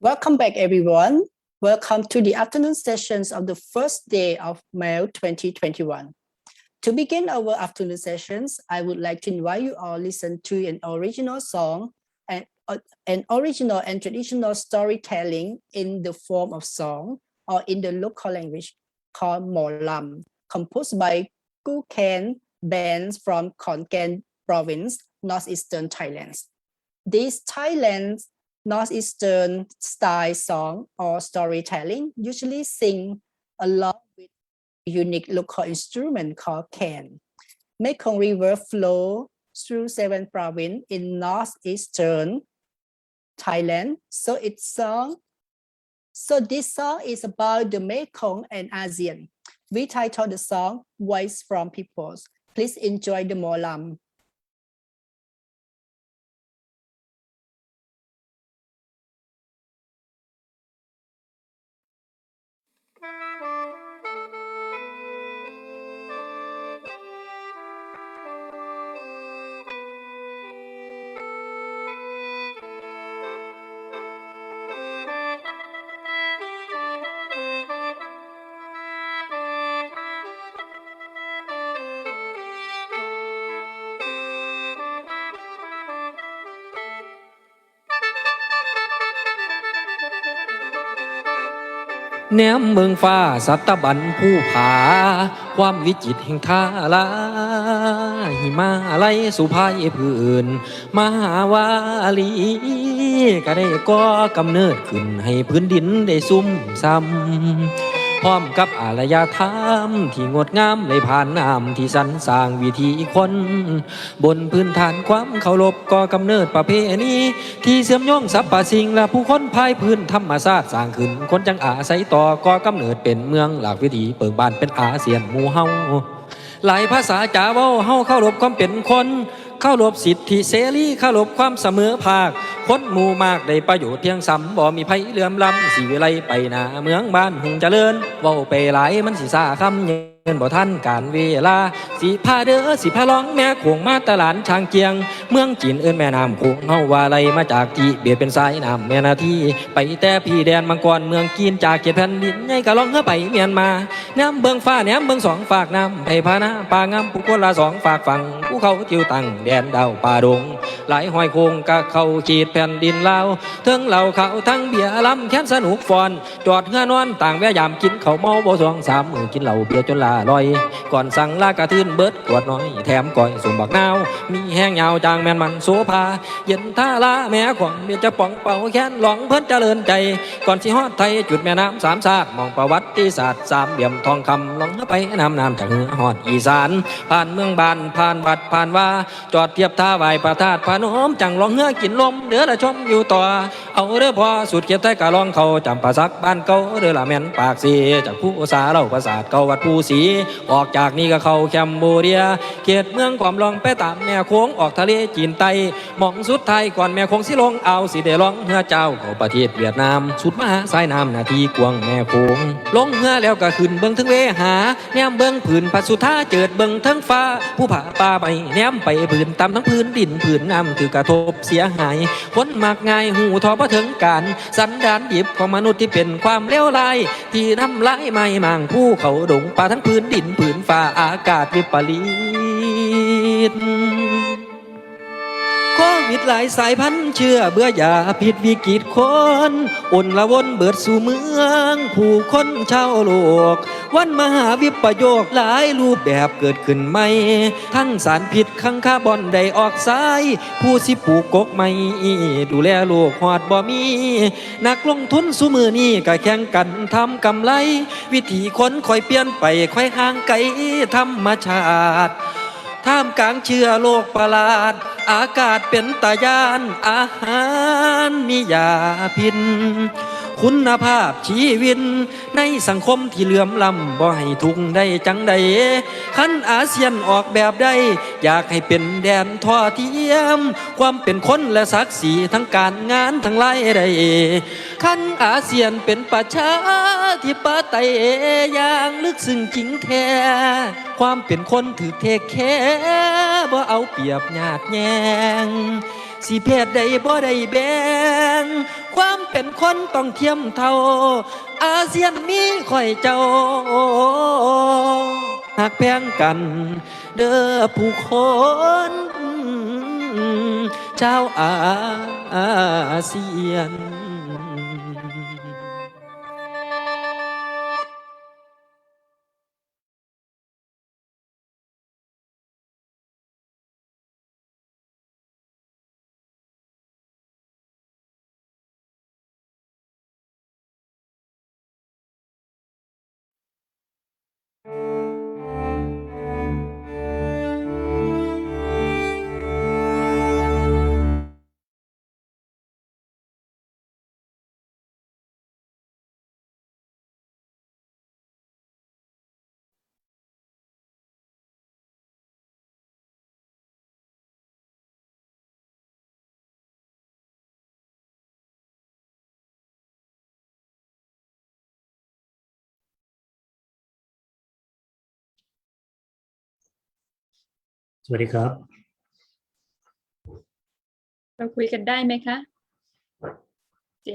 Welcome back, everyone. Welcome to the afternoon sessions of the first day of May 2021. To begin our afternoon sessions, I would like to invite you all to listen to an original song and an original and traditional storytelling in the form of song or in the local language called Molam, composed by Kuken bands from Khon Kaen province, northeastern Thailand. This Thailand northeastern style song or storytelling usually sing along with a unique local instrument called can. Mekong River flow through 7 provinces in northeastern Thailand. So this song is about the Mekong and ASEAN. We titled the song Voice from Peoples. Please enjoy the Molam.แนมเมืองฟ้าสัตบันผู้ผาความวิจิตรแห่งทาลาหิมาไหลสุภายพื้นมหาวาลีก็ได้ก่อกำเนิดขึ้นให้พื้นดินได้ซุ่มซ้ำพร้อมกับอารยธรรมที่งดงามไหลผ่านน้ำที่สรรสร้างวิถีคนบนพื้นฐานความเคารพก่อกำเนิดประเพณีที่เสื่อมโยงสรรพสิ่งและผู้คนภายพื้นธรรมชาติสร้างขึ้นคนจังอาศัยต่อก่อกำเนิดเป็นเมืองหลากวิถีเปิงบานเป็นอาเซียนหมู่เฮาหลายภาษาจ๋าเว้าเฮาเคารพความเป็นคนเคารพสิทธิเสรีเคารพความเสมอภาคคนหมู่มากได้ประโยชน์เที่ยงซ้ำบ่มีไผเหลื่อมล้ำสิวิไลไปหน้าเมืองบ้านหึงเจริญเว้าไปหลายมันสิซ่าคำเงินบ่ทันการเวลาสิพาเด้อสิพาร้องแม่โขงมาตลาดช้างเกียงเมืองจีนเอิ้นแม่น้ำโขงเฮาว่าไหลมาจากที่เบียดเป็นสายน้ำแม่นาทีไปแต่พี่แดนมังกรเมืองจีนจากเขตแผ่นดินใหญ่ก็ร้องเฮาไปเมียนมาแนมเบิ่งฟ้าแนมเบิ่งสองฝากน้ำไผพานาป่างามผู้คนละสองฝากฝั่งผู้เขาติวตั้งแดนดาวป่าดงหลายห้อยโคงกะเข้าขีดแผ่นดินลาวทั้งเหล่าเขาทั้งเบียร์ล้ำแค้นสนุกฟอนจอดเฮือนอนต่างแวะยามกินข้าวเมาบ่สองสามมื้อกินเหล้าเบียร์จนลาลอยก่อนสั่งลากระทืนเบิดกวดน้อยแถมก้อยสมบักนาวมีแห้งยาวจางแม่นมันโซภาเย็นท่าลาแม่ของเบียร์จะป่องเป่าแค้นหลองเพิ่นเจริญใจก่อนสิฮอดไทยจุดแม่น้ำสามสากมองประวัติศาสตร์สามเหลี่ยมทองคำลองไปน้ำจากเหนือฮอดอีสานผ่านเมืองบานผ่านวัดผ่านว่าจอดเทียบท่าไหวประทาดพนมจังลองเฮือกินลมเด้อละชมอยู่ต่อเอาเด้อพอสุดเขียบไทยกะลองเขาจำปาสักบ้านเก่าเด้อละแม่นปากสีจากผู้สาเล่าประสาทเก่าวัดผู้สีออกจากนี้ก็เข้าแคมโบเดียเขตเมืองความลองไปตามแม่โค้งออกทะเลจีนไต้มองสุดไทยก่อนแม่โค้งสิลงเอาสิได้ลองเฮือเจ้าเข้าประเทศเวียดนามสุดมหาสายน้ำนาทีกวงแม่โค้งลงเฮือแล้วก็ขึ้นเบิ่งถึงเวหาแนมเบิ่งผืนพัสุธาเจิดเบิ่งทั้งฟ้าผู้ผาป่าไปแนมไปผืนตามทั้งพื้นดินผืนน้ำถือกระทบเสียหายคนมากง่ายหูทอบ่ถึงการสันดานหยิบของมนุษย์ที่เป็นความเลวร้ายที่ทำลายไม้มั่งผู้เขาดงป่าทั้งพื้นดินผืนฟ้าอากาศวิปริตโควิดหลายสายพันธุ์เชื่อเบื่อยาพิษวิกฤตคนอ่นละวนเบิดสู่เมืองผู้คนชาวโลกวันมหาวิปโยคหลายรูปแบบเกิดขึ้นใหม่ทั้งสารพิษขังคาร์บอนไดออกไซด์ผู้สิปลูกกกใหม่ดูแลโลกฮอดบ่มีนักลงทุนซุมื้อนี้ก็แข่งกันทำกำไรวิถีคนค่อยเปลี่ยนไปค่อยห่างไกลธรรมชาติท่ามกลางเชื้อโรคประหลาดอากาศเป็นตาย่านอาหารมียาพิษคุณภาพชีวิตในสังคมที่เหลื่อมล้ำบ่ให้ทุกได้จังใดคันอาเซียนออกแบบใดอยากให้เป็นแดนท่อเทียมความเป็นคนและศักดิ์ศรีทั้งการงานทั้งหลายใดคันอาเซียนเป็นประชาธิปไตยอย่างลึกซึ้งจริงแท้ความเป็นคนถือเทคแค่บ่เอาเปรียบญาติแยง สิเพศใดบ่ได้แบ่งความเป็นคนต้องเทียมเท่าอาเซียนมีข่อยเจ้าหักแพงกันเด้อผู้คนชาวอาเซียนสวัสดีครับเราคุยกันได้ไหมคะเจ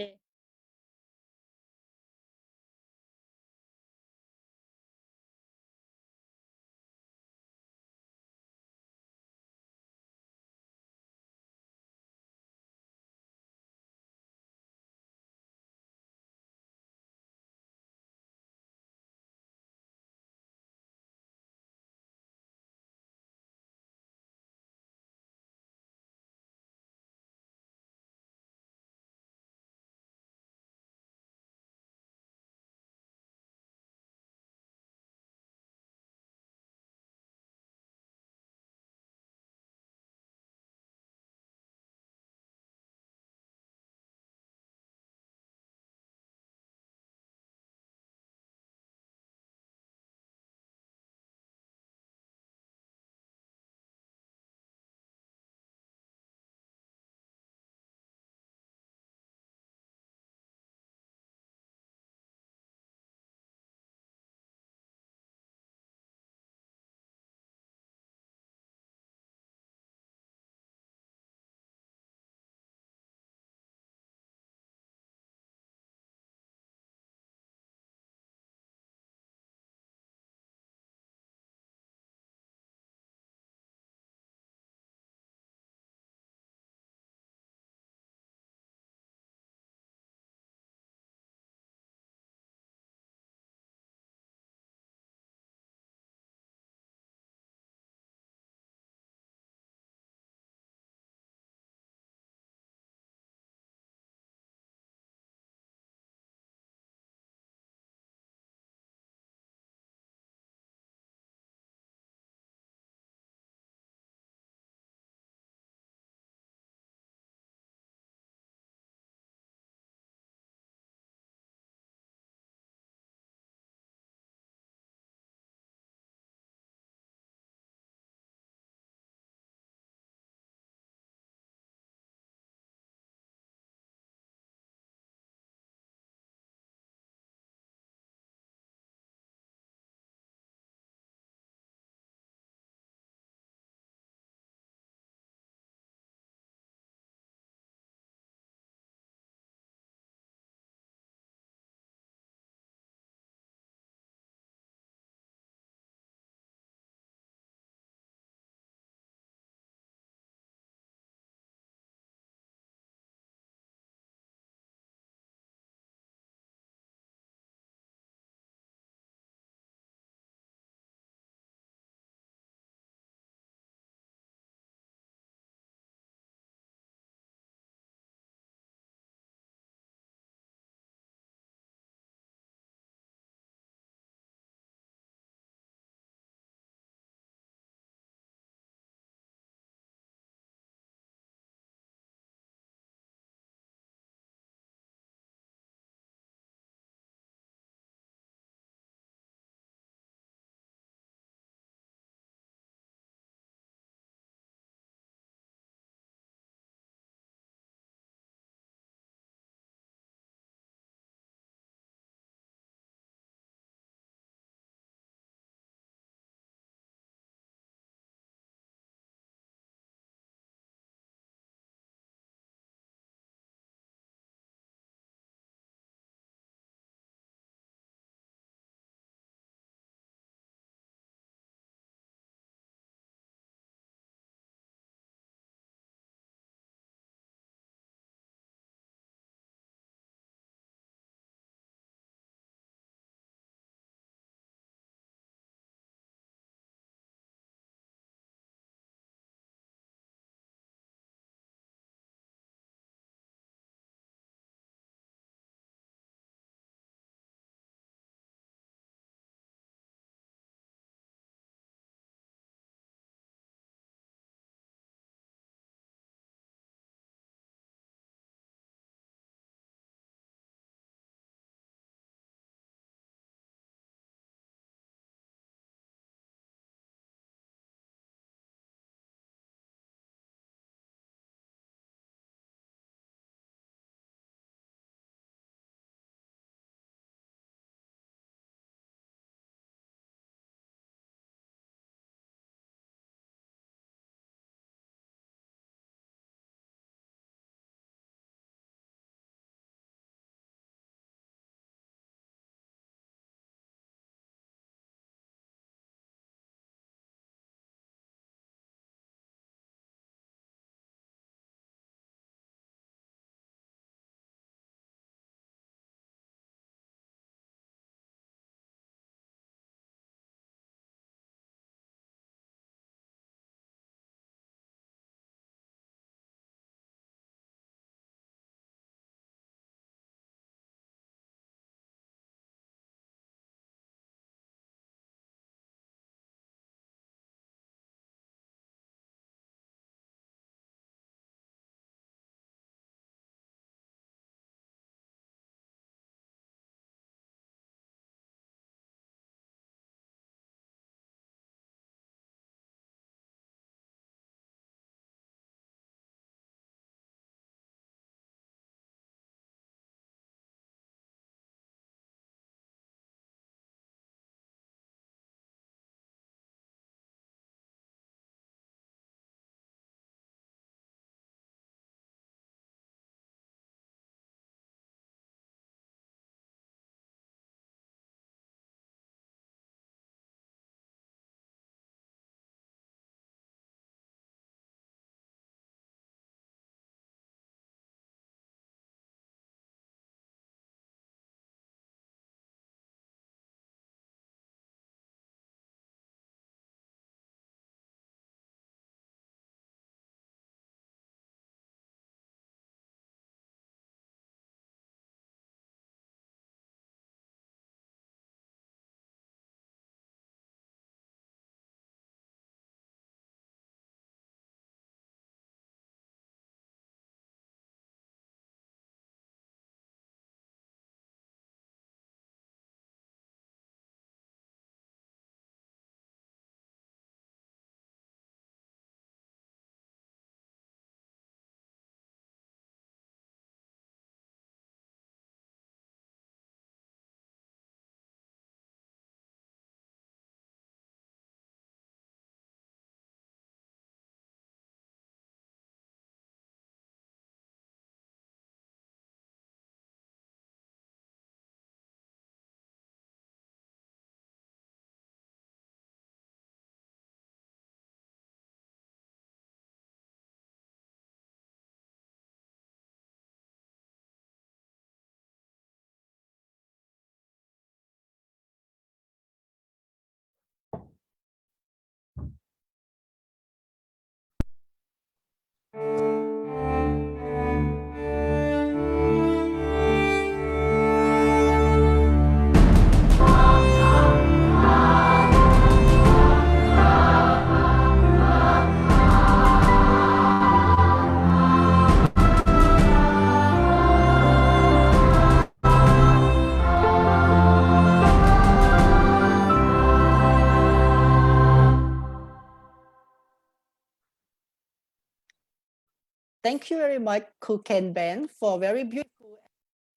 Thank you very much, Ken Band, for very beautiful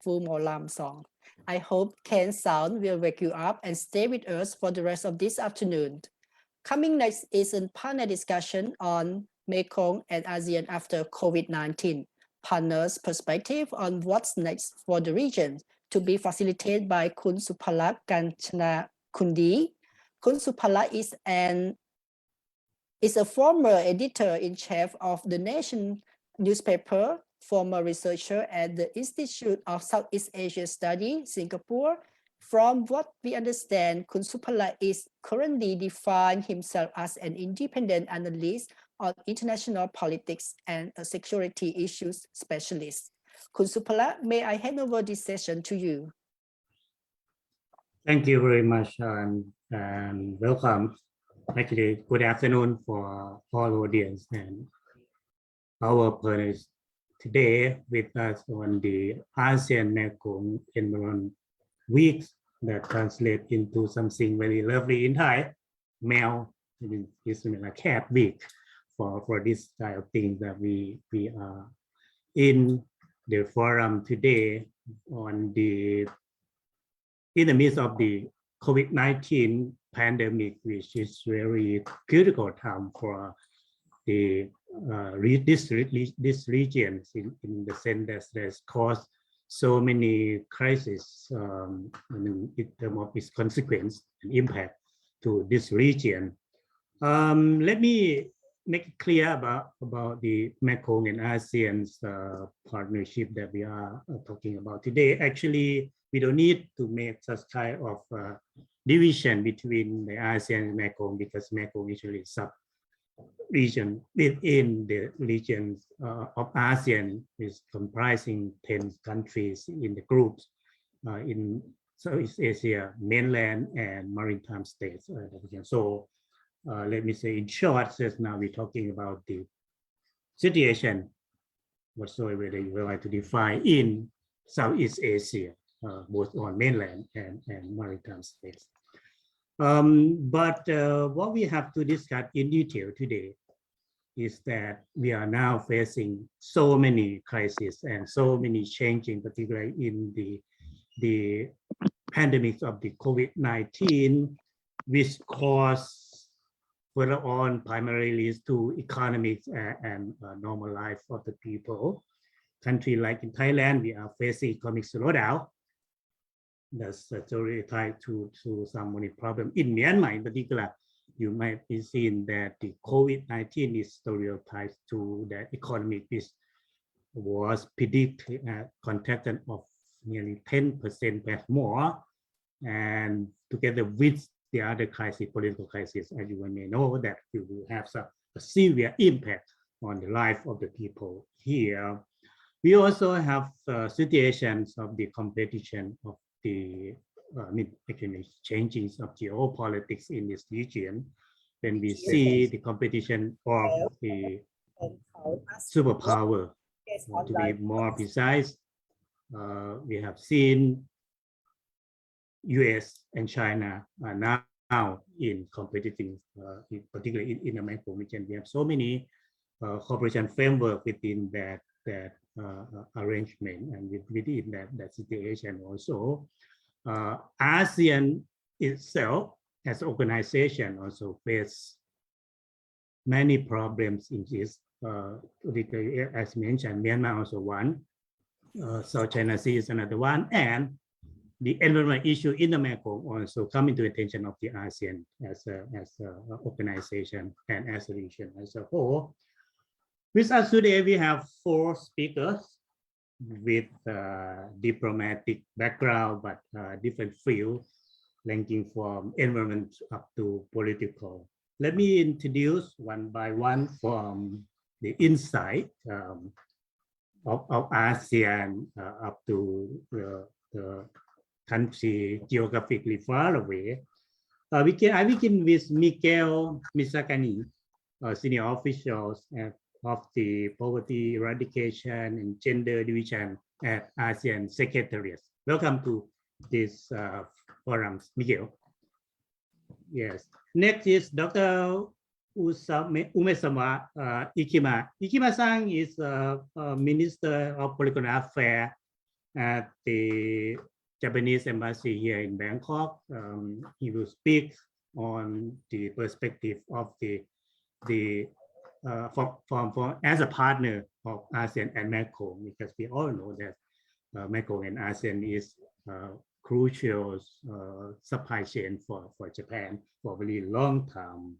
full Molam song. I hope Ken's sound will wake you up and stay with us for the rest of this afternoon. Coming next is a panel discussion on Mekong and ASEAN after COVID-19. Panel's perspective on what's next for the region to be facilitated by Kun Supalak Kanchanakundee. Kun Supalak is a former editor-in-chief of the Nation newspaper, former researcher at the Institute of Southeast Asia Studies, Singapore. From what we understand, Kun Supalak is currently defined himself as an independent analyst on international politics and a security issues specialist. Kun Supalak, may I hand over this session to you? Thank you very much and welcome. Actually, good afternoon for all audience and our panelists today with us on the ASEAN Mekong Environment Week that translate into something very lovely in Thai. Mel, it's like a cat week for this kind of thing that we are in the forum today on in the midst of the COVID-19 pandemic, which is very critical time for the this region in the sense that there's caused so many crises in terms of its consequence and impact to this region. Let me make it clear about the Mekong and ASEAN's partnership that we are talking about today. Actually, we don't need to make such kind of division between the ASEAN and Mekong, because Mekong is really sub-region within the regions of ASEAN, is comprising 10 countries in the groups in Southeast Asia, mainland and maritime states. So let me say in short, since now we're talking about the situation whatsoever that you would like to define in Southeast Asia, both on mainland and maritime states. But what we have to discuss in detail today is that we are now facing so many crises and so many changes, particularly in the pandemic of the COVID-19, which caused further on primarily to economics and normal life of the people. Country like in Thailand, we are facing economic slowdown. That's totally tied to some money problem. In Myanmar in particular, you might be seeing that the COVID-19 is stereotyped to the economy, which was predicted contracted of nearly 10% more, and together with the other crisis, political crisis, as you may know, that you will have a severe impact on the life of the people here. We also have situations of the competition of the actually changes of geopolitics in this region. When we see the competition of the superpower, to be more precise, we have seen US and China are now in competitive, particularly in the Mekong region. We have so many cooperation framework within that arrangement, and within that situation also. ASEAN itself as an organization also face many problems in this, particularly as mentioned, Myanmar also one, South China Sea is another one, and the environment issue in the Mekong also come into attention of the ASEAN as an organization and as a region as a whole. With us today, we have 4 speakers with diplomatic background, but different fields, ranging from environment up to political. Let me introduce one by one from the inside of ASEAN up to the country geographically far away. I begin with Miguel, senior officials of the Poverty Eradication and Gender Division at ASEAN Secretariat. Welcome to this forum, Miguel. Yes. Next is Dr. Umezawa Akima. Ikima-san is a Minister of Political Affairs at the Japanese Embassy here in Bangkok. He will speak on the perspective of the as a partner of ASEAN and Mekong, because we all know that Mekong and ASEAN is crucial supply chain for Japan for a very long time.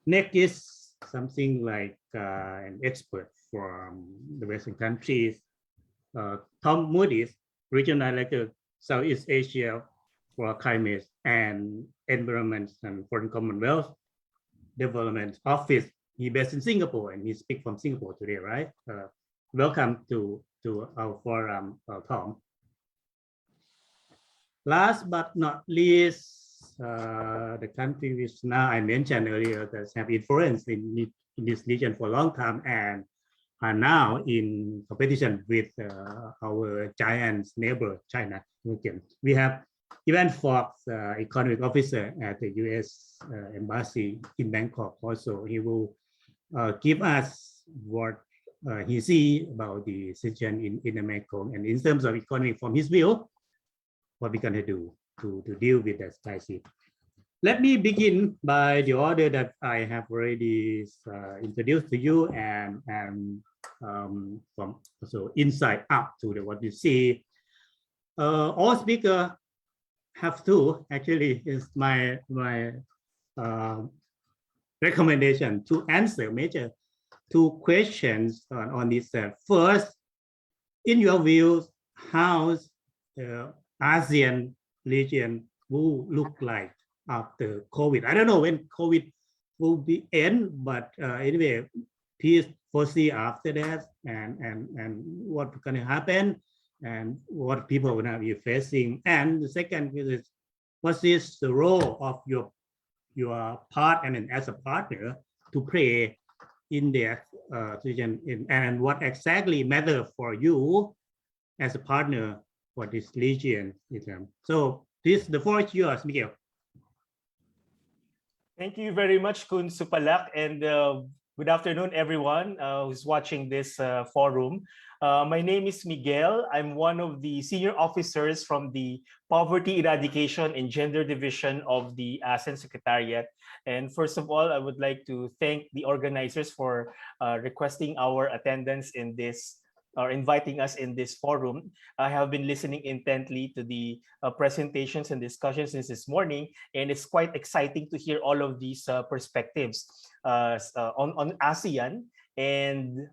Next is something like an expert from the Western countries, Tom Moody, Regional Director, Southeast Asia for Climate and Environment and Foreign Commonwealth Development Office. He based in Singapore and he speaks from Singapore today, right? Welcome to our forum, Tom. Last but not least, the country which now I mentioned earlier that have influence in this region for a long time and are now in competition with our giant neighbor, China. We have Evan Fox, economic officer at the U.S. Embassy in Bangkok. Also, he will give us what he sees about the situation in the Mekong and in terms of economy from his view, what we're going to do to deal with that crisis. Let me begin by the order that I have already introduced to you and from also inside out to what you see. All speakers have to actually is my recommendation to answer major two questions on this. First, in your views, how the ASEAN region will look like after COVID? I don't know when COVID will be end, but anyway, please foresee after that and what's going to happen and what people will now be facing. And the second is, what is the role of your part and as a partner to play in the region, and what exactly matter for you as a partner for this region? So this, the floor is yours, Miguel. Thank you very much, Kun Supalak, and good afternoon, everyone who's watching this forum. My name is Miguel. I'm one of the senior officers from the Poverty Eradication and Gender Division of the ASEAN Secretariat. And first of all, I would like to thank the organizers for requesting our attendance in this, or inviting us in this forum. I have been listening intently to the presentations and discussions since this morning, and it's quite exciting to hear all of these perspectives on ASEAN and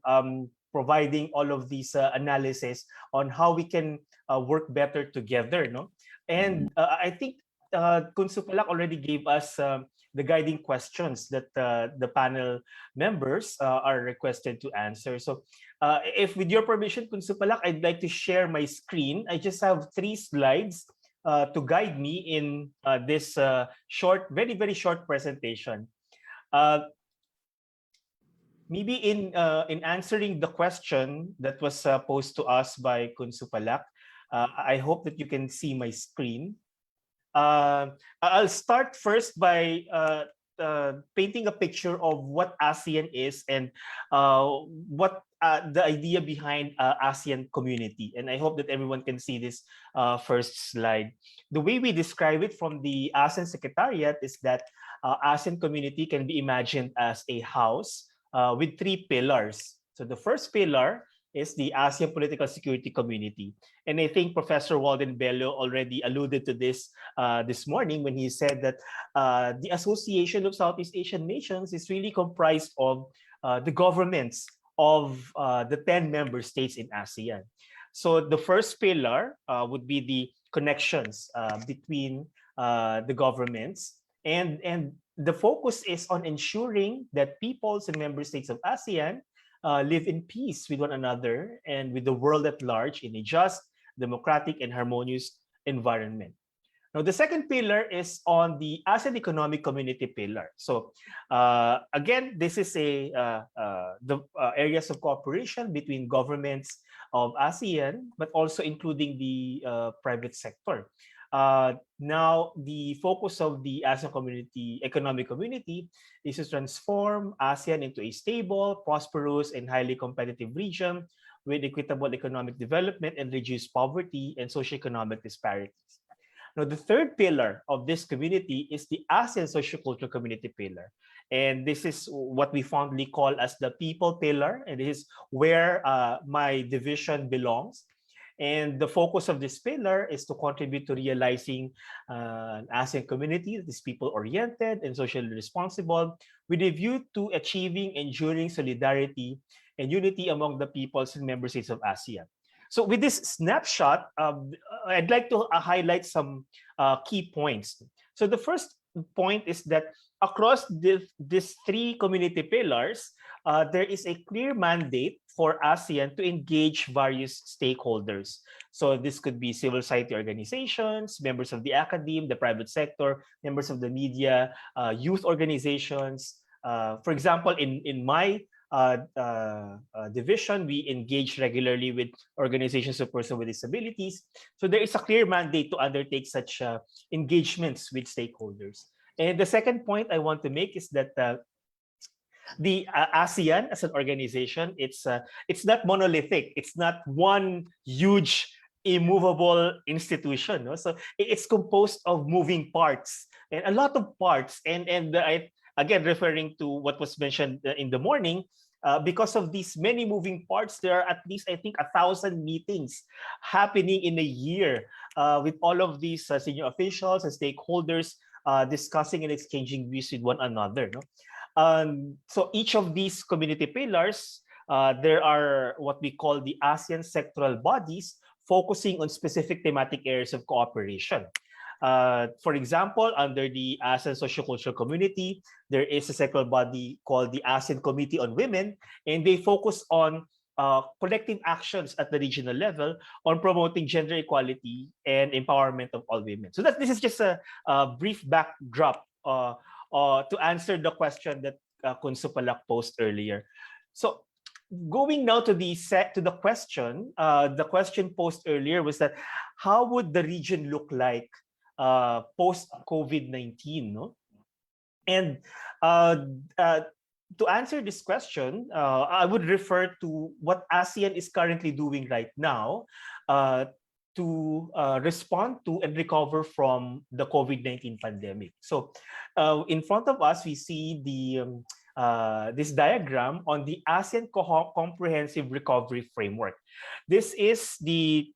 providing all of these analysis on how we can work better together. No? And I think Kun Supalak already gave us the guiding questions that the panel members are requested to answer. So if with your permission, Kun Supalak, I'd like to share my screen. I just have 3 slides to guide me in this short, very, very short presentation. Maybe in answering the question that was posed to us by Kun Supalak, I hope that you can see my screen. I'll start first by painting a picture of what ASEAN is and what the idea behind ASEAN community. And I hope that everyone can see this first slide. The way we describe it from the ASEAN Secretariat is that ASEAN community can be imagined as a house with 3 pillars. So the first pillar is the ASEAN Political Security Community. And I think Professor Walden Bello already alluded to this this morning when he said that the Association of Southeast Asian Nations is really comprised of the governments of the 10 member states in ASEAN. So the first pillar would be the connections between the governments, and the focus is on ensuring that peoples and member states of ASEAN live in peace with one another and with the world at large in a just, democratic, and harmonious environment. Now, the second pillar is on the ASEAN Economic Community pillar. So, again, this is the areas of cooperation between governments of ASEAN, but also including the private sector. Now, the focus of the ASEAN economic community is to transform ASEAN into a stable, prosperous, and highly competitive region with equitable economic development and reduced poverty and socioeconomic disparities. Now, the third pillar of this community is the ASEAN Sociocultural Community pillar. And this is what we fondly call as the people pillar. And this is where my division belongs. And the focus of this pillar is to contribute to realizing an ASEAN community that is people-oriented and socially responsible, with a view to achieving enduring solidarity and unity among the peoples and member states of ASEAN. So with this snapshot, I'd like to highlight some key points. So the first point is that across these three community pillars, there is a clear mandate for ASEAN to engage various stakeholders. So this could be civil society organizations, members of the academe, the private sector, members of the media, youth organizations. For example, in my division, we engage regularly with organizations of persons with disabilities. So there is a clear mandate to undertake such engagements with stakeholders. And the second point I want to make is that the ASEAN as an organization, it's not monolithic. It's not one huge immovable institution. No? So it's composed of moving parts and a lot of parts. And I, again, referring to what was mentioned in the morning, because of these many moving parts, there are at least, I think, 1,000 meetings happening in a year with all of these senior officials and stakeholders discussing and exchanging views with one another. No? So each of these community pillars, there are what we call the ASEAN sectoral bodies focusing on specific thematic areas of cooperation. For example, under the ASEAN Sociocultural Community, there is a sectoral body called the ASEAN Committee on Women, and they focus on collective actions at the regional level on promoting gender equality and empowerment of all women. So this is just a brief backdrop to answer the question that Kun Supalak posed earlier. So going now to the question posed earlier was that how would the region look like post COVID-19? No? And to answer this question, I would refer to what ASEAN is currently doing right now to respond to and recover from the COVID-19 pandemic. So in front of us, we see this diagram on the ASEAN Comprehensive Recovery Framework. This is a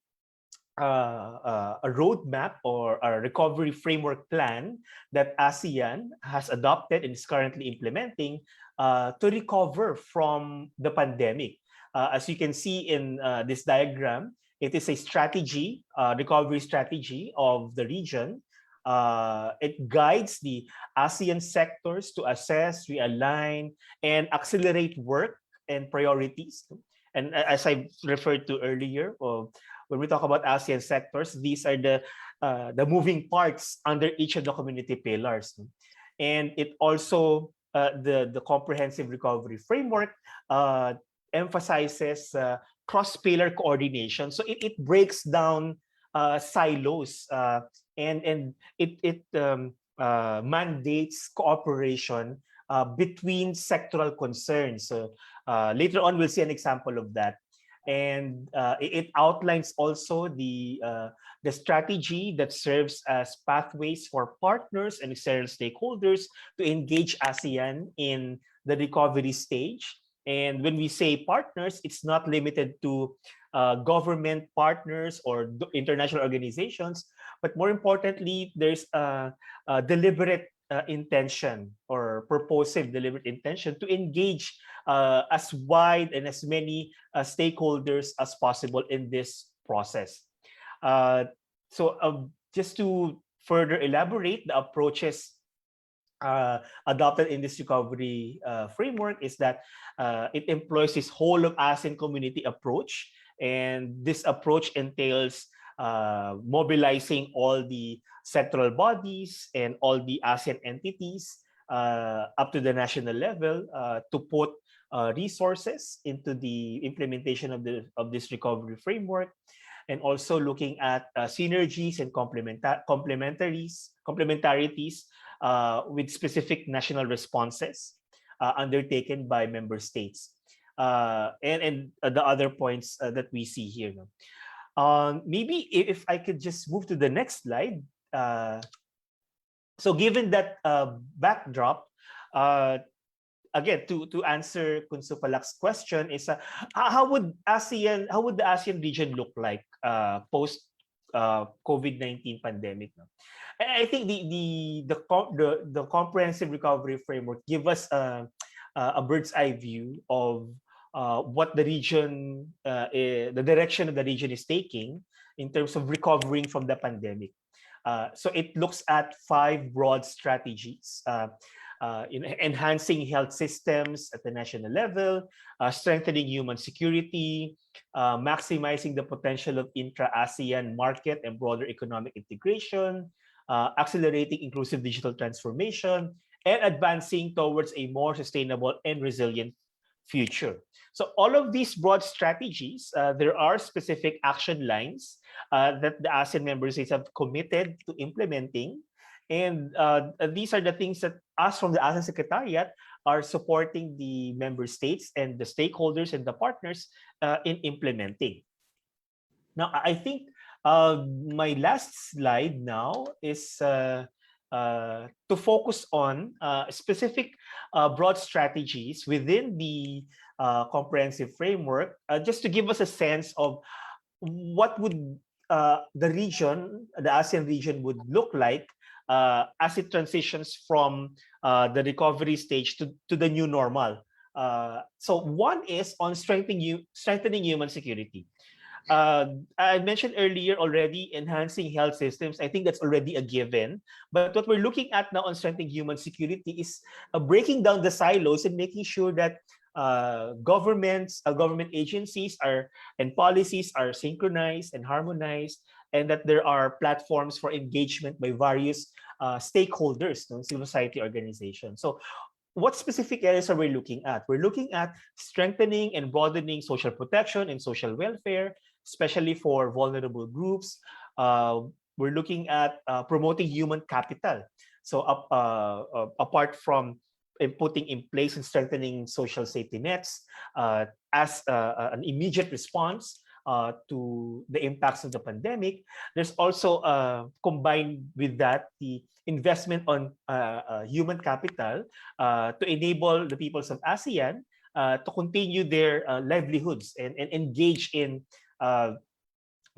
roadmap or a recovery framework plan that ASEAN has adopted and is currently implementing to recover from the pandemic. As you can see in this diagram, it is a strategy, recovery strategy of the region. It guides the ASEAN sectors to assess, realign, and accelerate work and priorities. And as I referred to earlier, when we talk about ASEAN sectors, these are the moving parts under each of the community pillars. And it also, the comprehensive recovery framework emphasizes cross-pillar coordination. So it breaks down silos and it mandates cooperation between sectoral concerns. So later on, we'll see an example of that. And it outlines also the strategy that serves as pathways for partners and external stakeholders to engage ASEAN in the recovery stage. And when we say partners, it's not limited to government partners or international organizations, but more importantly, there's a deliberate intention or purposive deliberate intention to engage as wide and as many stakeholders as possible in this process. So just to further elaborate the approaches adopted in this recovery framework is that it employs this whole of ASEAN community approach. And this approach entails mobilizing all the sectoral bodies and all the ASEAN entities up to the national level to put resources into the implementation of this recovery framework. and also looking at synergies and complementarities with specific national responses undertaken by member states. And the other points that we see here. No? Maybe if I could just move to the next slide. So given that backdrop, again, to answer Kunsupalak's question is how would the ASEAN region look like post COVID-19 pandemic? No? And I think the comprehensive recovery framework give us a bird's eye view of what the region, the direction of the region is taking in terms of recovering from the pandemic. So it looks at 5 broad strategies. In enhancing health systems at the national level, strengthening human security, maximizing the potential of intra-ASEAN market and broader economic integration, accelerating inclusive digital transformation, and advancing towards a more sustainable and resilient future. So all of these broad strategies, there are specific action lines that the ASEAN member states have committed to implementing. And these are the things that us from the ASEAN Secretariat are supporting the member states and the stakeholders and the partners in implementing. Now, I think my last slide now is to focus on specific broad strategies within the comprehensive framework, just to give us a sense of what would the region, the ASEAN region would look like as it transitions from the recovery stage to the new normal. So one is on strengthening human security. I mentioned earlier already enhancing health systems. I think that's already a given. But what we're looking at now on strengthening human security is breaking down the silos and making sure that government agencies and policies are synchronized and harmonized, and that there are platforms for engagement by various stakeholders, civil society organizations. So what specific areas are we looking at? We're looking at strengthening and broadening social protection and social welfare, especially for vulnerable groups. We're looking at promoting human capital. So apart from putting in place and strengthening social safety nets as an immediate response to the impacts of the pandemic, there's also combined with that the investment on human capital to enable the peoples of ASEAN to continue their livelihoods and engage in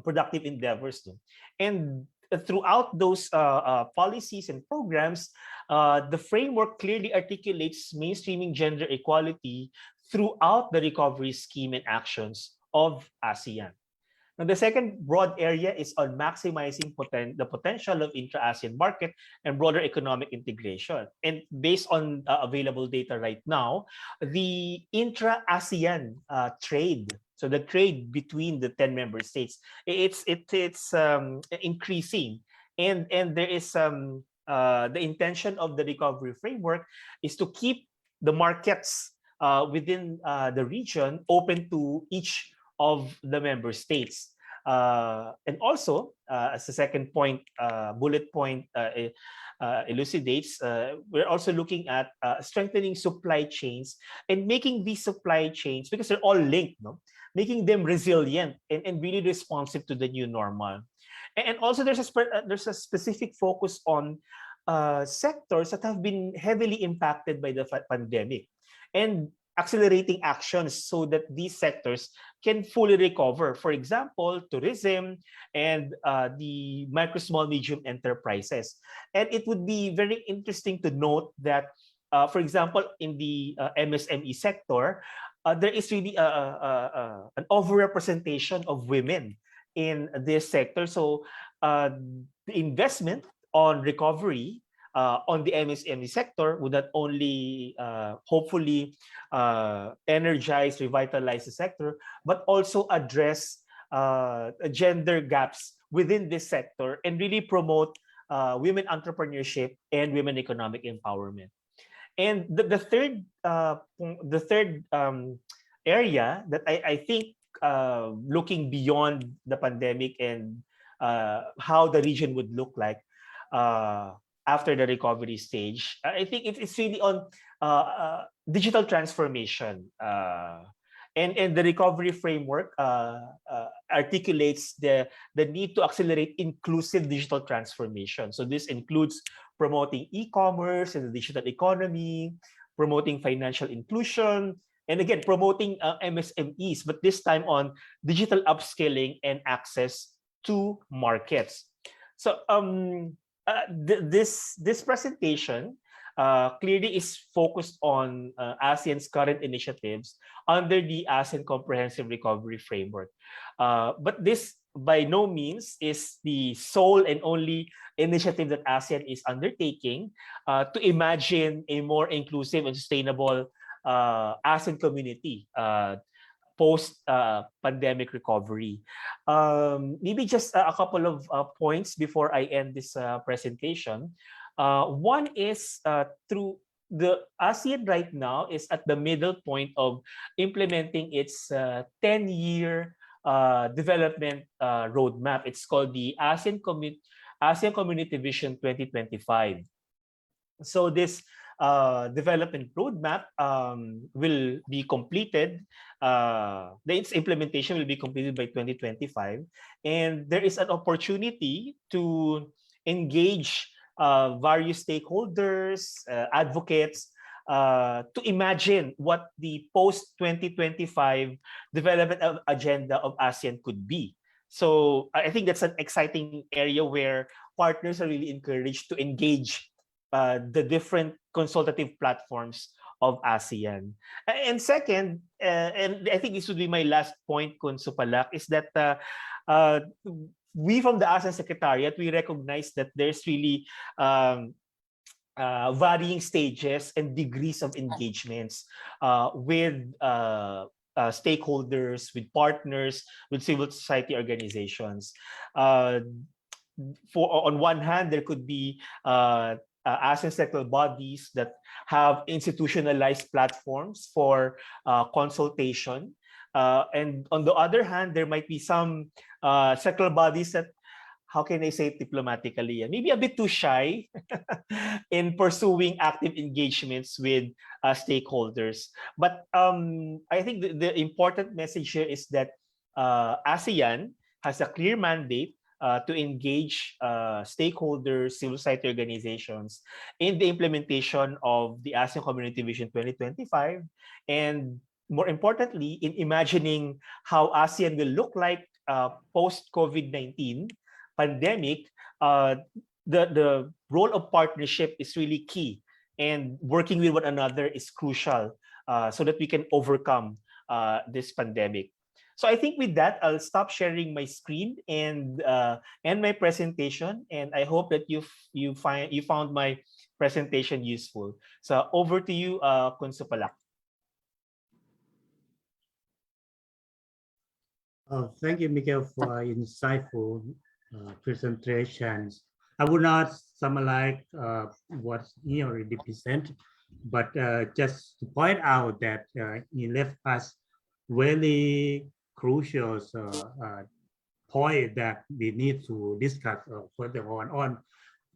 productive endeavors. And throughout those policies and programs, the framework clearly articulates mainstreaming gender equality throughout the recovery scheme and actions of ASEAN. Now, the second broad area is on maximizing the potential of intra-ASEAN market and broader economic integration. And based on available data right now, the intra-ASEAN trade, so the trade between the 10 member states, it's increasing. And there is the intention of the recovery framework is to keep the markets within the region open to each of the member states. And also, as the second point, bullet point elucidates, we're also looking at strengthening supply chains and making these supply chains, because they're all linked, making them resilient and really responsive to the new normal. And also there's a specific focus on sectors that have been heavily impacted by the pandemic, and accelerating actions so that these sectors can fully recover. For example, tourism and the micro, small, medium enterprises. And it would be very interesting to note that, for example, in the MSME sector, there is really an overrepresentation of women in this sector. So the investment on recovery on the MSME sector would not only hopefully energize, revitalize the sector, but also address gender gaps within this sector and really promote women entrepreneurship and women economic empowerment. And the third area that I think looking beyond the pandemic and how the region would look like after the recovery stage. I think it's really on digital transformation. And the recovery framework articulates the need to accelerate inclusive digital transformation. So this includes promoting e-commerce and the digital economy, promoting financial inclusion, and again, promoting MSMEs, but this time on digital upskilling and access to markets. So this presentation clearly is focused on ASEAN's current initiatives under the ASEAN Comprehensive Recovery Framework. But this by no means is the sole and only initiative that ASEAN is undertaking to imagine a more inclusive and sustainable ASEAN community post-pandemic recovery. Maybe just a couple of points before I end this presentation. One is through the ASEAN right now is at the middle point of implementing its 10-year development roadmap. It's called the ASEAN Community Vision 2025. So this development roadmap will be completed. Its implementation will be completed by 2025, and there is an opportunity to engage various stakeholders, advocates, to imagine what the post-2025 development agenda of ASEAN could be. So I think that's an exciting area where partners are really encouraged to engage the different consultative platforms of ASEAN. And second, and I think this would be my last point, Kun Supalak, is that we from the ASEAN Secretariat, we recognize that there's really varying stages and degrees of engagements with stakeholders, with partners, with civil society organizations. On one hand, there could be ASEAN sectoral bodies that have institutionalized platforms for consultation. And on the other hand, there might be some sectoral bodies that, how can I say it diplomatically, maybe a bit too shy in pursuing active engagements with stakeholders. But I think the important message here is that ASEAN has a clear mandate to engage stakeholders, civil society organizations in the implementation of the ASEAN Community Vision 2025, and more importantly, in imagining how ASEAN will look like post-COVID-19 pandemic. The role of partnership is really key, and working with one another is crucial so that we can overcome this pandemic. So I think with that, I'll stop sharing my screen and end my presentation. And I hope that you found my presentation useful. So over to you, Kun Supalak. Thank you, Miguel, for insightful presentations. I would not summarize what he already presented, but just to point out that he left us really crucial point that we need to discuss further on.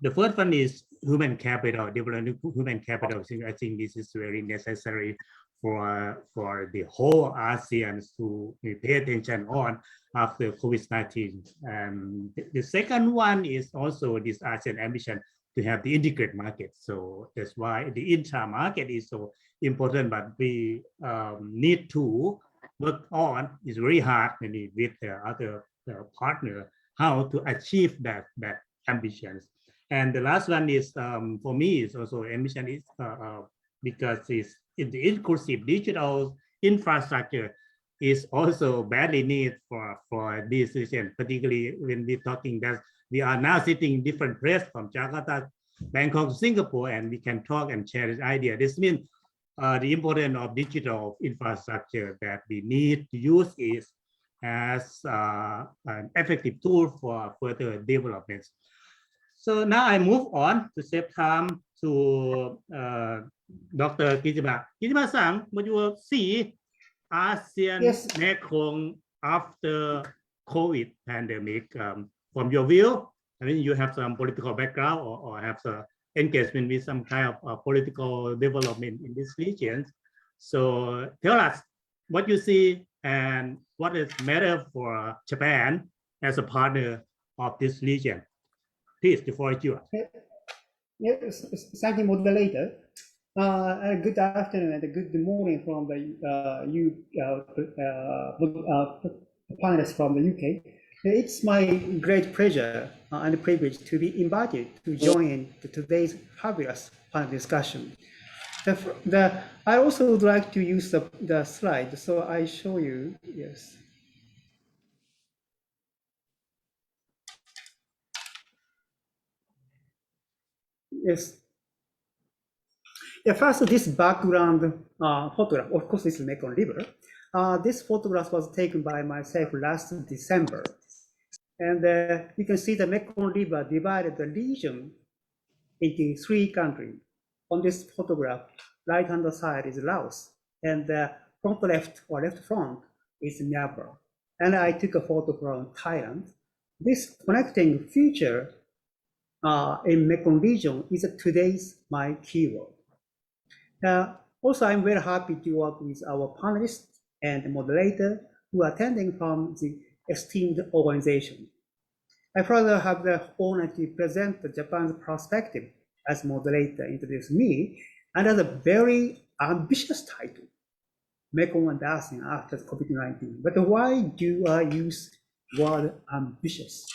The first one is human capital, developing human capital. So I think this is very necessary for the whole ASEAN to pay attention on after COVID-19. And the second one is also this ASEAN ambition to have the integrated market. So that's why the intra-market is so important, but we need to work on, it's very hard maybe with the other partner, how to achieve that ambitions. And the last one is, for me, is also ambition is because it's in the inclusive digital infrastructure is also badly needed for this region, particularly when we're talking that we are now sitting in different places from Jakarta, Bangkok, Singapore, and we can talk and share this idea. This means the importance of digital infrastructure that we need to use is as an effective tool for further developments. So now I move on to save time to Dr. Kijima. Kijima-san, would you see ASEAN Mekong after COVID pandemic, from your view, I mean, you have some political background or have some engagement with some kind of political development in this region. So tell us what you see and what is matter for Japan as a partner of this region. Please, the floor is yours. Yes, thank you, moderator. Good afternoon and good morning from the panelists from the UK. It's my great pleasure and privilege to be invited to join today's fabulous panel discussion. I also would like to use the slide, so I show you. Yes. Yes. Yeah, first, this background photograph, of course, this is Mekong River. This photograph was taken by myself last December. And you can see the Mekong River divided the region into 3 countries. On this photograph, right-hand side is Laos, and the front left or left front is Myanmar. And I took a photo from Thailand. This connecting feature in Mekong region is today's my keyword. Also, I'm very happy to work with our panelists and moderator who are attending from the esteemed organization. I further have the honor to present Japan's perspective as moderator introduce me under the very ambitious title, Mekong and ASEAN after COVID-19. But why do I use word ambitious?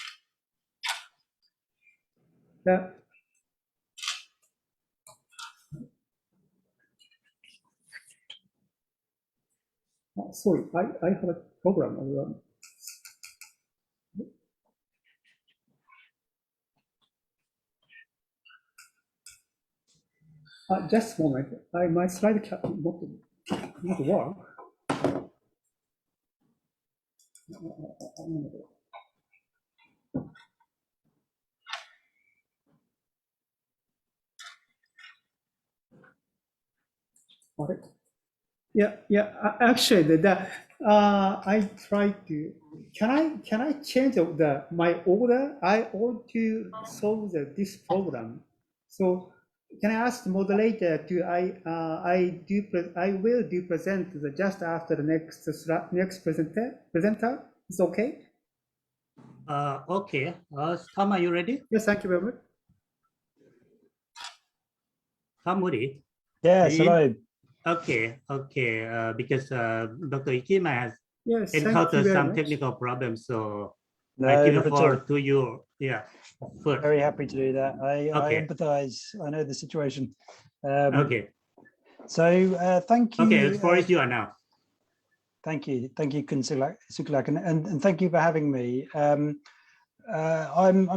Sorry, I have a program. Just a moment. My slide can't not work. Yeah. Actually, I tried to. Can I change my order? I ought to solve this program. So can I ask the moderator to I will present just after the next presenter. It's okay. Okay. Tom, are you ready? Yes, thank you very much. Tom, Moody. Yes, hello. Okay. Because Dr. Akima has Yes, encountered some much. technical problems, so No, I give the not at floor all. to you. Yeah, first. Very happy to do that. I Okay. empathize. I know the situation. Okay. So thank you. Okay, the floor is yours now. Thank you, Supalak, and thank you for having me. I'm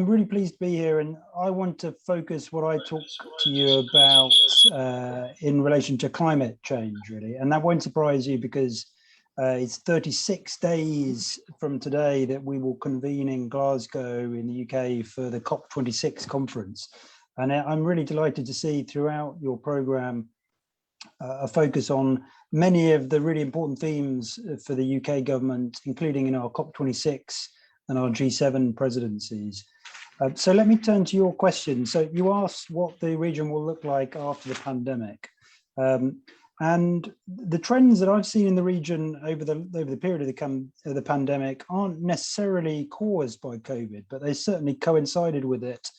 really pleased to be here, and I want to focus what I talk to you about in relation to climate change, really. And that won't surprise you because it's 36 days from today that we will convene in Glasgow in the UK for the COP26 conference. And I'm really delighted to see throughout your program a focus on many of the really important themes for the UK government, including in our COP26 and our G7 presidencies. So let me turn to your question. So you asked what the region will look like after the pandemic. And the trends that I've seen in the region over the period of the pandemic aren't necessarily caused by COVID, but they certainly coincided with it,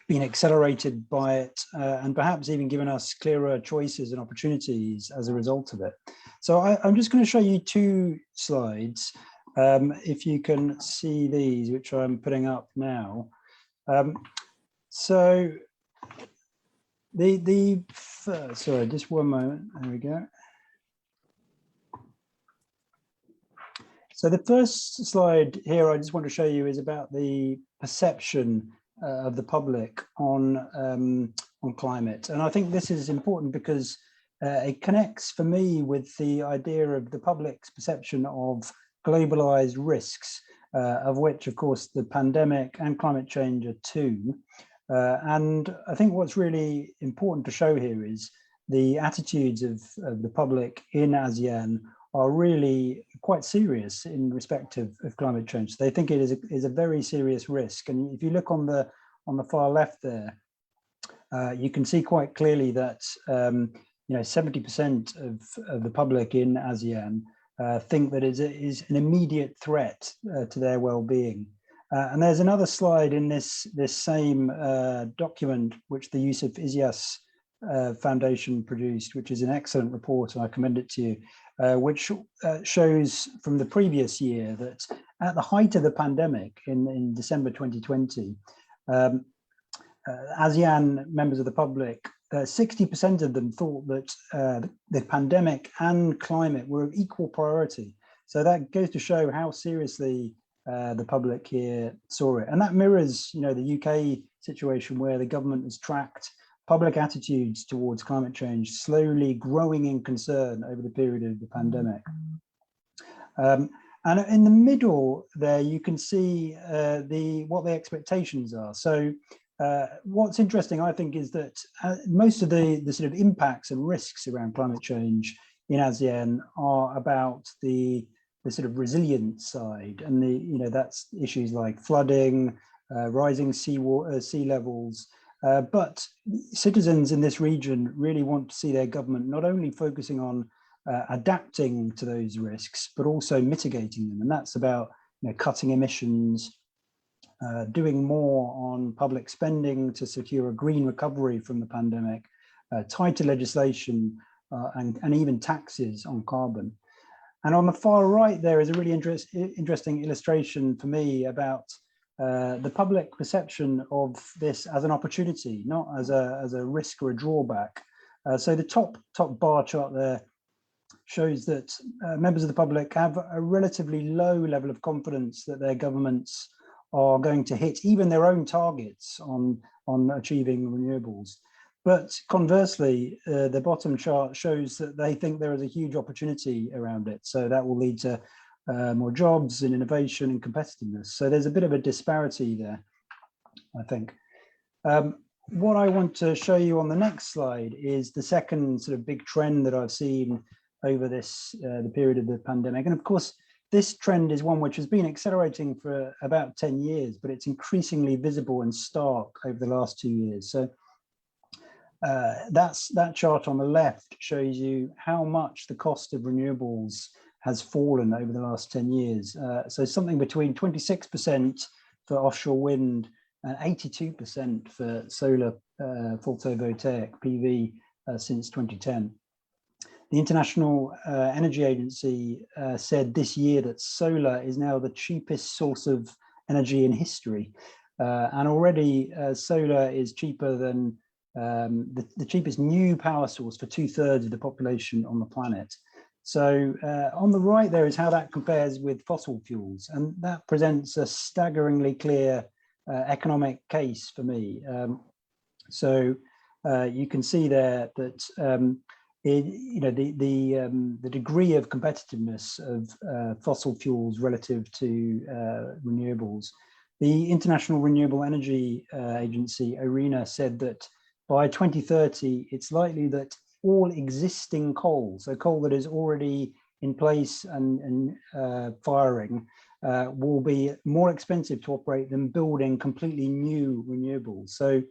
been accelerated by it, and perhaps even given us clearer choices and opportunities as a result of it. So I'm just going to show you 2 slides. If you can see these, which I'm putting up now. So sorry, just one moment. There we go. So the first slide here I just want to show you is about the perception of the public on climate. And I think this is important because it connects for me with the idea of the public's perception of globalized risks, of which, of course, the pandemic and climate change are 2. And I think what's really important to show here is the attitudes of the public in ASEAN are really quite serious in respect of climate change. They think it is a very serious risk. And if you look on the far left there, you can see quite clearly that 70% of the public in ASEAN think that it is an immediate threat to their well-being. And there's another slide in this same document, which the Yusuf Izias Foundation produced, which is an excellent report, and I commend it to you, which shows from the previous year that at the height of the pandemic in December 2020, ASEAN members of the public, 60% of them thought that the pandemic and climate were of equal priority. So that goes to show how seriously the public here saw it. And that mirrors, the UK situation where the government has tracked public attitudes towards climate change, slowly growing in concern over the period of the pandemic. And in the middle there, you can see what the expectations are. So what's interesting, I think, is that most of the sort of impacts and risks around climate change in ASEAN are about the sort of resilient side, and that's issues like flooding, rising sea levels. But citizens in this region really want to see their government not only focusing on adapting to those risks, but also mitigating them. And that's about cutting emissions, doing more on public spending to secure a green recovery from the pandemic, tighter legislation, and even taxes on carbon. And on the far right, there is a really interesting illustration for me about the public perception of this as an opportunity, not as a risk or a drawback. So the top bar chart there shows that members of the public have a relatively low level of confidence that their governments are going to hit even their own targets on achieving renewables. But conversely, the bottom chart shows that they think there is a huge opportunity around it. So that will lead to more jobs and innovation and competitiveness. So there's a bit of a disparity there, I think. What I want to show you on the next slide is the second sort of big trend that I've seen over the period of the pandemic. And of course, this trend is one which has been accelerating for about 10 years, but it's increasingly visible and stark over the last 2 years. So that chart on the left shows you how much the cost of renewables has fallen over the last 10 years. So something between 26% for offshore wind and 82% for solar photovoltaic PV since 2010. The International Energy Agency said this year that solar is now the cheapest source of energy in history. And already solar is cheaper than the cheapest new power source for 2/3 of the population on the planet. So on the right there is how that compares with fossil fuels, and that presents a staggeringly clear economic case for me. So you can see there that the degree of competitiveness of fossil fuels relative to renewables. The International Renewable Energy Agency, IRENA, said that by 2030, it's likely that all existing coal, so coal that is already in place and firing, will be more expensive to operate than building completely new renewables. So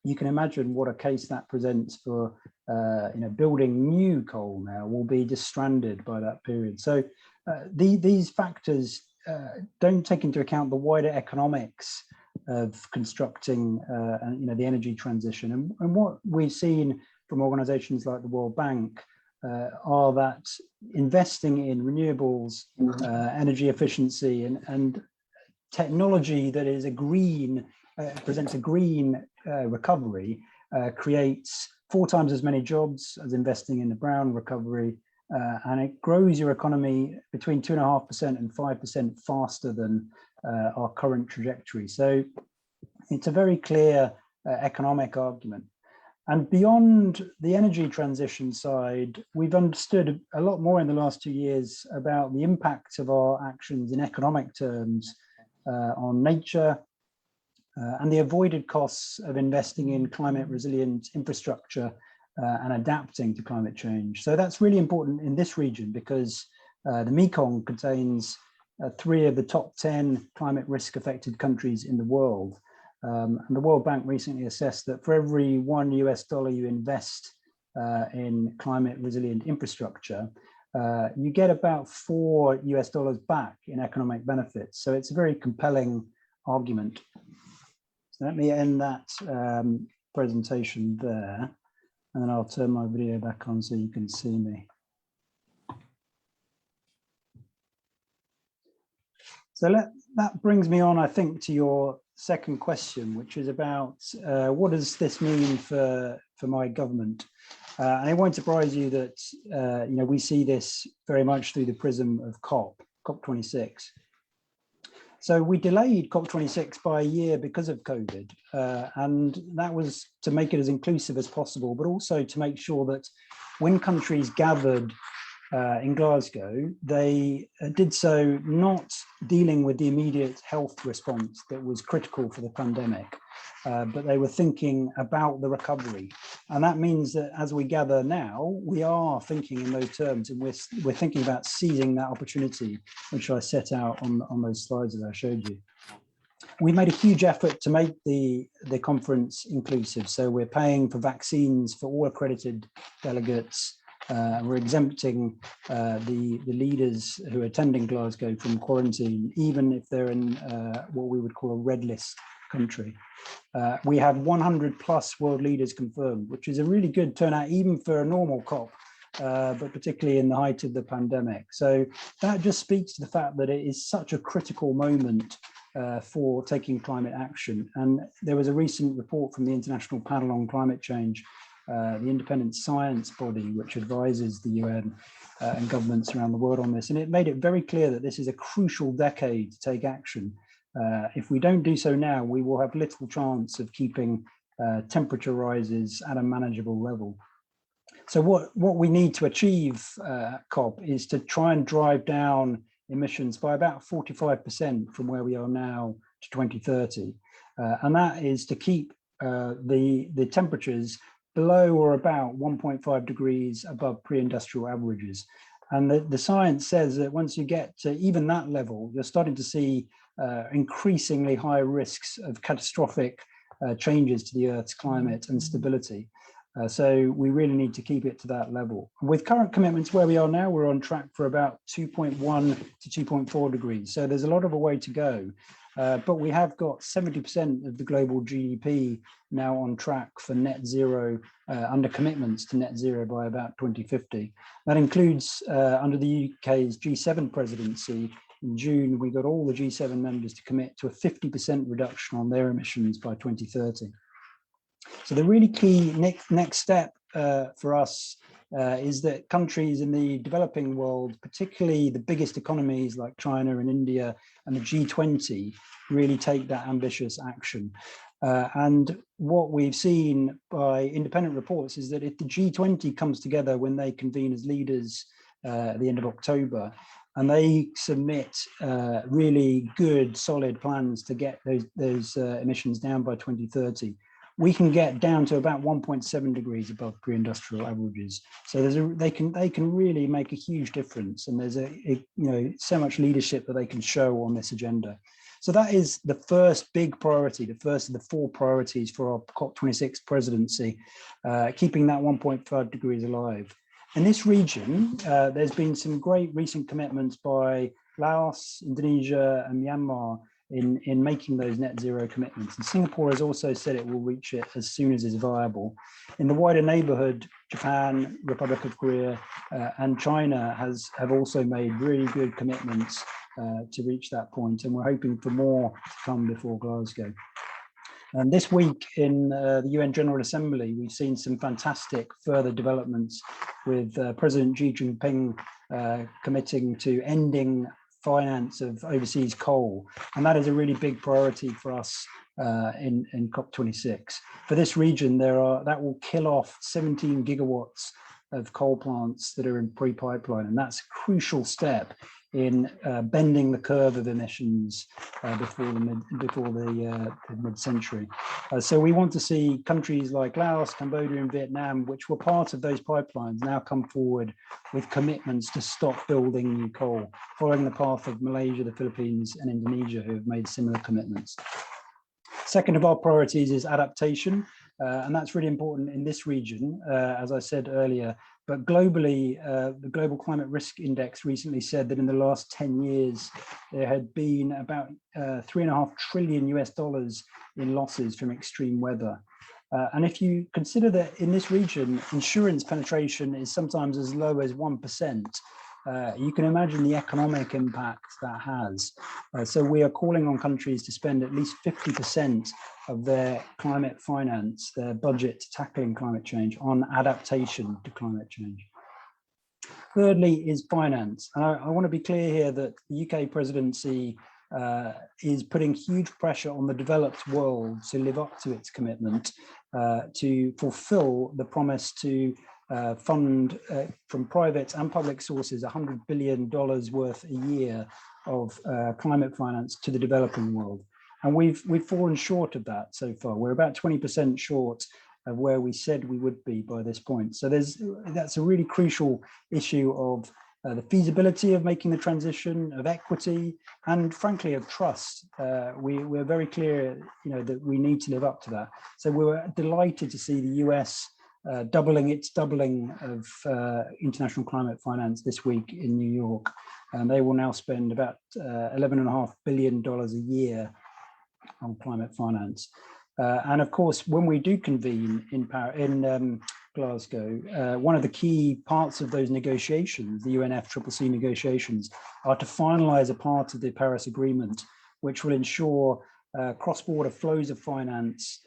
you can imagine what a case that presents for building new coal now will be just stranded by that period. So these factors don't take into account the wider economics of constructing the energy transition. And what we've seen from organizations like the World Bank are that investing in renewables, energy efficiency, and technology that is a green, presents a green recovery, creates 4 times as many jobs as investing in the brown recovery, and it grows your economy between 2.5% and 5% faster than our current trajectory. So it's a very clear economic argument. And beyond the energy transition side, we've understood a lot more in the last 2 years about the impact of our actions in economic terms on nature and the avoided costs of investing in climate resilient infrastructure and adapting to climate change. So that's really important in this region because the Mekong contains 3 of the top 10 climate risk affected countries in the world. And the World Bank recently assessed that for every $1 you invest in climate resilient infrastructure, you get about $4 back in economic benefits. So it's a very compelling argument. So let me end that presentation there, and then I'll turn my video back on so you can see me. So that brings me on, I think, to your second question, which is about what does this mean for my government? And it won't surprise you that we see this very much through the prism of COP26. So we delayed COP26 by a year because of COVID, and that was to make it as inclusive as possible, but also to make sure that when countries gathered in Glasgow, they did so not dealing with the immediate health response that was critical for the pandemic, but they were thinking about the recovery. And that means that as we gather now, we are thinking in those terms, and we're thinking about seizing that opportunity, which I set out on those slides that I showed you. We made a huge effort to make the conference inclusive. So we're paying for vaccines for all accredited delegates. We're exempting the leaders who are attending Glasgow from quarantine, even if they're in what we would call a red list country. We had 100+ world leaders confirmed, which is a really good turnout, even for a normal COP, but particularly in the height of the pandemic. So that just speaks to the fact that it is such a critical moment for taking climate action. And there was a recent report from the International Panel on Climate Change, the independent science body, which advises the UN and governments around the world on this. And it made it very clear that this is a crucial decade to take action. If we don't do so now, we will have little chance of keeping temperature rises at a manageable level. So what we need to achieve COP is to try and drive down emissions by about 45% from where we are now to 2030. And that is to keep the temperatures below or about 1.5 degrees above pre-industrial averages. And the science says that once you get to even that level, you're starting to see increasingly high risks of catastrophic changes to the Earth's climate and stability. So we really need to keep it to that level. With current commitments where we are now, we're on track for about 2.1 to 2.4 degrees. So there's a lot of a way to go. But we have got 70% of the global GDP now on track for net zero, under commitments to net zero by about 2050. That includes under the UK's G7 presidency. In June, we got all the G7 members to commit to a 50% reduction on their emissions by 2030. So the really key next step for us is that countries in the developing world, particularly the biggest economies like China and India and the G20, really take that ambitious action. And what we've seen by independent reports is that if the G20 comes together when they convene as leaders at the end of October, and they submit really good, solid plans to get those emissions down by 2030, we can get down to about 1.7 degrees above pre-industrial averages. So they can really make a huge difference, and there's so much leadership that they can show on this agenda. So that is the first big priority, the first of the 4 priorities for our COP26 presidency, keeping that 1.5 degrees alive. In this region, there's been some great recent commitments by Laos, Indonesia, and Myanmar in making those net zero commitments. And Singapore has also said it will reach it as soon as is viable. In the wider neighborhood, Japan, Republic of Korea, and China have also made really good commitments to reach that point. And we're hoping for more to come before Glasgow. And this week in the UN General Assembly, we've seen some fantastic further developments with President Xi Jinping committing to ending finance of overseas coal. And that is a really big priority for us in COP26. For this region, that will kill off 17 gigawatts of coal plants that are in pre-pipeline. And that's a crucial step in bending the curve of emissions before the mid-century. So we want to see countries like Laos, Cambodia and Vietnam, which were part of those pipelines, now come forward with commitments to stop building new coal, following the path of Malaysia, the Philippines and Indonesia, who have made similar commitments. Second of our priorities is adaptation, and that's really important in this region, as I said earlier. But globally, the Global Climate Risk Index recently said that in the last 10 years, there had been about $3.5 trillion in losses from extreme weather. And if you consider that in this region, insurance penetration is sometimes as low as 1%, you can imagine the economic impact that has. So we are calling on countries to spend at least 50% of their climate finance, their budget to tackling climate change, on adaptation to climate change. Thirdly is finance. And I want to be clear here that the UK presidency is putting huge pressure on the developed world to live up to its commitment to fulfill the promise to fund from private and public sources $100 billion worth a year of climate finance to the developing world. And we've fallen short of that so far. We're about 20% short of where we said we would be by this point. So that's a really crucial issue of the feasibility of making the transition, of equity, and frankly of trust. We're very clear, that we need to live up to that. So we were delighted to see the US doubling of international climate finance this week in New York. And they will now spend about $11.5 billion a year on climate finance. And of course, when we do convene in Glasgow, one of the key parts of those negotiations, the UNFCCC negotiations, are to finalize a part of the Paris Agreement, which will ensure cross-border flows of finance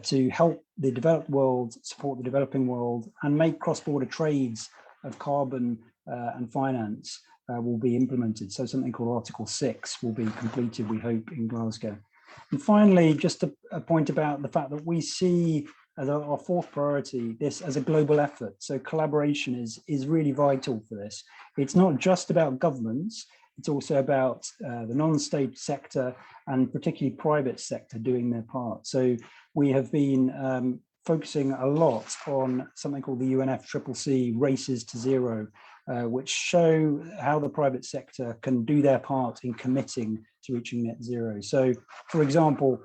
to help the developed world, support the developing world, and make cross-border trades of carbon and finance will be implemented. So something called Article 6 will be completed, we hope, in Glasgow. And finally, just a point about the fact that we see as our fourth priority this as a global effort. So collaboration is really vital for this. It's not just about governments, it's also about the non-state sector and particularly private sector doing their part. So we have been focusing a lot on something called the UNFCCC Races to Zero, which show how the private sector can do their part in committing to reaching net zero. So, for example,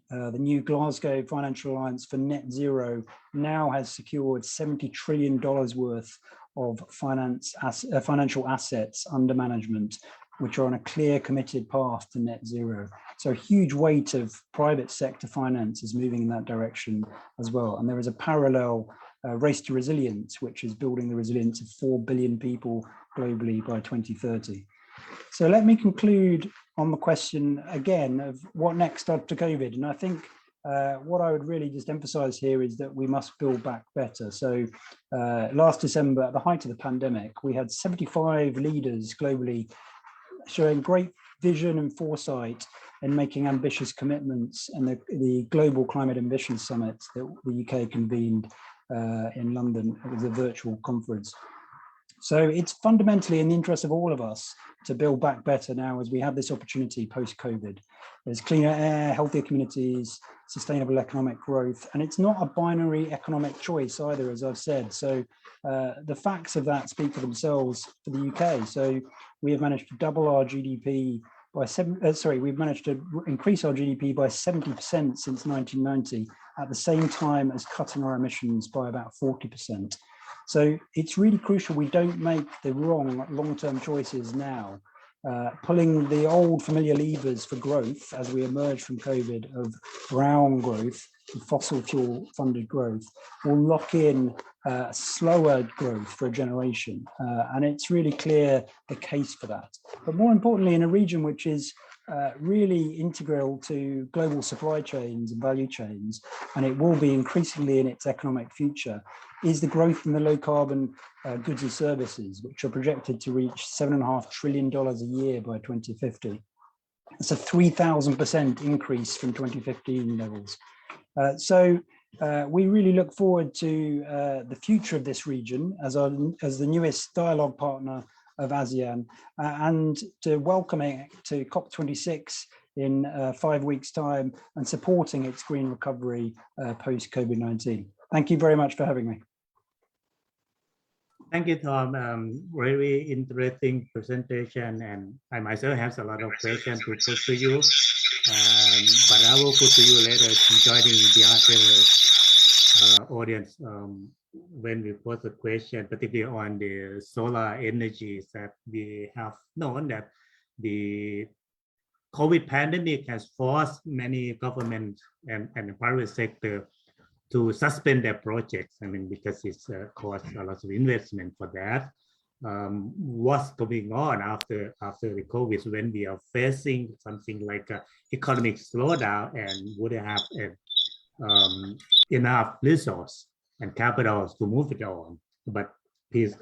the new Glasgow Financial Alliance for Net Zero now has secured $70 trillion worth of financial assets under management, which are on a clear, committed path to net zero. So a huge weight of private sector finance is moving in that direction as well. And there is a parallel race to resilience, which is building the resilience of 4 billion people globally by 2030. So let me conclude on the question again of what next after COVID. And I think what I would really just emphasize here is that we must build back better. So last December, at the height of the pandemic, we had 75 leaders globally showing great vision and foresight in making ambitious commitments, and the Global Climate Ambition Summit that the UK convened in London. It was a virtual conference. So it's fundamentally in the interest of all of us to build back better now as we have this opportunity post-COVID. There's cleaner air, healthier communities, sustainable economic growth, and it's not a binary economic choice either, as I've said. So the facts of that speak for themselves for the UK. So we have managed to double our GDP by we've managed to increase our GDP by 70% since 1990, at the same time as cutting our emissions by about 40%. So it's really crucial we don't make the wrong long-term choices now. Pulling the old familiar levers for growth as we emerge from COVID of brown growth and fossil fuel funded growth will lock in slower growth for a generation. And it's really clear the case for that. But more importantly, in a region which is really integral to global supply chains and value chains, and it will be increasingly in its economic future, is the growth in the low carbon goods and services, which are projected to reach $7.5 trillion a year by 2050. It's a 3,000% increase from 2015 levels. So we really look forward to the future of this region as the newest dialogue partner of ASEAN, and to welcoming it to COP26 in 5 weeks' time and supporting its green recovery post-COVID-19. Thank you very much for having me. Thank you, Tom. Very interesting presentation, and I myself have a lot of questions to put to you, but I will put to you later, joining the other audience when we pose a question, particularly on the solar energies that we have known that the COVID pandemic has forced many governments and the private sector to suspend their projects. I mean, because it's cost a lot of investment for that. What's going on after the COVID when we are facing something like an economic slowdown and would have enough resource and capital to move it on? But please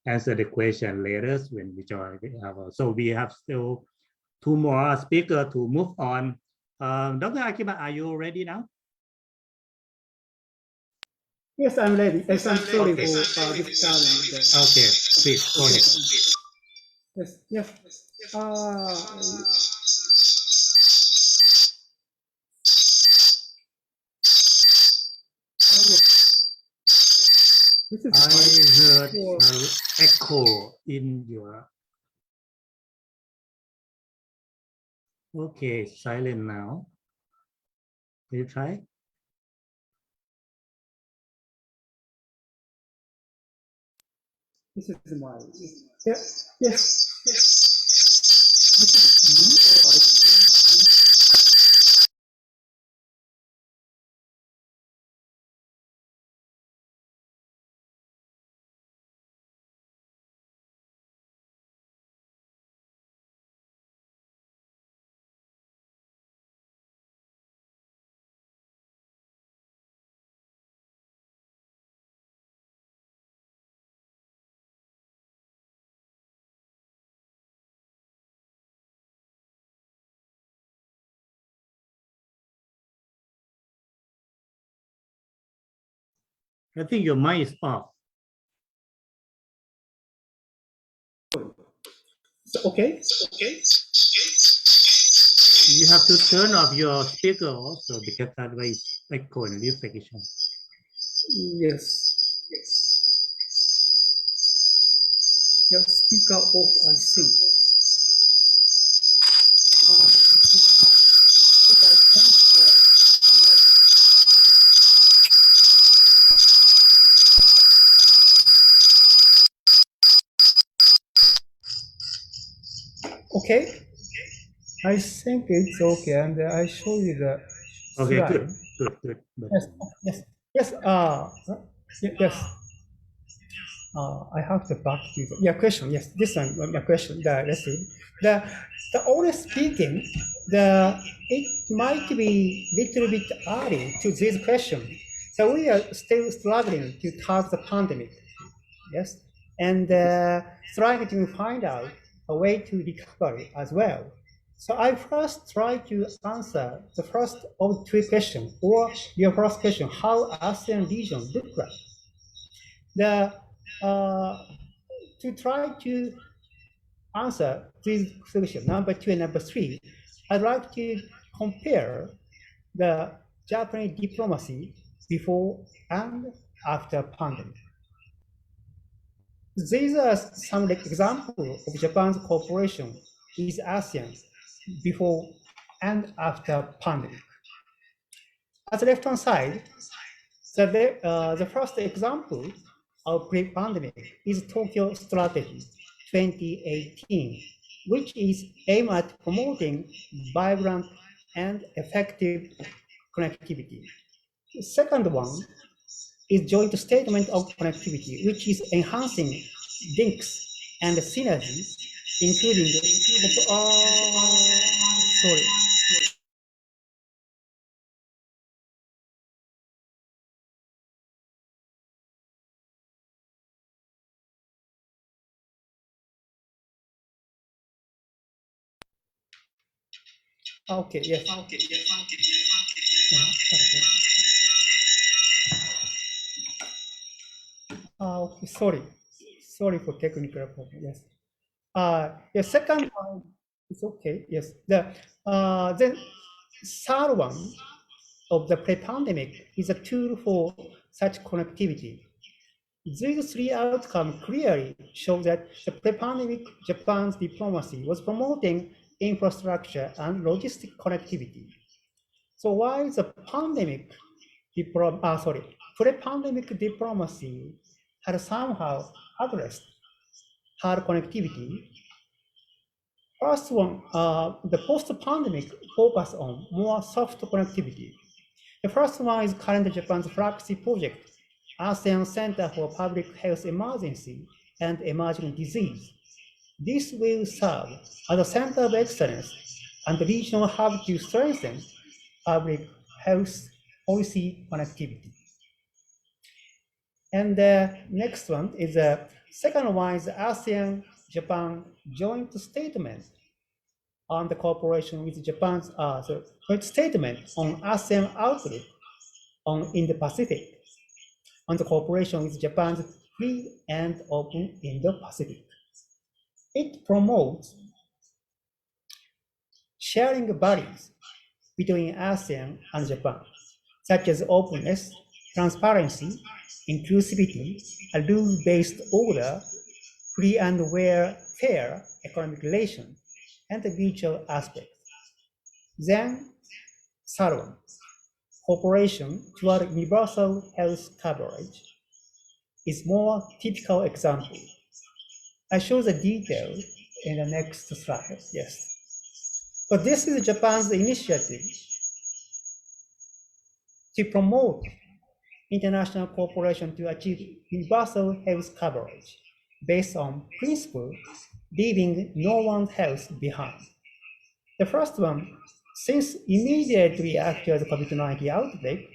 answer the question later when we join. So we have still 2 more speakers to move on. Dr. Akima, are you ready now? Yes, I'm ready. Yes, I'm sorry for this challenge. Okay, please go ahead. Yes, yes. This is I heard echo in your. Okay, silent now. Will you try? This is my. Yes, yes, yes. This is me, or I think. I think your mic is off. Okay. You have to turn off your speaker also, because otherwise echo and reflection. Yes. Your speaker off, I think. Okay. I think it's okay, and I show you the Okay, slide. good. Yes. Yes. Yes. I have to back to the question. Yes, this one my question. The only speaking, it might be little bit early to this question. So we are still struggling to tackle the pandemic. Yes, and trying to find out a way to recovery as well. So I first try to answer the first of 2 questions, or your first question: how ASEAN region look like? To try to answer these questions, number 2 and number 3, I'd like to compare the Japanese diplomacy before and after pandemic. These are some examples of Japan's cooperation with ASEAN before and after pandemic. At the left-hand side, the first example of pre-pandemic is Tokyo Strategy 2018, which is aimed at promoting vibrant and effective connectivity. The second one is Joint Statement of Connectivity, which is enhancing links and synergies, including sorry. Okay, yes. Okay, sorry for technical problem. Yes. The second one is okay. Yes. The then third one of the pre-pandemic is a tool for such connectivity. These three outcomes clearly show that the pre-pandemic Japan's diplomacy was promoting infrastructure and logistic connectivity. So while the pre-pandemic diplomacy had somehow addressed hard connectivity, first one, the post-pandemic focus on more soft connectivity. The first one is current Japan's flagship project, ASEAN Center for Public Health Emergency and Emerging Disease. This will serve as a center of excellence and the regional hub to strengthen public health policy connectivity. And the next one is the second one is the ASEAN-Japan joint statement on the cooperation with Japan's joint statement on ASEAN outlook on Indo-Pacific, on the cooperation with Japan's free and open Indo-Pacific. It promotes sharing values between ASEAN and Japan, such as openness, transparency, inclusivity, a rule-based order, free and fair economic relations, and the mutual aspects. Then, third one, cooperation toward universal health coverage is more typical example. I show the detail in the next slide. Yes. So this is Japan's initiative to promote international cooperation to achieve universal health coverage based on principle leaving no one's health behind. The first one, since immediately after the COVID-19 outbreak,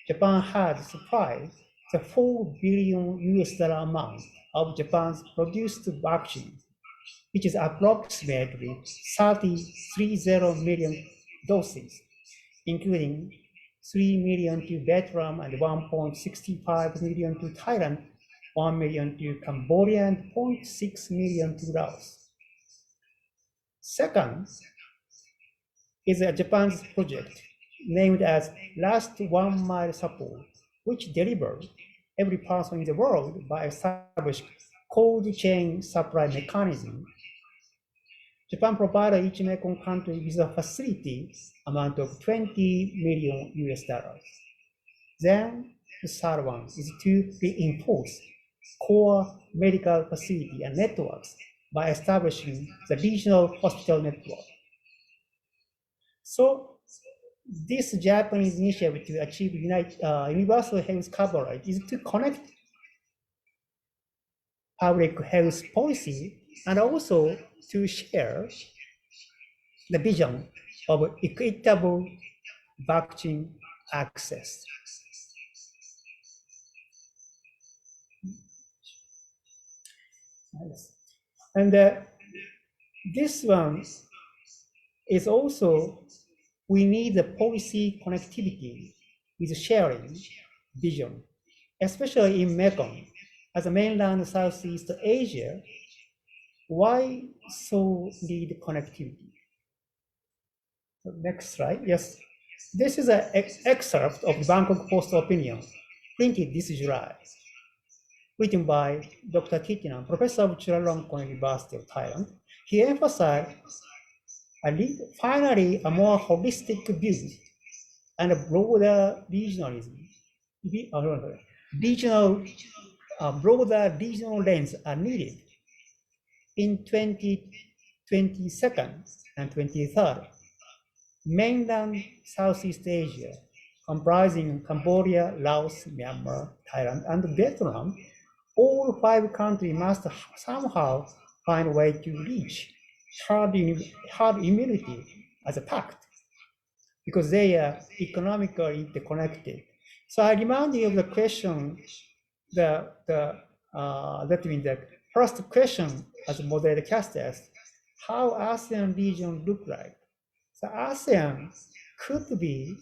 Japan had supplied the $4 billion amount of Japan's produced vaccine, which is approximately 33 million doses, including 3 million to Vietnam and 1.65 million to Thailand, 1 million to Cambodia, and 0.6 million to Laos. Second is Japan's project named as Last 1 Mile Support, which delivers every person in the world by establishing cold chain supply mechanism. Japan provided each Mekong country with a facility amount of $20 million. Then the third one is to reinforce core medical facility and networks by establishing the regional hospital network. So this Japanese initiative to achieve universal health coverage is to connect public health policy and also to share the vision of equitable vaccine access. And this one is also, we need the policy connectivity with sharing vision, especially in Mekong. As a mainland Southeast Asia, why so need connectivity? Next slide, yes. This is an excerpt of the Bangkok Post opinion, printed this July, written by Dr. Kitinan, professor of Chulalongkorn University of Thailand. He emphasized finally a more holistic view and a broader regionalism, broader regional lens are needed in 2022 and 23rd. Mainland Southeast Asia, comprising Cambodia, Laos, Myanmar, Thailand, and Vietnam, all 5 countries must somehow find a way to reach herd immunity as a pact, because they are economically interconnected. So I remind you of the question, that means the first question as a moderator cast as, how ASEAN region look like? So ASEAN could be,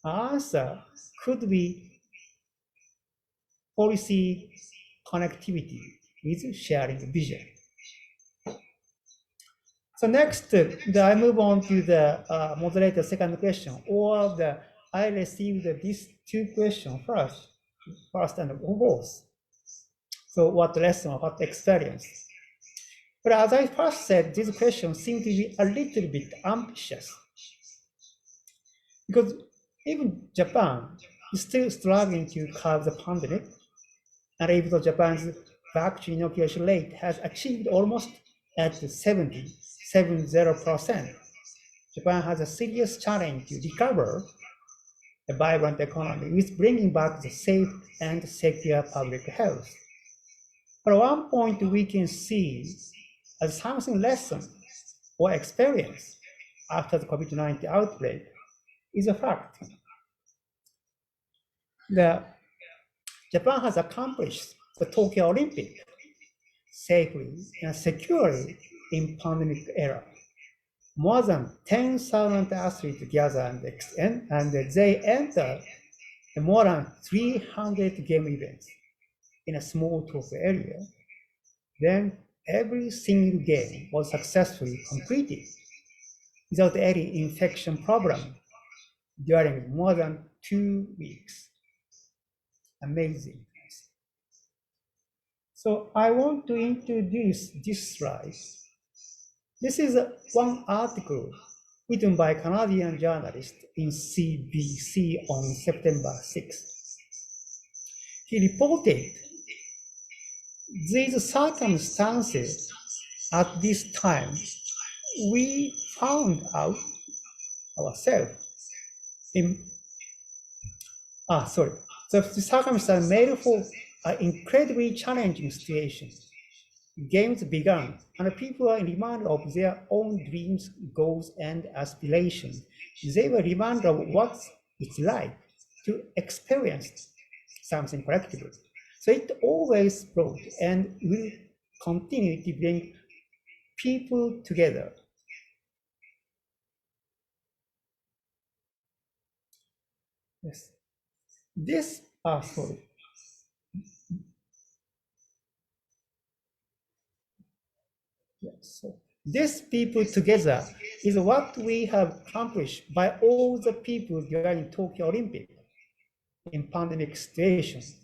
answer could be policy connectivity with sharing vision. So next, I move on to the moderator second question, or I received these two questions first and both. So what lesson, what experience? But as I first said, these questions seem to be a little bit ambitious, because even Japan is still struggling to curb the pandemic, and even though Japan's vaccine inoculation rate has achieved almost at 70%, Japan has a serious challenge to recover a vibrant economy with bringing back the safe and secure public health. But one point we can see as something lesson or experience after the COVID-19 outbreak is a fact that Japan has accomplished the Tokyo Olympic safely and securely in pandemic era. More than 10,000 athletes gather and they enter more than 300 game events in a small Tokyo area. Then every single game was successfully completed without any infection problem during more than 2 weeks. Amazing. So I want to introduce this slide. This is one article written by a Canadian journalist in CBC on September 6th. He reported these circumstances at this time we found out ourselves So the circumstances made for an incredibly challenging situation. Games began, and people were reminded of their own dreams, goals, and aspirations. They were reminded of what it's like to experience something collectively. So it always brought and will continue to bring people together. Yes. This, So this people together is what we have accomplished by all the people during Tokyo Olympic in pandemic situations.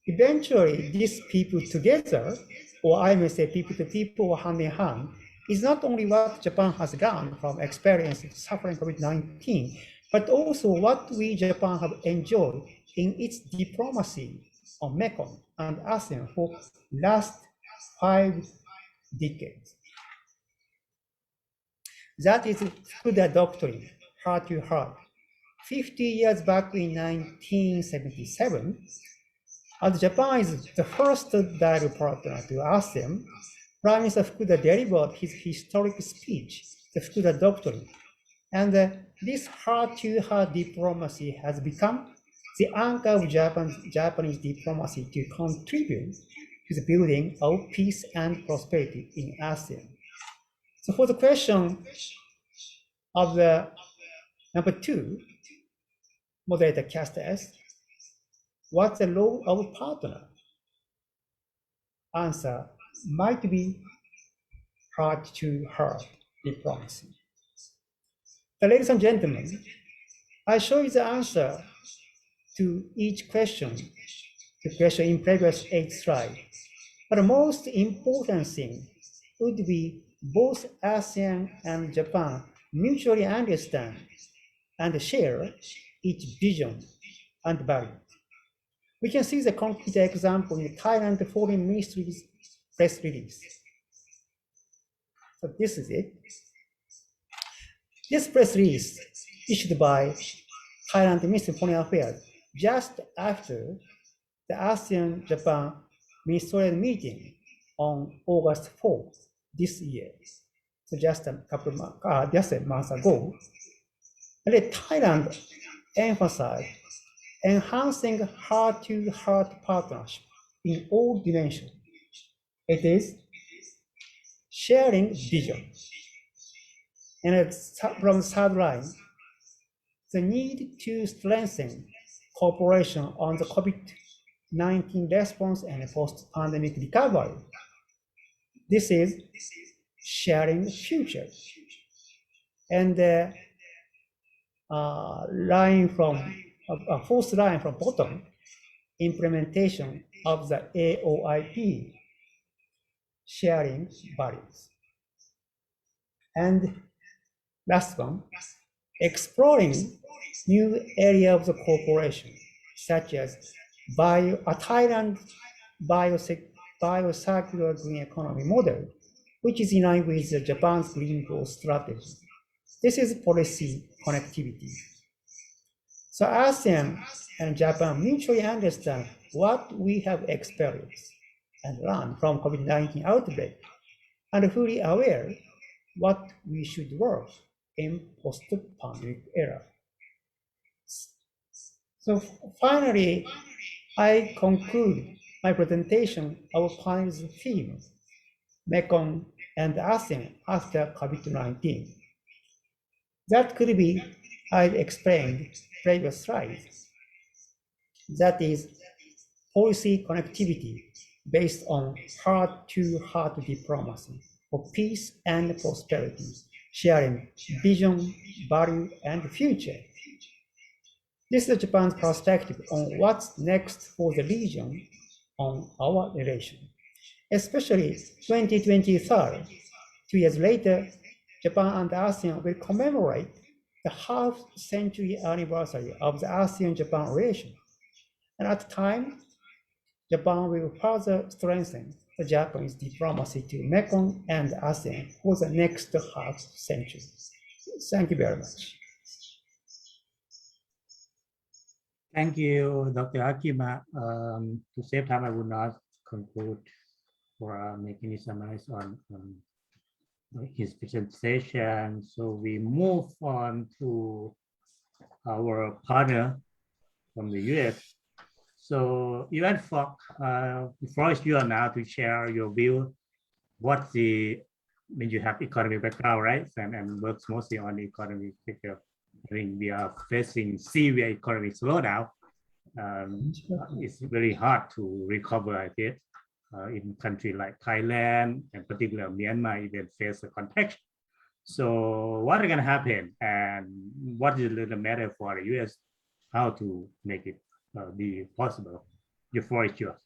Eventually, these people together, or I may say people to people or hand in hand, is not only what Japan has learned from experience suffering COVID-19, but also what we Japan have enjoyed in its diplomacy on Mekong and ASEAN for last 5 decades. That is Fukuda doctrine, heart to heart. 50 years back in 1977, as Japan is the first dialogue partner to ASEAN, Prime Minister Fukuda delivered his historic speech, the Fukuda doctrine. And this heart-to-heart diplomacy has become the anchor of Japanese diplomacy to contribute to the building of peace and prosperity in ASEAN. So for the question of the number 2, moderator cast as, what's the role of a partner? Answer might be heart-to-heart diplomacy. But ladies and gentlemen, I show you the answer to each question, the question in previous 8 slides. But the most important thing would be both ASEAN and Japan mutually understand and share each vision and value. We can see the concrete example in the Thailand Foreign Ministry's press release. So this is it. This press release issued by Thailand Ministry of Foreign Affairs just after the ASEAN-Japan ministerial meeting on August 4th this year. So just a month ago. And Thailand emphasized enhancing heart-to-heart partnership in all dimensions. It is sharing vision. And from the third line, the need to strengthen cooperation on the COVID-19 response and post-pandemic recovery. This is sharing the future. And the fourth line from bottom, implementation of the AOIP, sharing values. And last one, exploring new areas of cooperation, such as Thailand biocircular green economy model, which is in line with Japan's green growth strategy. This is policy connectivity. So ASEAN and Japan mutually understand what we have experienced and learned from COVID-19 outbreak, and fully aware what we should work in post-pandemic era. So finally, I conclude my presentation of panel's theme, Mekong and ASEAN after COVID-19. That could be, I explained previous slides. That is policy connectivity based on heart-to-heart diplomacy for peace and prosperity, sharing vision, value, and future. This is Japan's perspective on what's next for the region on our relation. Especially 2023, 2 years later, Japan and ASEAN will commemorate the half-century anniversary of the ASEAN-Japan relation. And at the time, Japan will further strengthen the Japanese diplomacy to Mekong and ASEAN for the next half century. Thank you very much. Thank you, Dr. Akima. To save time, I would not conclude or make any summaries on his presentation. So we move on to our partner from the US. So Yuan Fock, the floor is yours now to share your view. What's the, when you have economic background, right? And works mostly on the economic picture. I think we are facing severe economic slowdown. It's very hard to recover, I guess, in countries like Thailand and particularly Myanmar even face a contraction. So what is going to happen, and what is the matter for the US? How to make it be possible? Your floor is yours.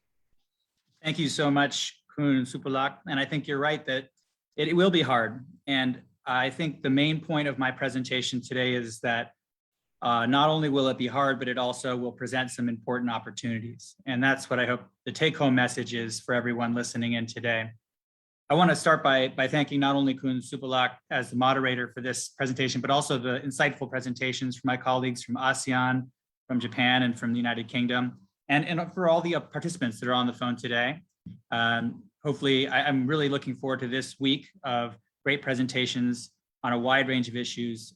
Thank you so much, Kun Supalak. And I think you're right that it will be hard. And I think the main point of my presentation today is that not only will it be hard, but it also will present some important opportunities. And that's what I hope the take-home message is for everyone listening in today. I want to start by thanking not only Kun Supalak as the moderator for this presentation, but also the insightful presentations from my colleagues from ASEAN, from Japan, and from the United Kingdom, and for all the participants that are on the phone today. Hopefully, I'm really looking forward to this week of great presentations on a wide range of issues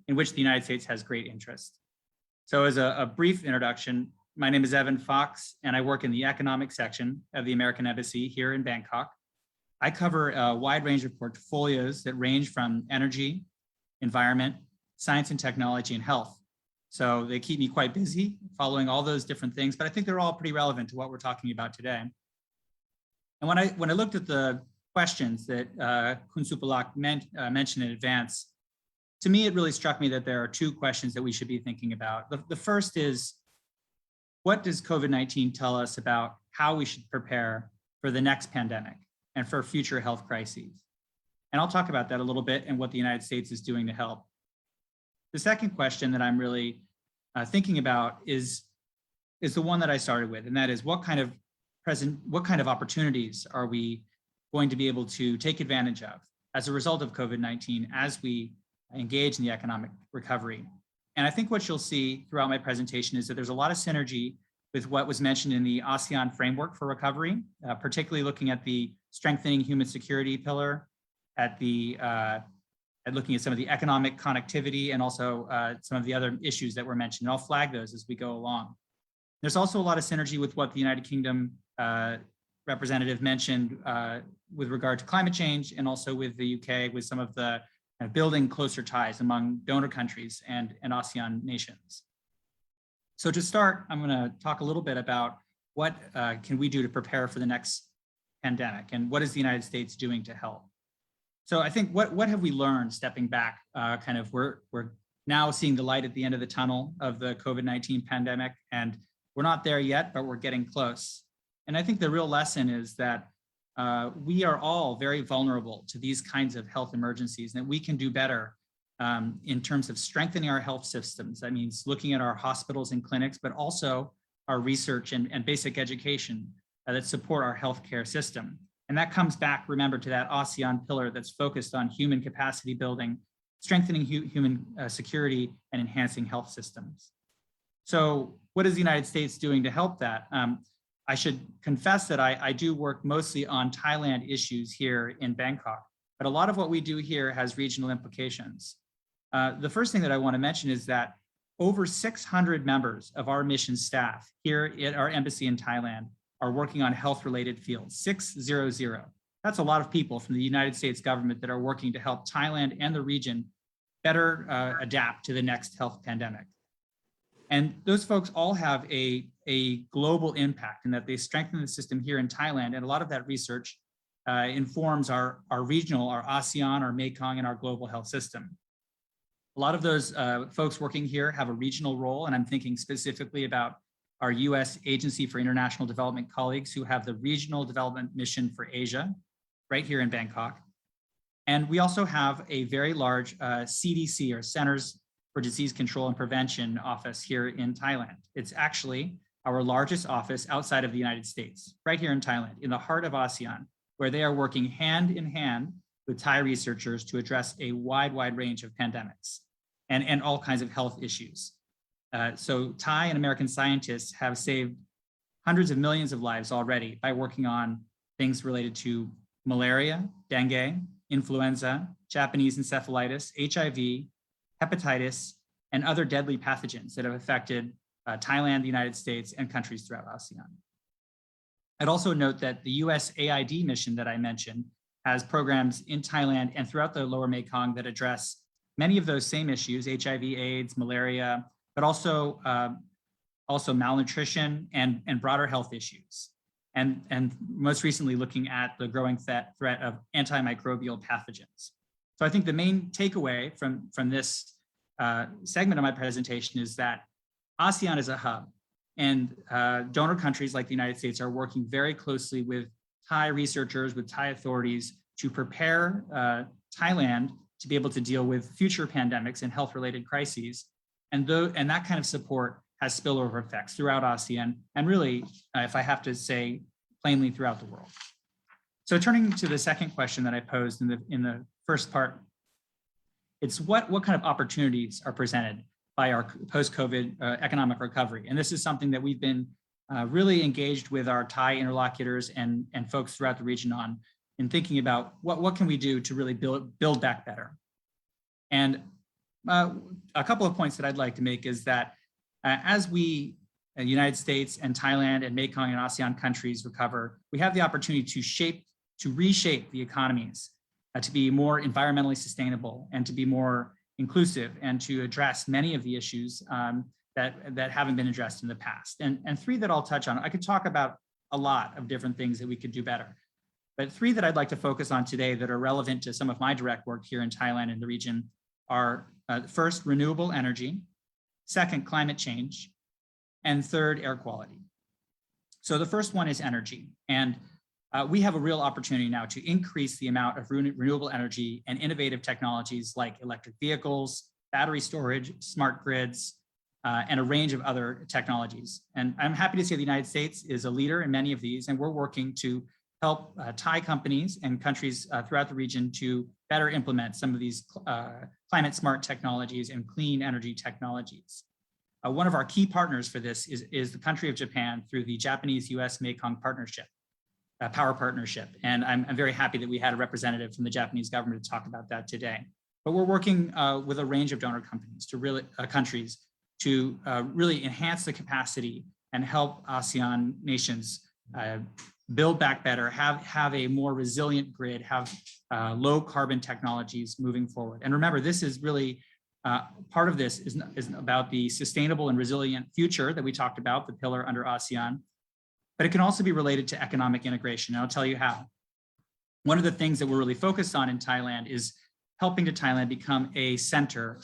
in which the United States has great interest. So as a brief introduction, my name is Evan Fox, and I work in the economic section of the American Embassy here in Bangkok. I cover a wide range of portfolios that range from energy, environment, science and technology, and health. So they keep me quite busy following all those different things, but I think they're all pretty relevant to what we're talking about today. And when I looked at the questions that Kun Supalak mentioned in advance, to me, it really struck me that there are two questions that we should be thinking about. The first is, what does COVID-19 tell us about how we should prepare for the next pandemic and for future health crises? And I'll talk about that a little bit and what the United States is doing to help. The second question that I'm really thinking about is the one that I started with, and that is what kind of opportunities are we going to be able to take advantage of as a result of COVID-19 as we engage in the economic recovery. And I think what you'll see throughout my presentation is that there's a lot of synergy with what was mentioned in the ASEAN framework for recovery, particularly looking at the strengthening human security pillar, at looking at some of the economic connectivity, and also some of the other issues that were mentioned. And I'll flag those as we go along. There's also a lot of synergy with what the United Kingdom representative mentioned with regard to climate change, and also with the UK, with some of the building closer ties among donor countries and ASEAN nations. So to start, I'm going to talk a little bit about what can we do to prepare for the next pandemic, and what is the United States doing to help. So I think what have we learned stepping back? Kind of we're now seeing the light at the end of the tunnel of the COVID-19 pandemic, and we're not there yet, but we're getting close. And I think the real lesson is that we are all very vulnerable to these kinds of health emergencies, and that we can do better in terms of strengthening our health systems. That means looking at our hospitals and clinics, but also our research and basic education that support our healthcare system. And that comes back, remember, to that ASEAN pillar that's focused on human capacity building, strengthening human security, and enhancing health systems. So what is the United States doing to help that? I should confess that I do work mostly on Thailand issues here in Bangkok, but a lot of what we do here has regional implications. The first thing that I want to mention is that over 600 members of our mission staff here at our embassy in Thailand are working on health-related fields, 600. That's a lot of people from the United States government that are working to help Thailand and the region better adapt to the next health pandemic. And those folks all have a global impact in that they strengthen the system here in Thailand. And a lot of that research informs our regional, our ASEAN, our Mekong, and our global health system. A lot of those folks working here have a regional role, and I'm thinking specifically about our US Agency for International Development colleagues who have the regional development mission for Asia, right here in Bangkok. And we also have a very large CDC, or Centers for Disease Control and Prevention office here in Thailand. It's actually our largest office outside of the United States, right here in Thailand, in the heart of ASEAN, where they are working hand in hand with Thai researchers to address a wide range of pandemics and all kinds of health issues. So Thai and American scientists have saved hundreds of millions of lives already by working on things related to malaria, dengue, influenza, Japanese encephalitis, HIV, hepatitis, and other deadly pathogens that have affected Thailand, the United States, and countries throughout ASEAN. I'd also note that the USAID mission that I mentioned has programs in Thailand and throughout the Lower Mekong that address many of those same issues, HIV, AIDS, malaria, but also malnutrition and broader health issues. And most recently looking at the growing threat of antimicrobial pathogens. So I think the main takeaway from this segment of my presentation is that ASEAN is a hub, and donor countries like the United States are working very closely with Thai researchers, with Thai authorities to prepare Thailand to be able to deal with future pandemics and health-related crises. And that kind of support has spillover effects throughout ASEAN, and really, if I have to say plainly, throughout the world. So turning to the second question that I posed in the first part, it's what kind of opportunities are presented by our post-COVID economic recovery. And this is something that we've been really engaged with our Thai interlocutors and folks throughout the region on, in thinking about what can we do to really build back better. And a couple of points that I'd like to make is that as we, United States and Thailand and Mekong and ASEAN countries recover, we have the opportunity to reshape the economies to be more environmentally sustainable and to be more inclusive and to address many of the issues that haven't been addressed in the past. And three that I'll touch on. I could talk about a lot of different things that we could do better, but three that I'd like to focus on today that are relevant to some of my direct work here in Thailand and the region are first, renewable energy, second, climate change, and third, air quality. So the first one is energy. And we have a real opportunity now to increase the amount of renewable energy and innovative technologies like electric vehicles, battery storage, smart grids, and a range of other technologies. And I'm happy to say the United States is a leader in many of these, and we're working to help Thai companies and countries throughout the region to better implement some of these climate smart technologies and clean energy technologies. One of our key partners for this is the country of Japan through the Japanese-US Mekong partnership, power partnership. And I'm very happy that we had a representative from the Japanese government to talk about that today. But we're working with a range of donor companies to countries to really enhance the capacity and help ASEAN nations build back better, have a more resilient grid, have low carbon technologies moving forward. And remember, this is really part of this is about the sustainable and resilient future that we talked about, the pillar under ASEAN, but it can also be related to economic integration. And I'll tell you how. One of the things that we're really focused on in Thailand is helping to Thailand become a center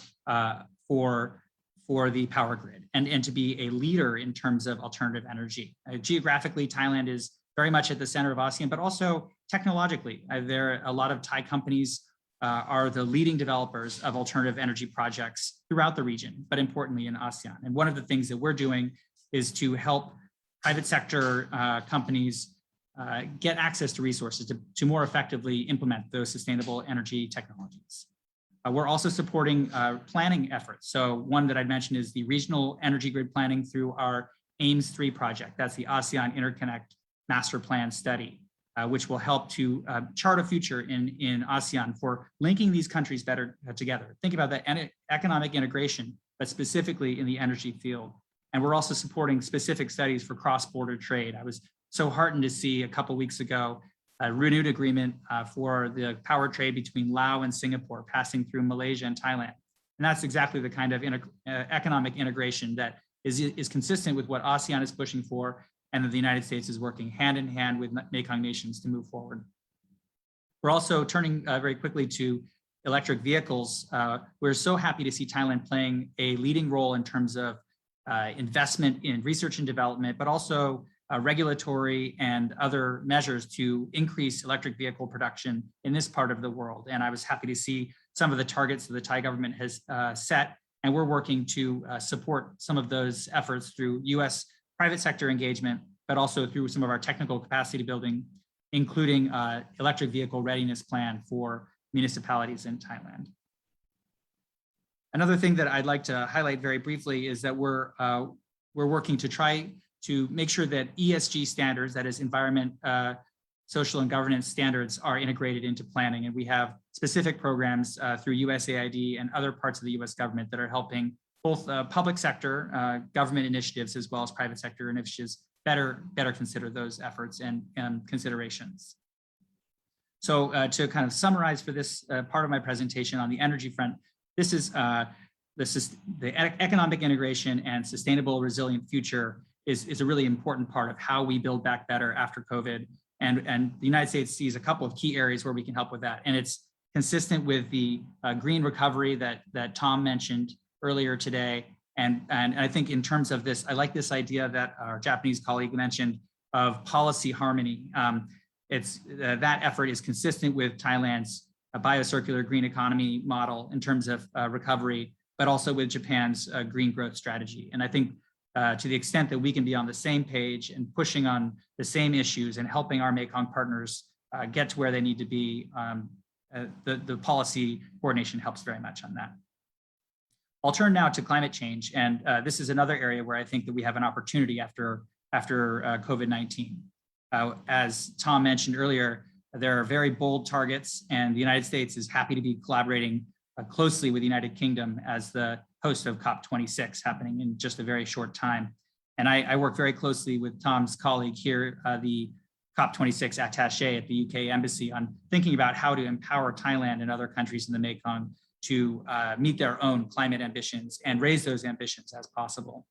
for the power grid and to be a leader in terms of alternative energy. Geographically, Thailand is very much at the center of ASEAN, but also technologically. There are a lot of Thai companies are the leading developers of alternative energy projects throughout the region, but importantly in ASEAN. And one of the things that we're doing is to help private sector companies get access to resources to more effectively implement those sustainable energy technologies. We're also supporting planning efforts. So one that I'd mentioned is the regional energy grid planning through our AIMS 3 project. That's the ASEAN Interconnect Master Plan Study, which will help to chart a future in ASEAN for linking these countries better together. Think about that economic integration, but specifically in the energy field. And we're also supporting specific studies for cross-border trade. I was so heartened to see a couple weeks ago a renewed agreement for the power trade between Laos and Singapore passing through Malaysia and Thailand. And that's exactly the kind of economic integration that is consistent with what ASEAN is pushing for, and that the United States is working hand in hand with Mekong nations to move forward. We're also turning very quickly to electric vehicles. We're so happy to see Thailand playing a leading role in terms of investment in research and development, but also regulatory and other measures to increase electric vehicle production in this part of the world. And I was happy to see some of the targets that the Thai government has set, and we're working to support some of those efforts through US private sector engagement, but also through some of our technical capacity building, including electric vehicle readiness plan for municipalities in Thailand. Another thing that I'd like to highlight very briefly is that we're working to try to make sure that ESG standards, that is environment, social and governance standards, are integrated into planning. And we have specific programs through USAID and other parts of the US government that are helping both public sector government initiatives as well as private sector initiatives better consider those efforts and considerations. So to kind of summarize for this part of my presentation on the energy front, this is the economic integration and sustainable resilient future is a really important part of how we build back better after COVID. And the United States sees a couple of key areas where we can help with that. And it's consistent with the green recovery that Tom mentioned earlier today. And I think in terms of this, I like this idea that our Japanese colleague mentioned of policy harmony. That effort is consistent with Thailand's biocircular green economy model in terms of recovery, but also with Japan's green growth strategy. And I think to the extent that we can be on the same page and pushing on the same issues and helping our Mekong partners get to where they need to be, the policy coordination helps very much on that. I'll turn now to climate change. And this is another area where I think that we have an opportunity after COVID-19. As Tom mentioned earlier, there are very bold targets, and the United States is happy to be collaborating closely with the United Kingdom as the host of COP26 happening in just a very short time. And I work very closely with Tom's colleague here, the COP26 attaché at the UK Embassy, on thinking about how to empower Thailand and other countries in the Mekong to meet their own climate ambitions and raise those ambitions as possible.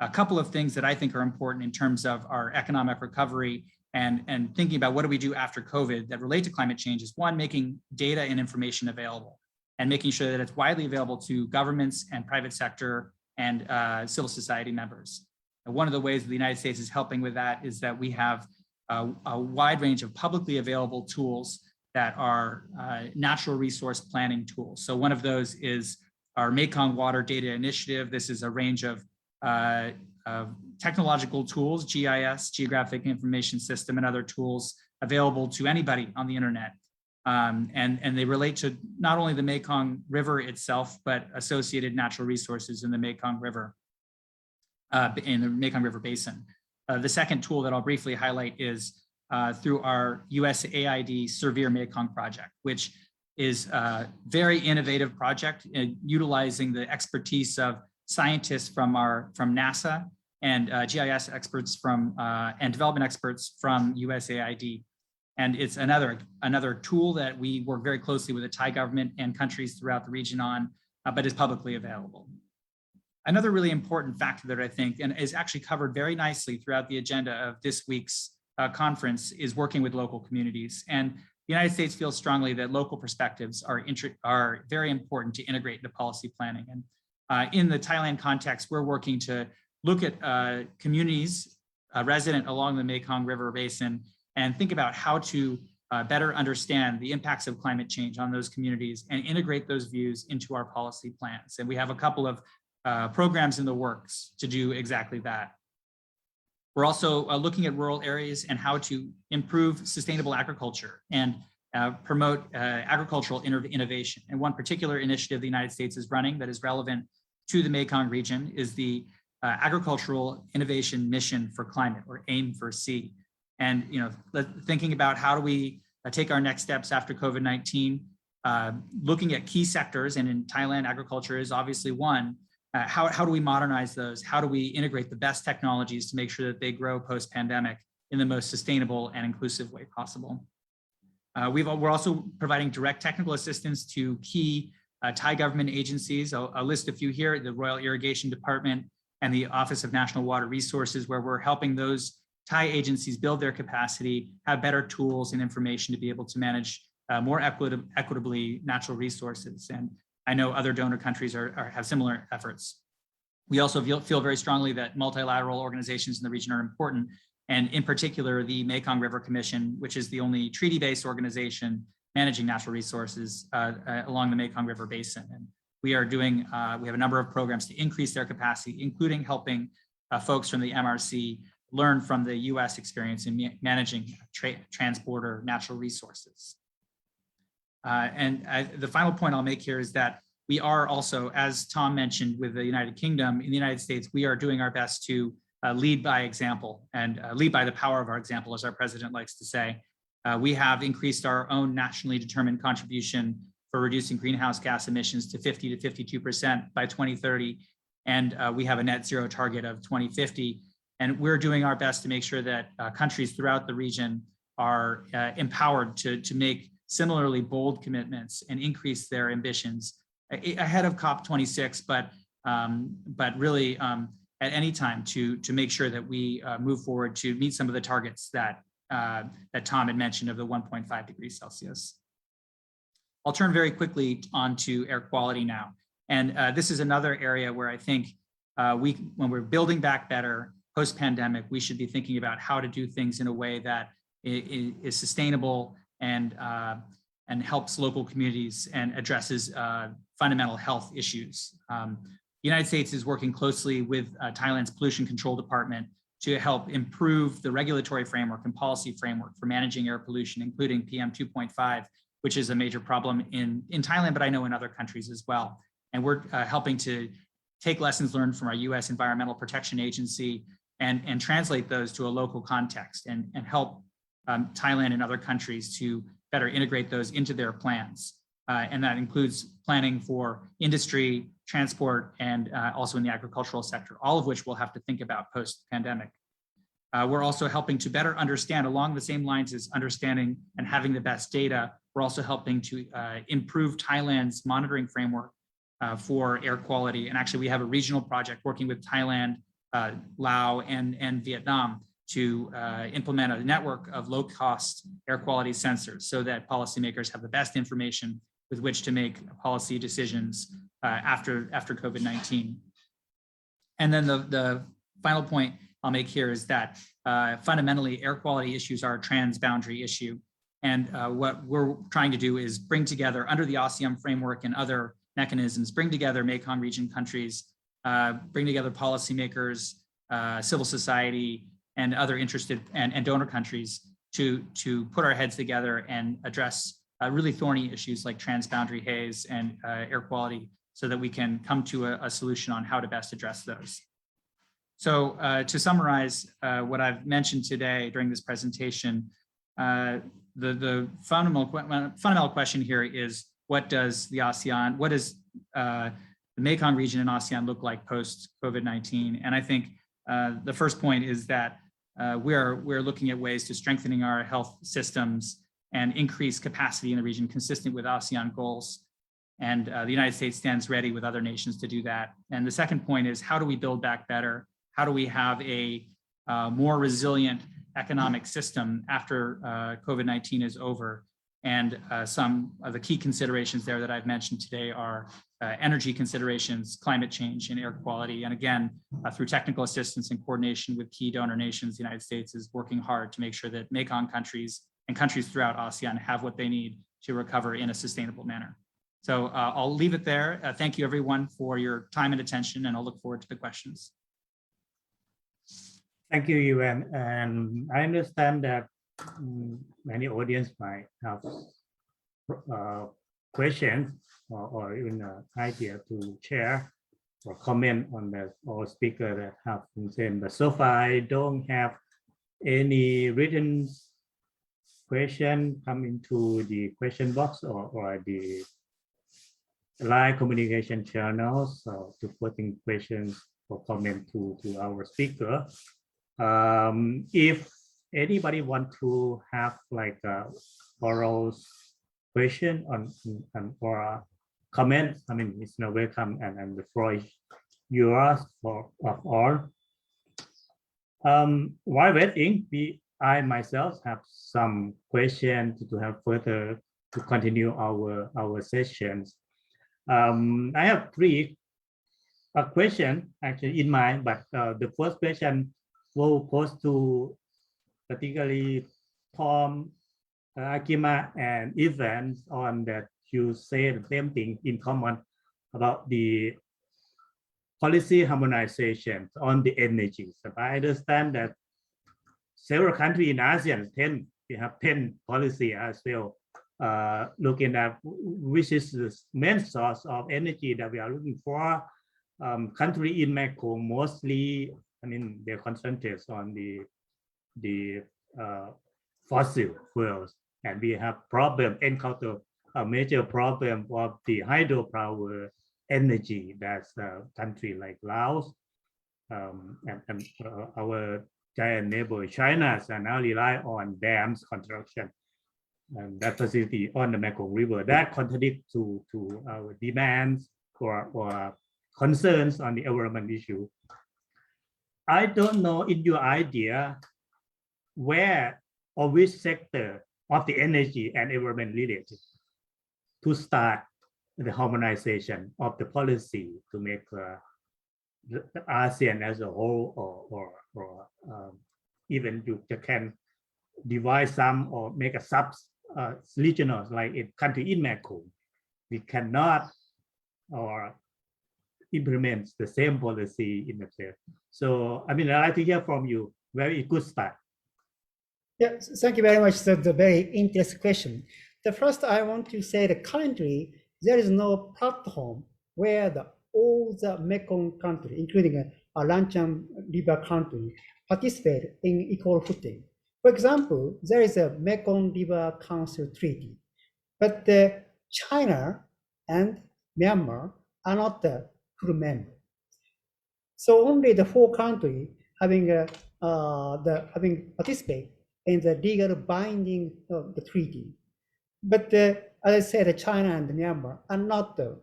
A couple of things that I think are important in terms of our economic recovery and thinking about what do we do after COVID that relate to climate change is, one, making data and information available and making sure that it's widely available to governments and private sector and civil society members. And one of the ways that the United States is helping with that is that we have a wide range of publicly available tools that are natural resource planning tools. So one of those is our Mekong Water Data Initiative. This is a range of technological tools, GIS, Geographic Information System, and other tools available to anybody on the internet. And they relate to not only the Mekong River itself, but associated natural resources in the Mekong River, in the Mekong River Basin. The second tool that I'll briefly highlight is through our USAID Severe Mekong project, which is a very innovative project utilizing the expertise of scientists from NASA and GIS experts and development experts from USAID. And it's another tool that we work very closely with the Thai government and countries throughout the region on, but is publicly available. Another really important factor that I think, and is actually covered very nicely throughout the agenda of this week's conference, is working with local communities. And the United States feels strongly that local perspectives are very important to integrate into policy planning. And in the Thailand context, we're working to look at communities resident along the Mekong River Basin and think about how to better understand the impacts of climate change on those communities and integrate those views into our policy plans. And we have a couple of programs in the works to do exactly that. We're also looking at rural areas and how to improve sustainable agriculture and promote agricultural innovation. And one particular initiative the United States is running that is relevant to the Mekong region is the Agricultural Innovation Mission for Climate, or AIM4C. And thinking about how do we take our next steps after COVID-19, looking at key sectors, and in Thailand, agriculture is obviously one. How do we modernize those? How do we integrate the best technologies to make sure that they grow post-pandemic in the most sustainable and inclusive way possible? We're also providing direct technical assistance to key Thai government agencies. I'll list a few here: the Royal Irrigation Department and the Office of National Water Resources, where we're helping those Thai agencies build their capacity, have better tools and information to be able to manage more equitably natural resources. And I know other donor countries have similar efforts. We also feel very strongly that multilateral organizations in the region are important, and in particular, the Mekong River Commission, which is the only treaty-based organization managing natural resources along the Mekong River Basin. And we have a number of programs to increase their capacity, including helping folks from the MRC learn from the US experience in managing transborder natural resources. The final point I'll make here is that we are also, as Tom mentioned with the United Kingdom, in the United States, we are doing our best to lead by example and lead by the power of our example, as our president likes to say. We have increased our own nationally determined contribution for reducing greenhouse gas emissions to 50 to 52% by 2030. And we have a net zero target of 2050. And we're doing our best to make sure that countries throughout the region are empowered to make similarly bold commitments and increase their ambitions ahead of COP26, but really at any time to make sure that we move forward to meet some of the targets that Tom had mentioned of the 1.5 degrees Celsius. I'll turn very quickly on to air quality now. And this is another area where I think when we're building back better post-pandemic, we should be thinking about how to do things in a way that is sustainable and helps local communities and addresses fundamental health issues. The United States is working closely with Thailand's Pollution Control Department to help improve the regulatory framework and policy framework for managing air pollution, including PM 2.5, which is a major problem in Thailand, but I know in other countries as well. And we're helping to take lessons learned from our US Environmental Protection Agency and translate those to a local context and help Thailand and other countries to better integrate those into their plans. And that includes planning for industry, transport, and also in the agricultural sector, all of which we'll have to think about post-pandemic. We're also helping to better understand, along the same lines as understanding and having the best data, we're also helping to improve Thailand's monitoring framework for air quality. And actually, we have a regional project working with Thailand, Laos, and Vietnam to implement a network of low-cost air quality sensors so that policymakers have the best information with which to make policy decisions after COVID-19. And then the final point I'll make here is that fundamentally air quality issues are a trans-boundary issue. And what we're trying to do is bring together, under the ASEAN framework and other mechanisms, bring together Mekong region countries, bring together policymakers, civil society, and other interested and donor countries to put our heads together and address really thorny issues like transboundary haze and air quality so that we can come to a solution on how to best address those. So to summarize what I've mentioned today during this presentation, the fundamental question here is, what does the Mekong region and ASEAN look like post COVID-19? And I think the first point is that we're looking at ways to strengthening our health systems and increase capacity in the region consistent with ASEAN goals. And the United States stands ready with other nations to do that. And the second point is, how do we build back better? How do we have a more resilient economic system after COVID-19 is over? And some of the key considerations there that I've mentioned today are energy considerations, climate change, and air quality. And again, through technical assistance and coordination with key donor nations, the United States is working hard to make sure that Mekong countries and countries throughout ASEAN have what they need to recover in a sustainable manner. So I'll leave it there. Thank you everyone for your time and attention, and I'll look forward to the questions. Thank you, Yuan. And I understand that many audience might have questions or even an idea to share or comment on the all speakers that have been said. But so far, I don't have any written question come into the question box or the live communication channels to putting questions or comment to our speaker. If anybody want to have like a oral question or a comment, I mean, it's no welcome, and the floor is yours for all. While waiting, I myself have some questions to have further to continue our sessions. I have three questions actually in mind, but the first question will pose to particularly Tom, Akima, and Evans on that you say the same thing in common about the policy harmonization on the energy. So I understand that several countries in ASEAN, we have 10 policy as well, looking at which is the main source of energy that we are looking for. Country in Mekong mostly, I mean, they're concentrated on the fossil fuels, and we have encounter a major problem of the hydropower energy. That's a country like Laos and our giant neighbor China are now rely on dams construction and that facility on the Mekong River. That contradicts to our demands or concerns on the environment issue. I don't know in your idea where or which sector of the energy and environment related to start the harmonization of the policy to make the ASEAN as a whole, or even you can divide some or make a sub regional, like a country in Mekong. We cannot or implement the same policy in the state. So I mean, I'd like to hear from you where it could start. Yeah, thank you very much. That's a very interesting question. The first, I want to say that currently there is no platform where all the Mekong country, including a Lanchan River country, participate in equal footing. For example, there is a Mekong River Council Treaty, but China and Myanmar are not the full member. So only the 4 countries having participate in the legal binding of the treaty. But as I said, China and Myanmar are not the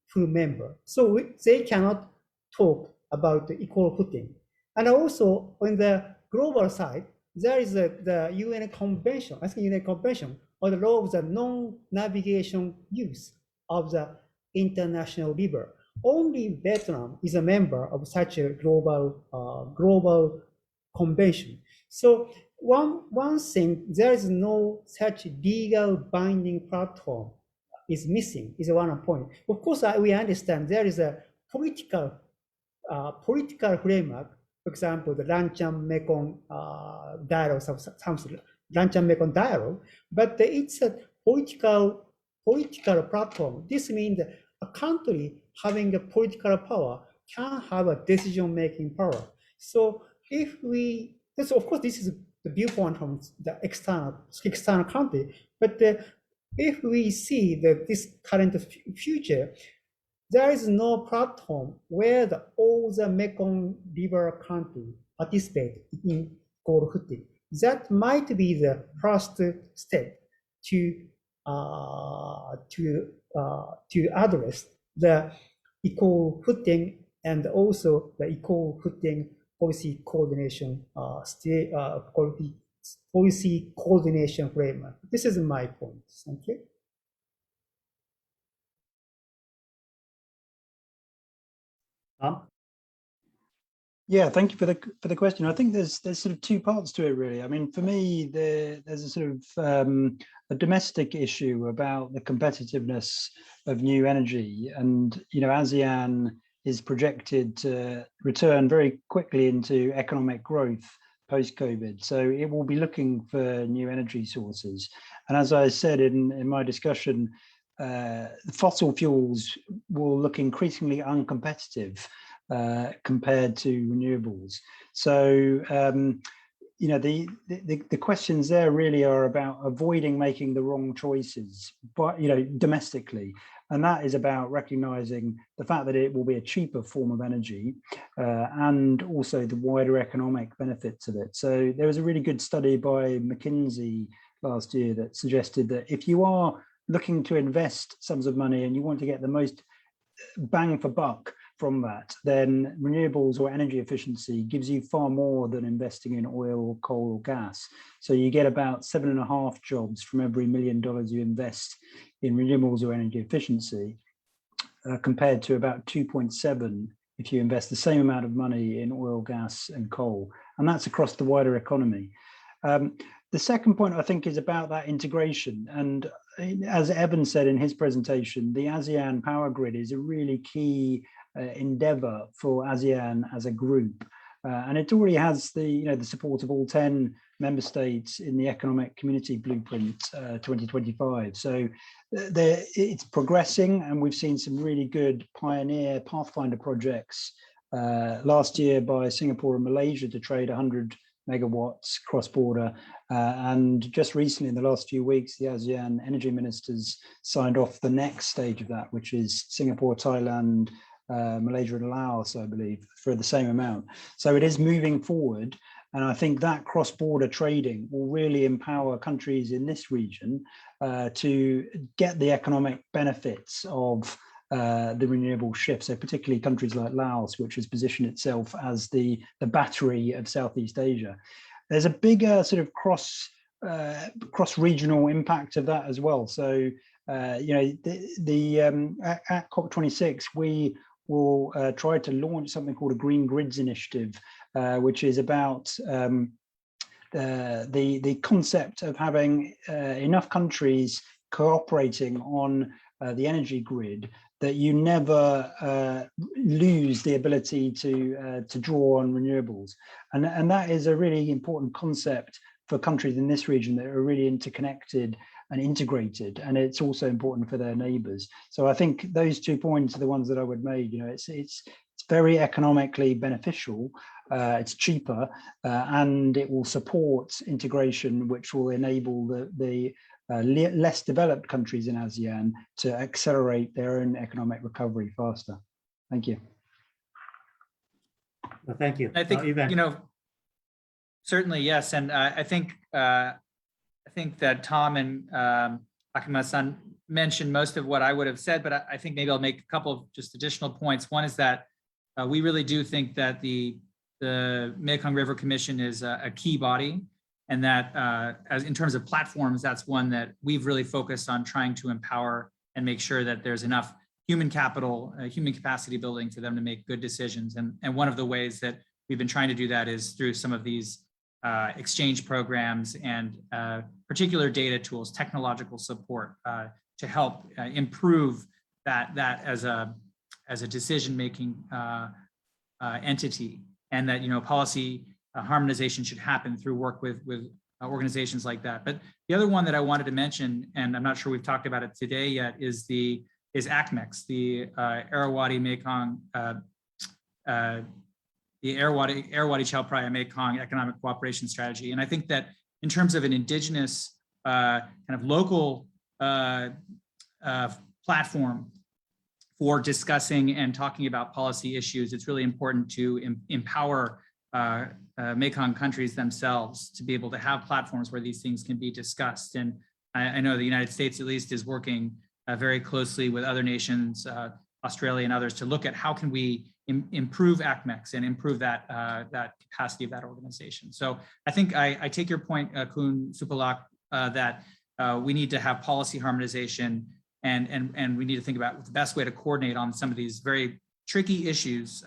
full member. So they cannot talk about the equal footing. And also on the global side, there is the UN Convention, I think UN Convention on the law of the non-navigation use of the international river. Only Vietnam is a member of such a global convention. So one thing, there is no such legal binding platform is missing, is one point. Of course, we understand there is a political framework. For example, the Lanchan Mekong dialogue, Lanchan Mekong dialogue, but it's a political platform. This means that a country having a political power can have a decision-making power. So if we, of course, this is the viewpoint from the external country, but if we see that this current future, there is no platform where all the Mekong River countries participate in equal footing. That might be the first step to address the equal footing and also the equal footing policy coordination, policy coordination framework. This is my point. Thank you. Yeah, thank you for the question. I think there's sort of two parts to it, really. I mean, for me, there's a sort of a domestic issue about the competitiveness of new energy, and ASEAN is projected to return very quickly into economic growth post-COVID. So it will be looking for new energy sources. And as I said in my discussion, fossil fuels will look increasingly uncompetitive compared to renewables. So, the questions there really are about avoiding making the wrong choices, but domestically, and that is about recognizing the fact that it will be a cheaper form of energy, and also the wider economic benefits of it. So there was a really good study by McKinsey last year that suggested that if you are looking to invest sums of money and you want to get the most bang for buck from that, then renewables or energy efficiency gives you far more than investing in oil, coal, or gas. So you get about 7.5 jobs from every $1 million you invest in renewables or energy efficiency, compared to about 2.7 if you invest the same amount of money in oil, gas, and coal. And that's across the wider economy. The second point, I think, is about that integration. And as Evan said in his presentation, the ASEAN power grid is a really key endeavor for ASEAN as a group. And it already has the support of all 10 member states in the Economic Community Blueprint 2025. So it's progressing, and we've seen some really good pioneer pathfinder projects last year by Singapore and Malaysia to trade 100 megawatts cross-border, and just recently in the last few weeks the ASEAN energy ministers signed off the next stage of that, which is Singapore, Thailand, Malaysia and Laos, I believe, for the same amount. So it is moving forward, and I think that cross-border trading will really empower countries in this region to get the economic benefits of the renewable shift. So particularly countries like Laos, which has positioned itself as the battery of Southeast Asia. There's a bigger sort of cross-regional impact of that as well. So at COP26, we will try to launch something called a Green Grids Initiative, which is about the concept of having enough countries cooperating on the energy grid that you never lose the ability to draw on renewables. And that is a really important concept for countries in this region that are really interconnected and integrated, and it's also important for their neighbors. So I think those 2 points are the ones that I would make. It's very economically beneficial, it's cheaper, and it will support integration, which will enable the less developed countries in ASEAN to accelerate their own economic recovery faster. Thank you. Well, thank you. I think, certainly, yes. And I think that Tom and Akima-san mentioned most of what I would have said, but I think maybe I'll make a couple of just additional points. One is that we really do think that the Mekong River Commission is a key body, and that as in terms of platforms, that's one that we've really focused on trying to empower and make sure that there's enough human capital, human capacity building for them to make good decisions. And one of the ways that we've been trying to do that is through some of these exchange programs and particular data tools, technological support to help improve that as a decision-making entity, and that policy harmonization should happen through work with organizations like that. But the other one that I wanted to mention, and I'm not sure we've talked about it today yet, is ACMEX, the Irrawaddy Mekong, the Irrawaddy Chao Phraya Mekong Economic Cooperation Strategy. And I think that in terms of an indigenous kind of local platform for discussing and talking about policy issues, it's really important to empower Mekong countries themselves to be able to have platforms where these things can be discussed. And I know the United States at least is working very closely with other nations, Australia and others to look at how can we improve ACMEX and improve that capacity of that organization. So I think I take your point, Kun Supalak, that we need to have policy harmonization and we need to think about the best way to coordinate on some of these very tricky issues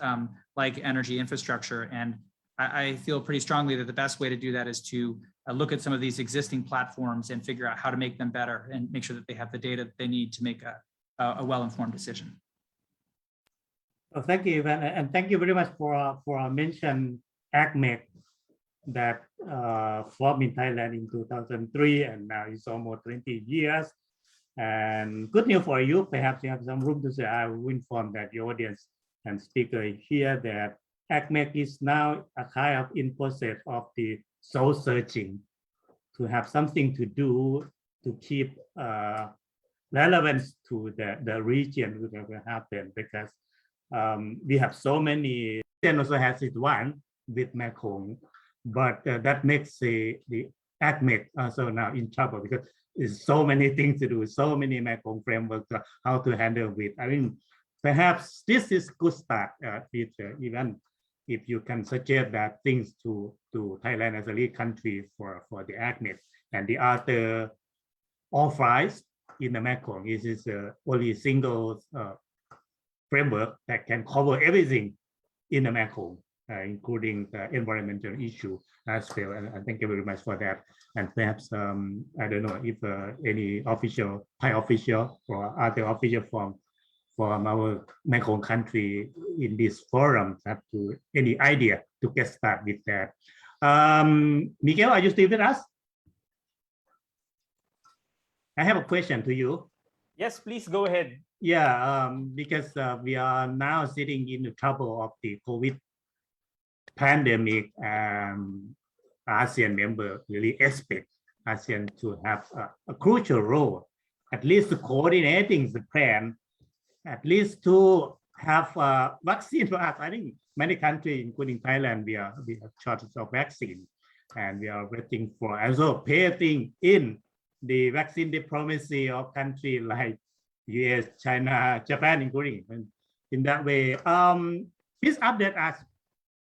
like energy infrastructure. And I feel pretty strongly that the best way to do that is to look at some of these existing platforms and figure out how to make them better and make sure that they have the data that they need to make a well-informed decision. Oh, thank you, Ivan, and thank you very much for mention ACMEC that formed in Thailand in 2003, and now it's almost 20 years. And good news for you, perhaps you have some room to say. I will inform that your audience and speaker here that ACMEC is now a kind of in process of the soul searching to have something to do to keep relevance to the region that will happen, because we have so many. ASEAN also has it one with Mekong, but that makes the ACMEC also now in trouble because there's so many things to do, so many Mekong frameworks, how to handle with. I mean, perhaps this is good start, even if you can suggest that things to Thailand as a lead country for the ACMEC and the other all five in the Mekong. This is only single framework that can cover everything in the Mekong, including the environmental issue as well. And thank you very much for that. And perhaps, I don't know if any official, Thai official or other official from our Mekong country in this forum have to any idea to get started with that. Miguel, are you still with us? I have a question to you. Yes, please go ahead. Yeah, because we are now sitting in the trouble of the COVID pandemic, and ASEAN member really expect ASEAN to have a crucial role, at least coordinating the plan, at least to have vaccine for us. I think many countries, including Thailand, we have shortage of vaccine, and we are waiting for also paying in the vaccine diplomacy of countries like US, China, Japan, including. And in that way, please update us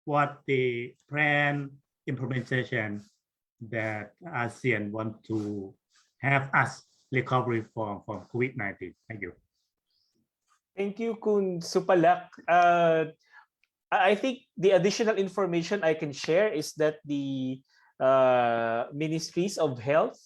what the plan implementation that ASEAN want to have us recovery from COVID-19. Thank you. Thank you, Kun Supalak. I think the additional information I can share is that the ministries of health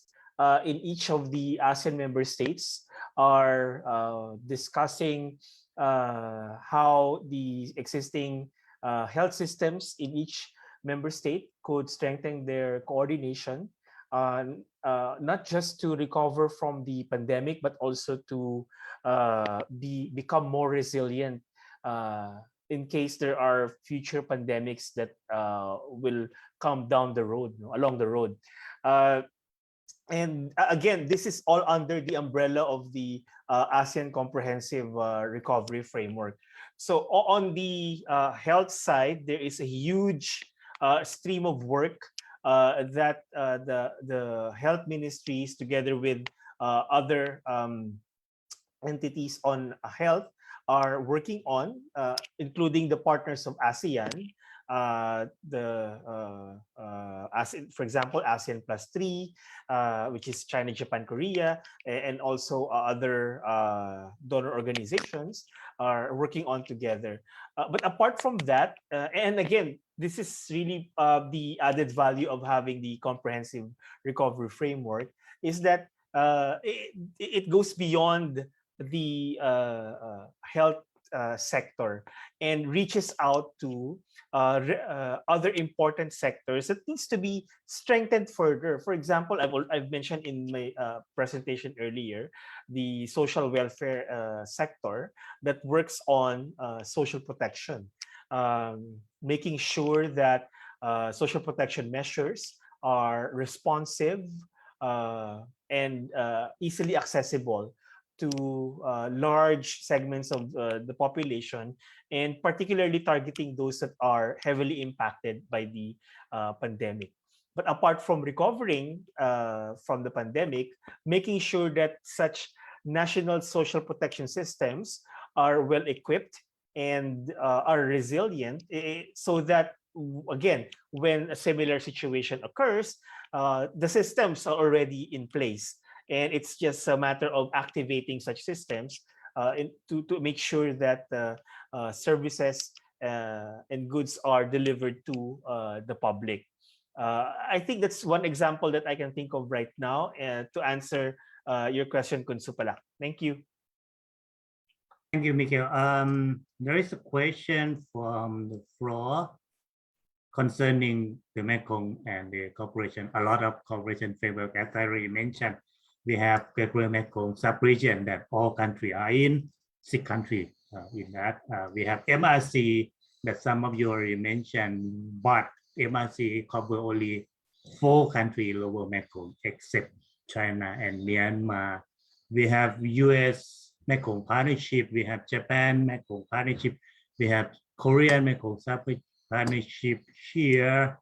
in each of the ASEAN member states are discussing how the existing health systems in each member state could strengthen their coordination, not just to recover from the pandemic, but also to become more resilient in case there are future pandemics that will come down the road, along the road. And again, this is all under the umbrella of the ASEAN Comprehensive Recovery Framework. So on the health side, there is a huge stream of work that the health ministries, together with other entities on health, are working on, including the partners of ASEAN, for example, ASEAN +3, which is China, Japan, Korea, and also other donor organizations are working on together. But apart from that, and again, this is really the added value of having the comprehensive recovery framework, is that it goes beyond the health sector and reaches out to other important sectors that needs to be strengthened further. For example, I've mentioned in my presentation earlier, the social welfare sector that works on social protection, making sure that social protection measures are responsive and easily accessible to large segments of the population, and particularly targeting those that are heavily impacted by the pandemic. But apart from recovering from the pandemic, making sure that such national social protection systems are well equipped and are resilient, so that again, when a similar situation occurs, the systems are already in place, and it's just a matter of activating such systems to make sure that services and goods are delivered to the public. I think that's one example that I can think of right now to answer your question, Kun Supalak. Thank you. Thank you, Miguel. There is a question from the floor concerning the Mekong and the cooperation. A lot of cooperation framework, as I already mentioned, we have Greater Mekong sub-region that all countries are in, 6 countries in that. We have MRC that some of you already mentioned, but MRC cover only 4 countries, Lower Mekong, except China and Myanmar. We have US Mekong Partnership, we have Japan Mekong Partnership, we have Korean Mekong Partnership here,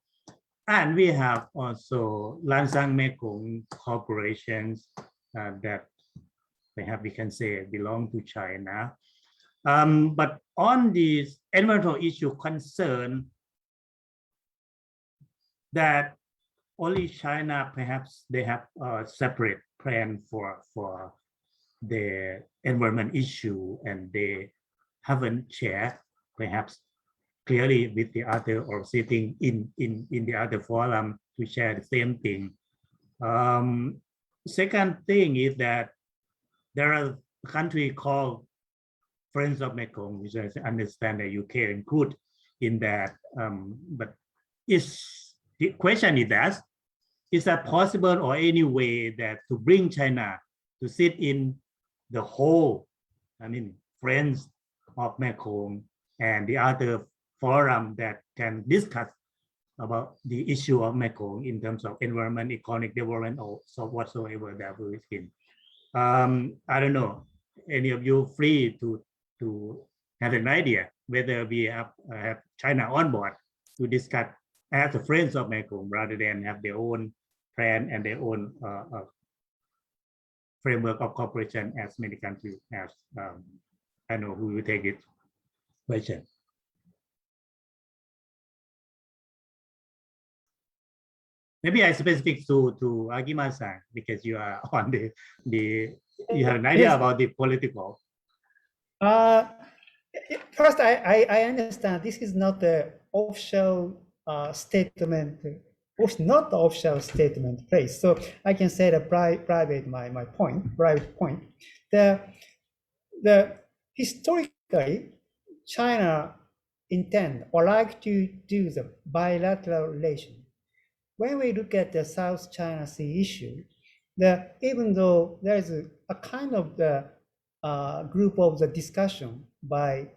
and we have also Lansang Mekong corporations that perhaps we can say belong to China. But on this environmental issue concern, that only China, perhaps they have a separate plan for the environment issue, and they haven't shared perhaps clearly with the other, or sitting in the other forum to share the same thing. Second thing is that there are a country called Friends of Mekong, which I understand that UK include in that. But the question is that possible, or any way that to bring China to sit in the whole, Friends of Mekong and the other forum that can discuss about the issue of Mekong in terms of environment, economic development, or so whatsoever that we can. I don't know, any of you free to have an idea whether we have China on board to discuss as a Friends of Mekong rather than have their own plan and their own framework of cooperation as many countries have. I know who will take it. Question. Maybe I specific to Akima-san, because you are on the you have an idea Yes. about the political. First, I understand this is not the official statement, was not the official statement place. So I can say the private point. The historically, China intend or like to do the bilateral relation. When we look at the South China Sea issue, even though there is a kind of the group of the discussion by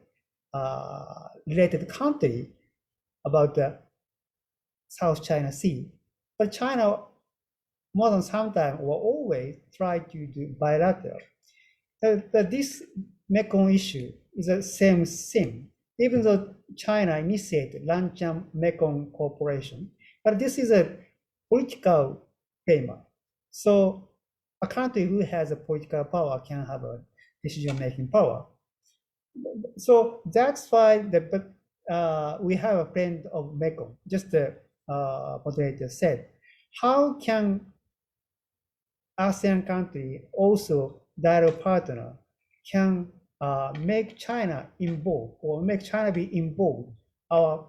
related country about the South China Sea, but China more than sometimes or always try to do bilateral. This Mekong issue is the same thing, even though China initiated Lancang Mekong Cooperation, but this is a political framework. So a country who has a political power can have a decision-making power. So that's why we have a friend of Mekong, just the moderator said. How can ASEAN country, also dialogue partner, can make China involved or make China be involved our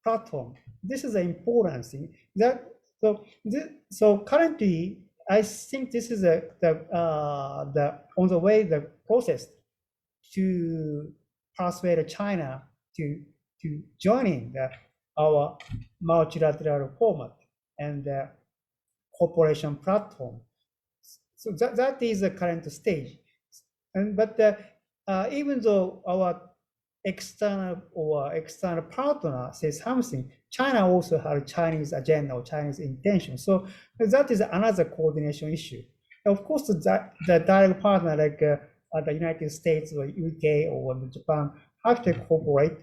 platform? This is an important thing. So currently, I think this is on the way the process to persuade China to join in our multilateral format and the cooperation platform. So that is the current stage. But even though our external partner says something, China also has a Chinese agenda or Chinese intention. So that is another coordination issue. Of course, the direct partner like the United States or UK or Japan have to cooperate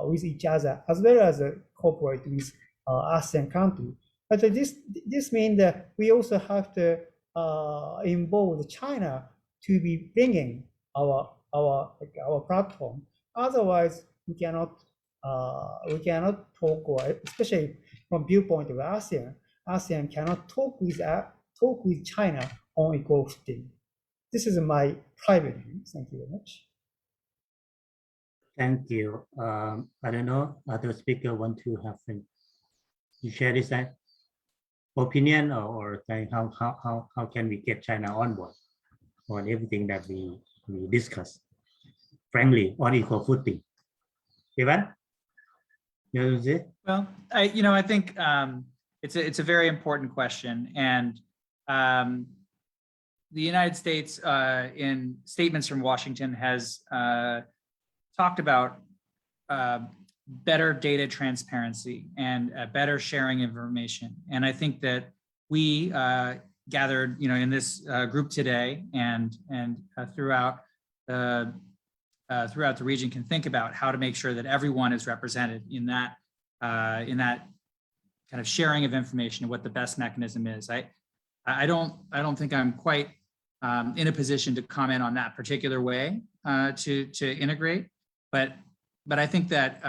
with each other, as well as cooperate with ASEAN countries. But this means that we also have to involve China to be bringing our our platform. Otherwise, we cannot talk, or especially from viewpoint of ASEAN. ASEAN cannot talk with China on equal footing. This is my private view. Thank you very much. Thank you. I don't know, other speaker want to have you share this opinion or saying how can we get China on board on everything that we discuss frankly on equal footing. Ivan, you see? Well, I think it's a very important question, and the United States in statements from Washington has talked about better data transparency and better sharing information. And I think that we gathered, in this group today and throughout the region can think about how to make sure that everyone is represented in that kind of sharing of information and what the best mechanism is. I don't think I'm quite in a position to comment on that particular way to integrate, but I think that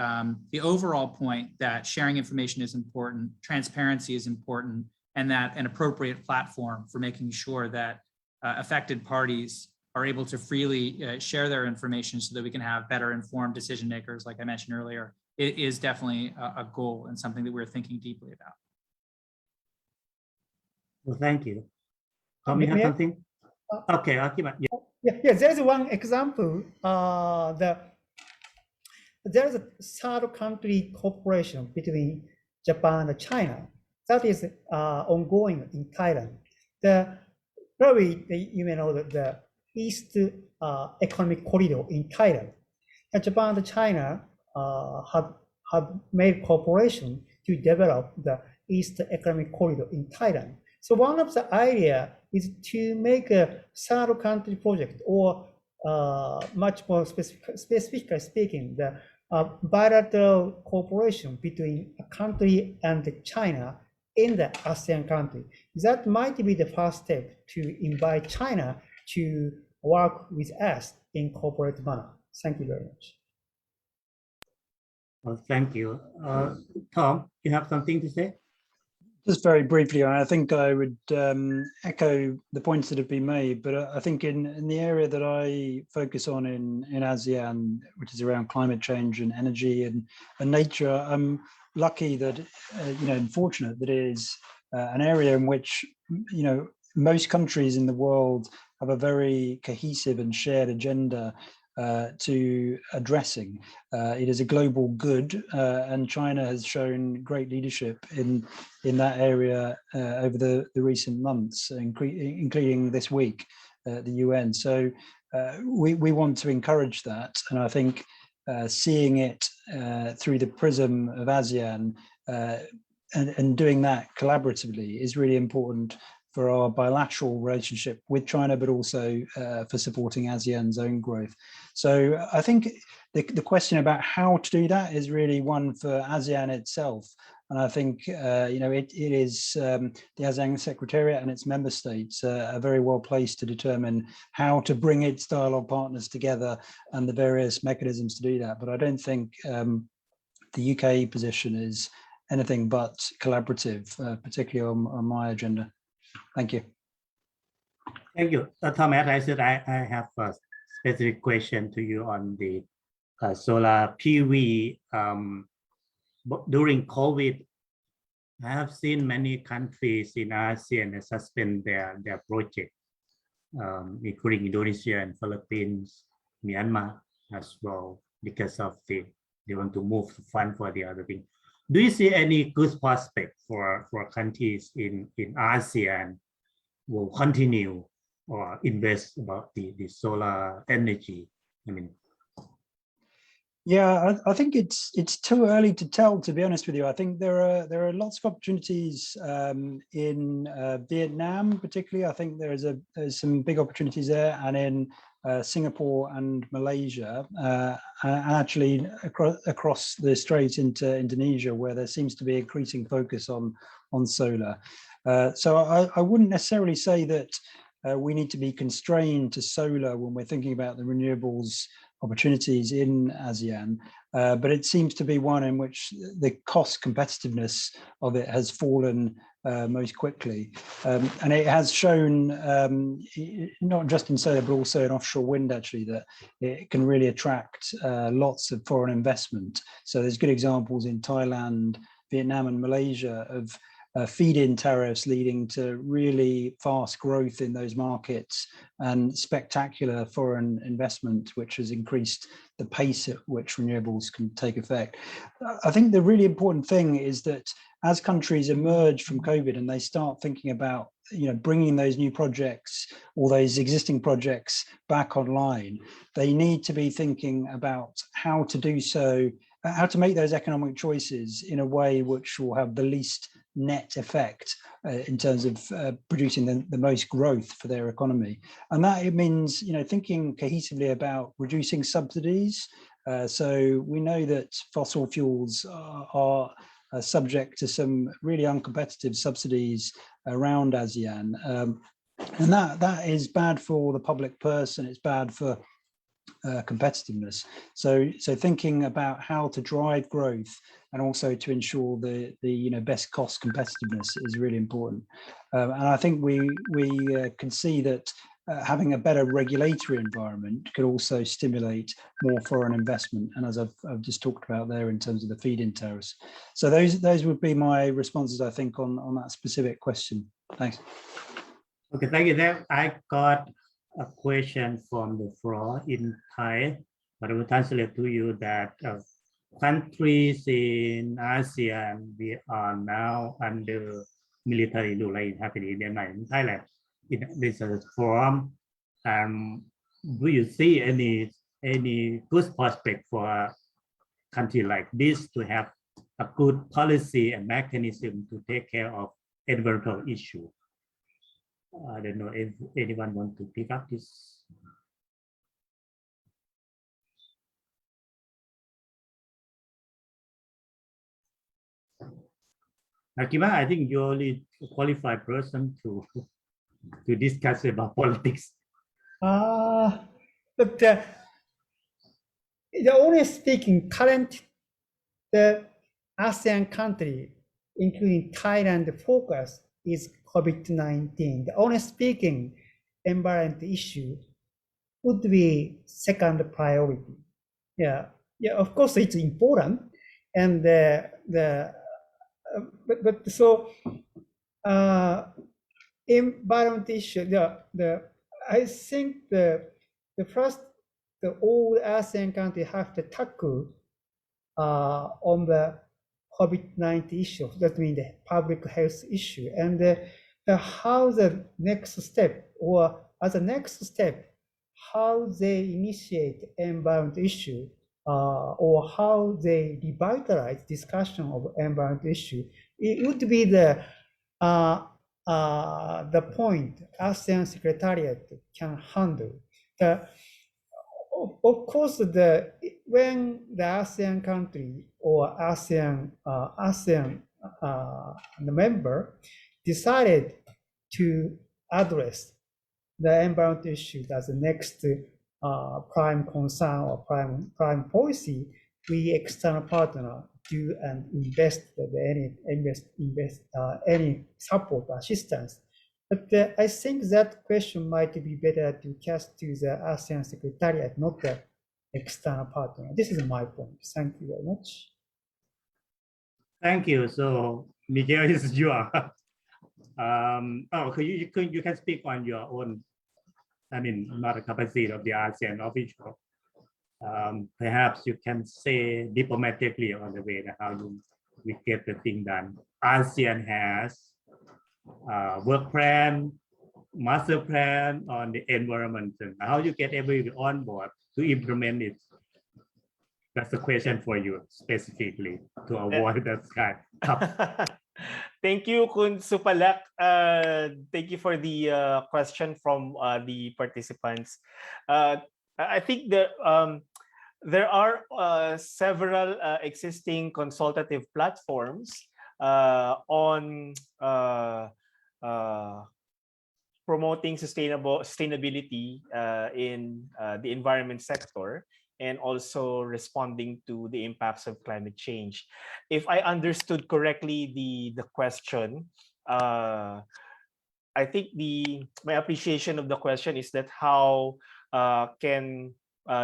the overall point that sharing information is important, transparency is important, and that an appropriate platform for making sure that affected parties are able to freely share their information so that we can have better informed decision makers, like I mentioned earlier, it is definitely a goal and something that we're thinking deeply about. Well, thank you. Tom, you have something? Okay, Akima. Yeah, there's one example. There's a third country cooperation between Japan and China that is ongoing in Thailand. You may know that the East Economic Corridor in Thailand. And Japan and China have made cooperation to develop the East Economic Corridor in Thailand. So one of the idea is to make a third country project, or much more specifically speaking, the bilateral cooperation between a country and China in the ASEAN country. That might be the first step to invite China to work with us in corporate manner. Thank you very much. Well, thank you. Tom, you have something to say? Just very briefly, I think I would echo the points that have been made, but I think in the area that I focus on in ASEAN, which is around climate change and energy and nature, I'm lucky that, and fortunate that it is an area in which, most countries in the world have a very cohesive and shared agenda to addressing. It is a global good, and China has shown great leadership in that area over the recent months, including this week at the UN. So we want to encourage that, and I think seeing it through the prism of ASEAN and doing that collaboratively is really important for our bilateral relationship with China, but also for supporting ASEAN's own growth. So I think the question about how to do that is really one for ASEAN itself. And I think, it is the ASEAN Secretariat and its member states are very well placed to determine how to bring its dialogue partners together and the various mechanisms to do that. But I don't think the UK position is anything but collaborative, particularly on my agenda. Thank you. Thank you. Tom, as I said, I have a specific question to you on the solar PV. During COVID, I have seen many countries in ASEAN suspend their project, including Indonesia and Philippines, Myanmar as well, because of they want to move the fund for the other thing. Do you see any good prospect for countries in ASEAN will continue or invest about the solar energy? Yeah, I think it's too early to tell, to be honest with you. I think there are lots of opportunities in Vietnam, particularly. I think there's some big opportunities there, and in Singapore and Malaysia, and actually across the strait into Indonesia, where there seems to be increasing focus on solar. So I wouldn't necessarily say that we need to be constrained to solar when we're thinking about the renewables opportunities in ASEAN, but it seems to be one in which the cost competitiveness of it has fallen most quickly. And it has shown, not just in solar, but also in offshore wind, actually, that it can really attract lots of foreign investment. So there's good examples in Thailand, Vietnam and Malaysia of feed-in tariffs leading to really fast growth in those markets and spectacular foreign investment, which has increased the pace at which renewables can take effect. I think the really important thing is that as countries emerge from COVID and they start thinking about, bringing those new projects or those existing projects back online, they need to be thinking about how to do so, how to make those economic choices in a way which will have the least net effect in terms of producing the most growth for their economy. And that it means, thinking cohesively about reducing subsidies. So we know that fossil fuels are subject to some really uncompetitive subsidies around ASEAN. And that is bad for the public purse and it's bad for competitiveness. So thinking about how to drive growth and also to ensure the best cost competitiveness is really important. And I think we can see that having a better regulatory environment could also stimulate more foreign investment. And as I've just talked about there in terms of the feed-in tariffs. So those would be my responses, I think, on that specific question. Thanks. Okay, thank you. Then I got a question from the floor in Thai, but I will translate to you that countries in ASEAN, we are now under military rule happening in Thailand. This is forum. Do you see any good prospect for a country like this to have a good policy and mechanism to take care of environmental issue? I don't know if anyone wants to pick up this. Akima, I think you're only a qualified person to discuss about politics. But the honest speaking, the ASEAN country, including Thailand, focus is COVID-19. The honest speaking, environment issue would be second priority. Yeah, of course it's important, and environment issue. I think all ASEAN countries have to tackle on the COVID-19 issue. That means the public health issue, and how the next step, or as a next step, how they initiate environment issue, or how they revitalize discussion of environment issue. It would be the point ASEAN Secretariat can handle. Of course, when the ASEAN country or ASEAN member decided to address the environment issue as the next prime concern or prime policy, we external partner do and invest any support assistance. But I think that question might be better to cast to the ASEAN Secretariat, not the external partner. This is my point. Thank you very much. Thank you. So Miguel is your. You can speak on your own. I mean, not a capacity of the ASEAN official. Perhaps you can say diplomatically on the way that how we get the thing done. ASEAN has work plan, master plan on the environment, and how you get everybody on board to implement it. That's a question for you specifically to avoid that kind. Thank you, Kun Supalak. Thank you for the question from the participants. I think there are several existing consultative platforms on promoting sustainability in the environment sector, and also responding to the impacts of climate change. If I understood correctly the question, I think my appreciation of the question is that how can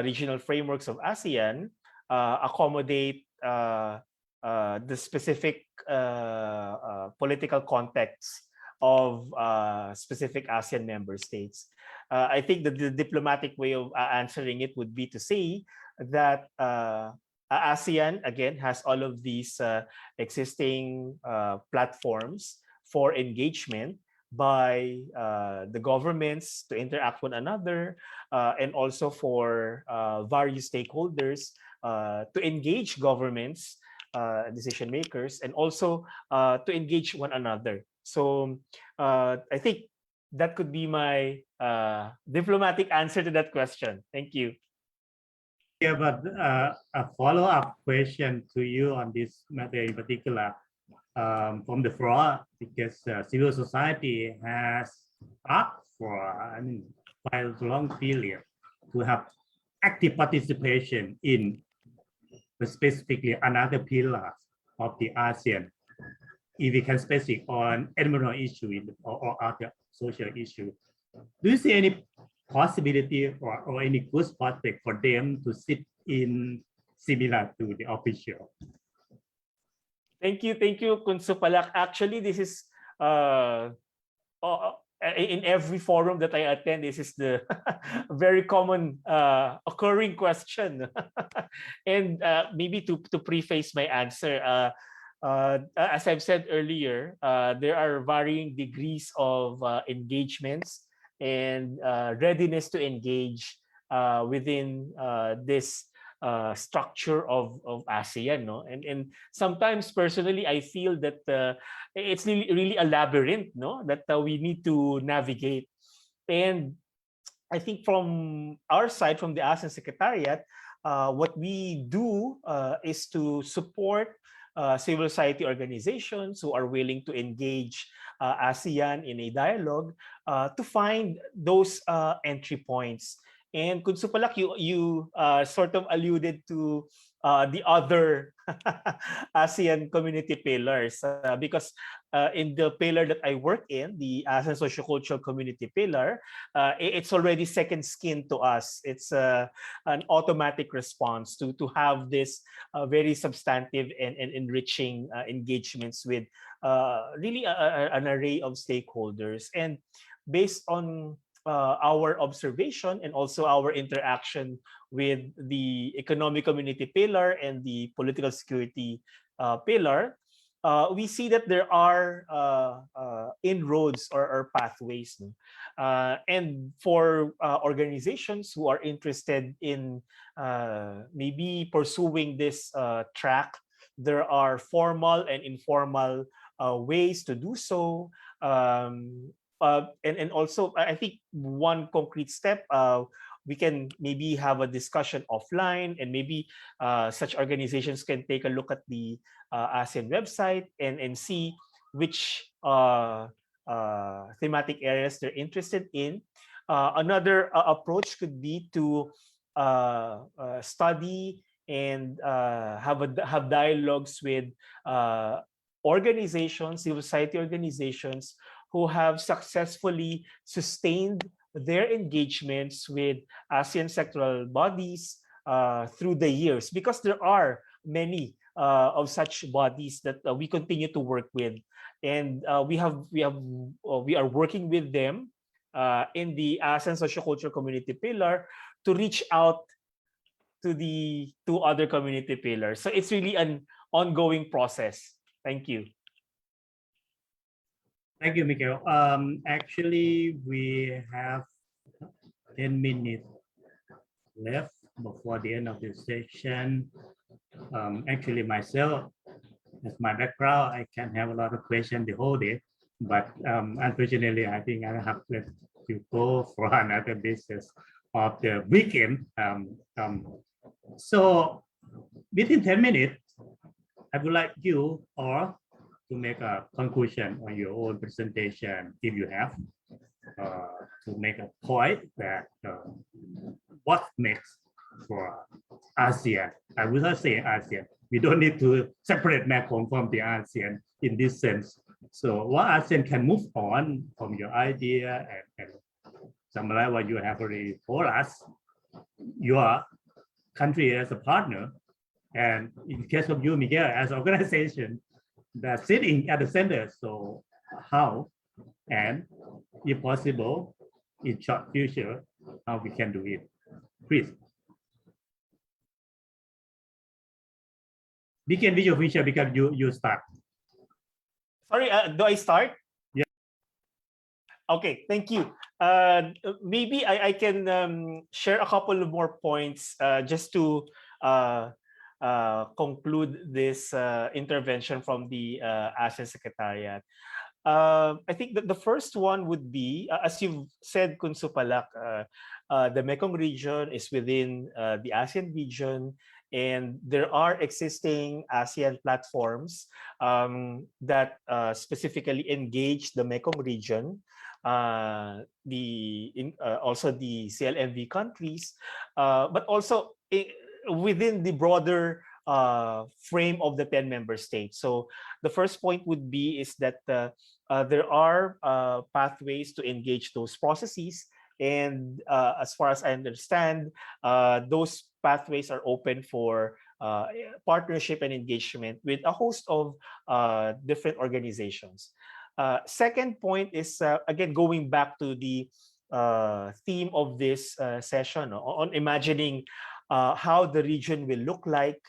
regional frameworks of ASEAN accommodate the specific political context of specific ASEAN member states. I think that the diplomatic way of answering it would be to say that ASEAN, again, has all of these existing platforms for engagement by the governments to interact with one another, and also for various stakeholders to engage governments, decision makers, and also to engage one another. So I think that could be my diplomatic answer to that question. Thank you. Yeah, but a follow-up question to you on this matter in particular from the floor, because civil society has asked for, quite a long period to have active participation in specifically another pillar of the ASEAN. If we can specific on environmental issue or other social issue, do you see any possibility or any good prospect for them to sit in similar to the official? Thank you, Kun Supalak. Actually, this is in every forum that I attend, this is the very common occurring question. And maybe to preface my answer, as I've said earlier, there are varying degrees of engagements and readiness to engage within this structure of ASEAN, no? And sometimes personally, I feel that it's really a labyrinth, no? That we need to navigate. And I think from our side, from the ASEAN Secretariat, what we do is to support civil society organizations who are willing to engage ASEAN in a dialogue to find those entry points. And Kun Supalak, you sort of alluded to the other ASEAN community pillars, because in the pillar that I work in, the ASEAN Sociocultural Community pillar, it's already second skin to us. It's an automatic response to have this very substantive and enriching engagements with really an array of stakeholders. And based on our observation and also our interaction with the economic community pillar and the political security pillar, we see that there are inroads or pathways. And for organizations who are interested in maybe pursuing this track, there are formal and informal ways to do so. And also, I think one concrete step, we can maybe have a discussion offline, and maybe such organizations can take a look at the ASEAN website and see which thematic areas they're interested in. Another approach could be to study and have dialogues with organizations, civil society organizations, who have successfully sustained their engagements with ASEAN sectoral bodies through the years, because there are many of such bodies that we continue to work with, and we are working with them in the ASEAN Sociocultural Community pillar to reach out to the two other community pillars. So it's really an ongoing process. Thank you. Thank you, Miguel. Actually, we have 10 minutes left before the end of the session. Actually, myself, as my background, I can have a lot of questions the whole day, but unfortunately, I think I have to go for another business of the weekend. So within 10 minutes, I would like you all to make a conclusion on your own presentation, if you have. to make a point that what makes for ASEAN, I would not say ASEAN, we don't need to separate Mekong from the ASEAN in this sense. So what ASEAN can move on from your idea and summarize what you have already told us, your country as a partner, and in case of you, Miguel, as an organization that's sitting at the center. So how, and if possible, in short future, how we can do it. Please. Begin with your future because you start. Sorry, do I start? Yeah. Okay, thank you. Maybe I can share a couple of more points just to conclude this intervention from the ASEAN Secretariat. I think that the first one would be, as you've said, Kun Supalak, the Mekong region is within the ASEAN region, and there are existing ASEAN platforms that specifically engage the Mekong region, also the CLMV countries, but also within the broader frame of the 10 member states. So the first point would be is that there are pathways to engage those processes. And as far as I understand, those pathways are open for partnership and engagement with a host of different organizations. Second point is, again, going back to the theme of this session on imagining how the region will look like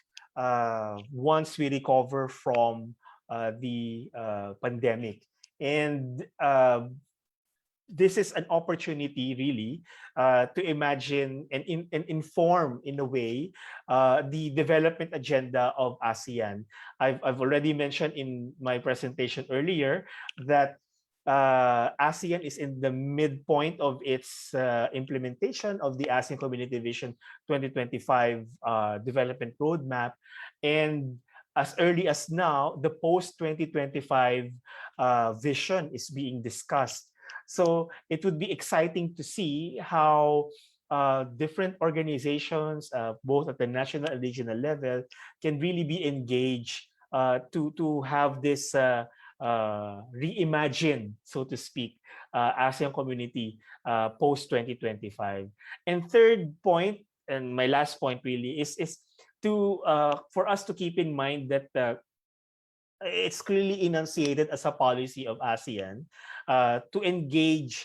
once we recover from the pandemic. And this is an opportunity really to imagine and inform in a way the development agenda of ASEAN. I've already mentioned in my presentation earlier that ASEAN is in the midpoint of its implementation of the ASEAN Community Vision 2025 development roadmap. And as early as now, the post-2025 vision is being discussed. So it would be exciting to see how different organizations, both at the national and regional level, can really be engaged to have this reimagined, so to speak, ASEAN community post-2025. And third point, and my last point really, is to for us to keep in mind that it's clearly enunciated as a policy of ASEAN to engage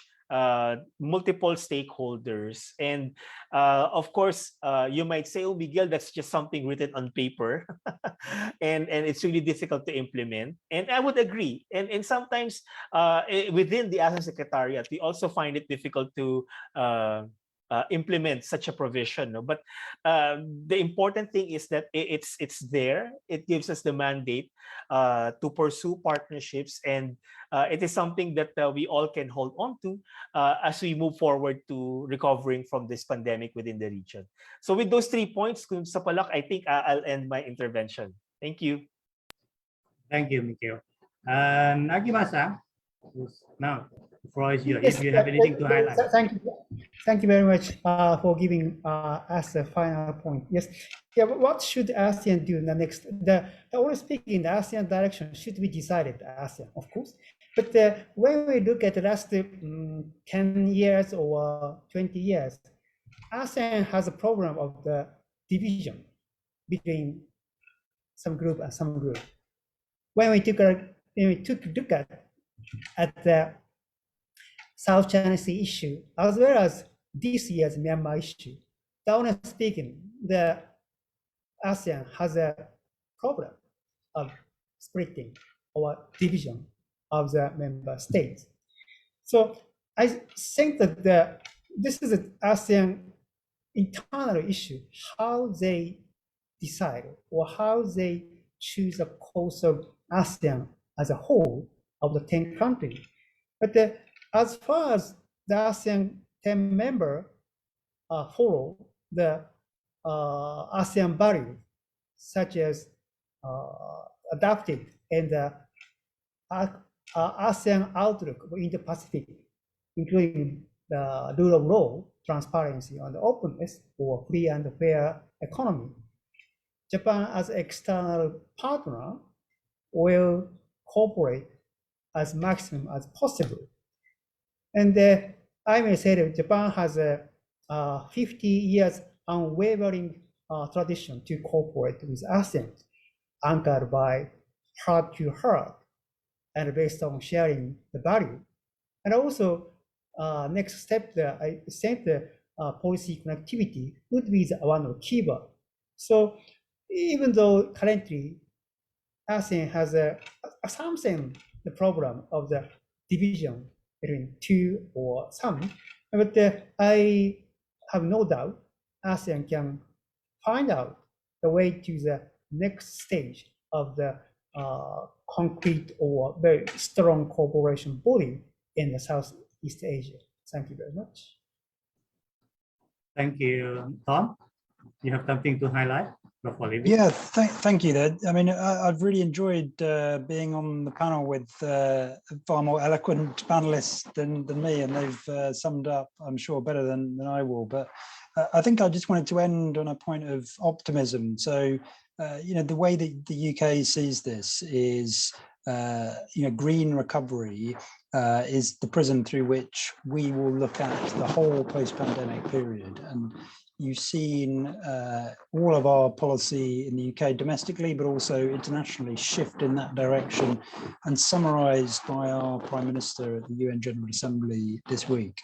multiple stakeholders. And of course, you might say, oh, Miguel, that's just something written on paper and it's really difficult to implement. And I would agree. And sometimes within the ASEAN Secretariat, we also find it difficult to implement such a provision. No? But the important thing is that it's there. It gives us the mandate to pursue partnerships, and it is something that we all can hold on to as we move forward to recovering from this pandemic within the region. So with those 3 points, Kun Supalak, I think I'll end my intervention. Thank you. Thank you, Miguel. And Akima-san, now the floor is yours. If you have anything to highlight. Thank you very much for giving us a final point. Yes, yeah. What should ASEAN do in the next? Always speaking, the ASEAN direction should be decided ASEAN, of course. But when we look at the last 10 years or 20 years, ASEAN has a problem of the division between some group and some group. When we took a look at the South China Sea issue, as well as this year's Myanmar issue, honestly speaking, the ASEAN has a problem of splitting or division of the member states. So I think that this is an ASEAN internal issue, how they decide or how they choose a course of ASEAN as a whole of the 10 countries. But as far as the ASEAN 10 members follow the ASEAN values, such as adapted and ASEAN outlook in the Pacific, including the rule of law, transparency, and openness for free and fair economy. Japan, as external partner, will cooperate as maximum as possible. And I may say that Japan has a 50 years unwavering tradition to cooperate with ASEAN, anchored by heart to heart and based on sharing the value. And also, next step, I think the policy connectivity would be one of the keywords. So even though currently ASEAN has something the problem of the division between two or some, but I have no doubt ASEAN can find out the way to the next stage of the concrete or very strong cooperation body in the Southeast Asia. Thank you very much. Thank you, Tom. You have something to highlight before leaving? Yeah, thank you. I mean, I've really enjoyed being on the panel with far more eloquent panelists than me, and they've summed up, I'm sure, better than I will. But I think I just wanted to end on a point of optimism. So, you know, the way that the UK sees this is, you know, green recovery is the prism through which we will look at the whole post-pandemic period. And you've seen all of our policy in the UK domestically, but also internationally shift in that direction, and summarised by our Prime Minister at the UN General Assembly this week.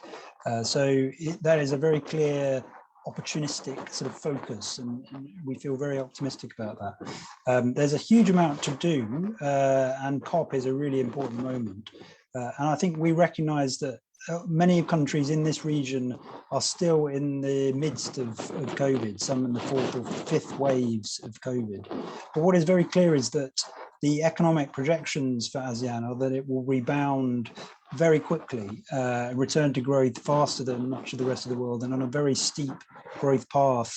So that is a very clear opportunistic sort of focus, and we feel very optimistic about that. There's a huge amount to do, and COP is a really important moment. And I think we recognise that many countries in this region are still in the midst of COVID, some in the fourth or fifth waves of COVID. But what is very clear is that the economic projections for ASEAN are that it will rebound very quickly, return to growth faster than much of the rest of the world, and on a very steep growth path,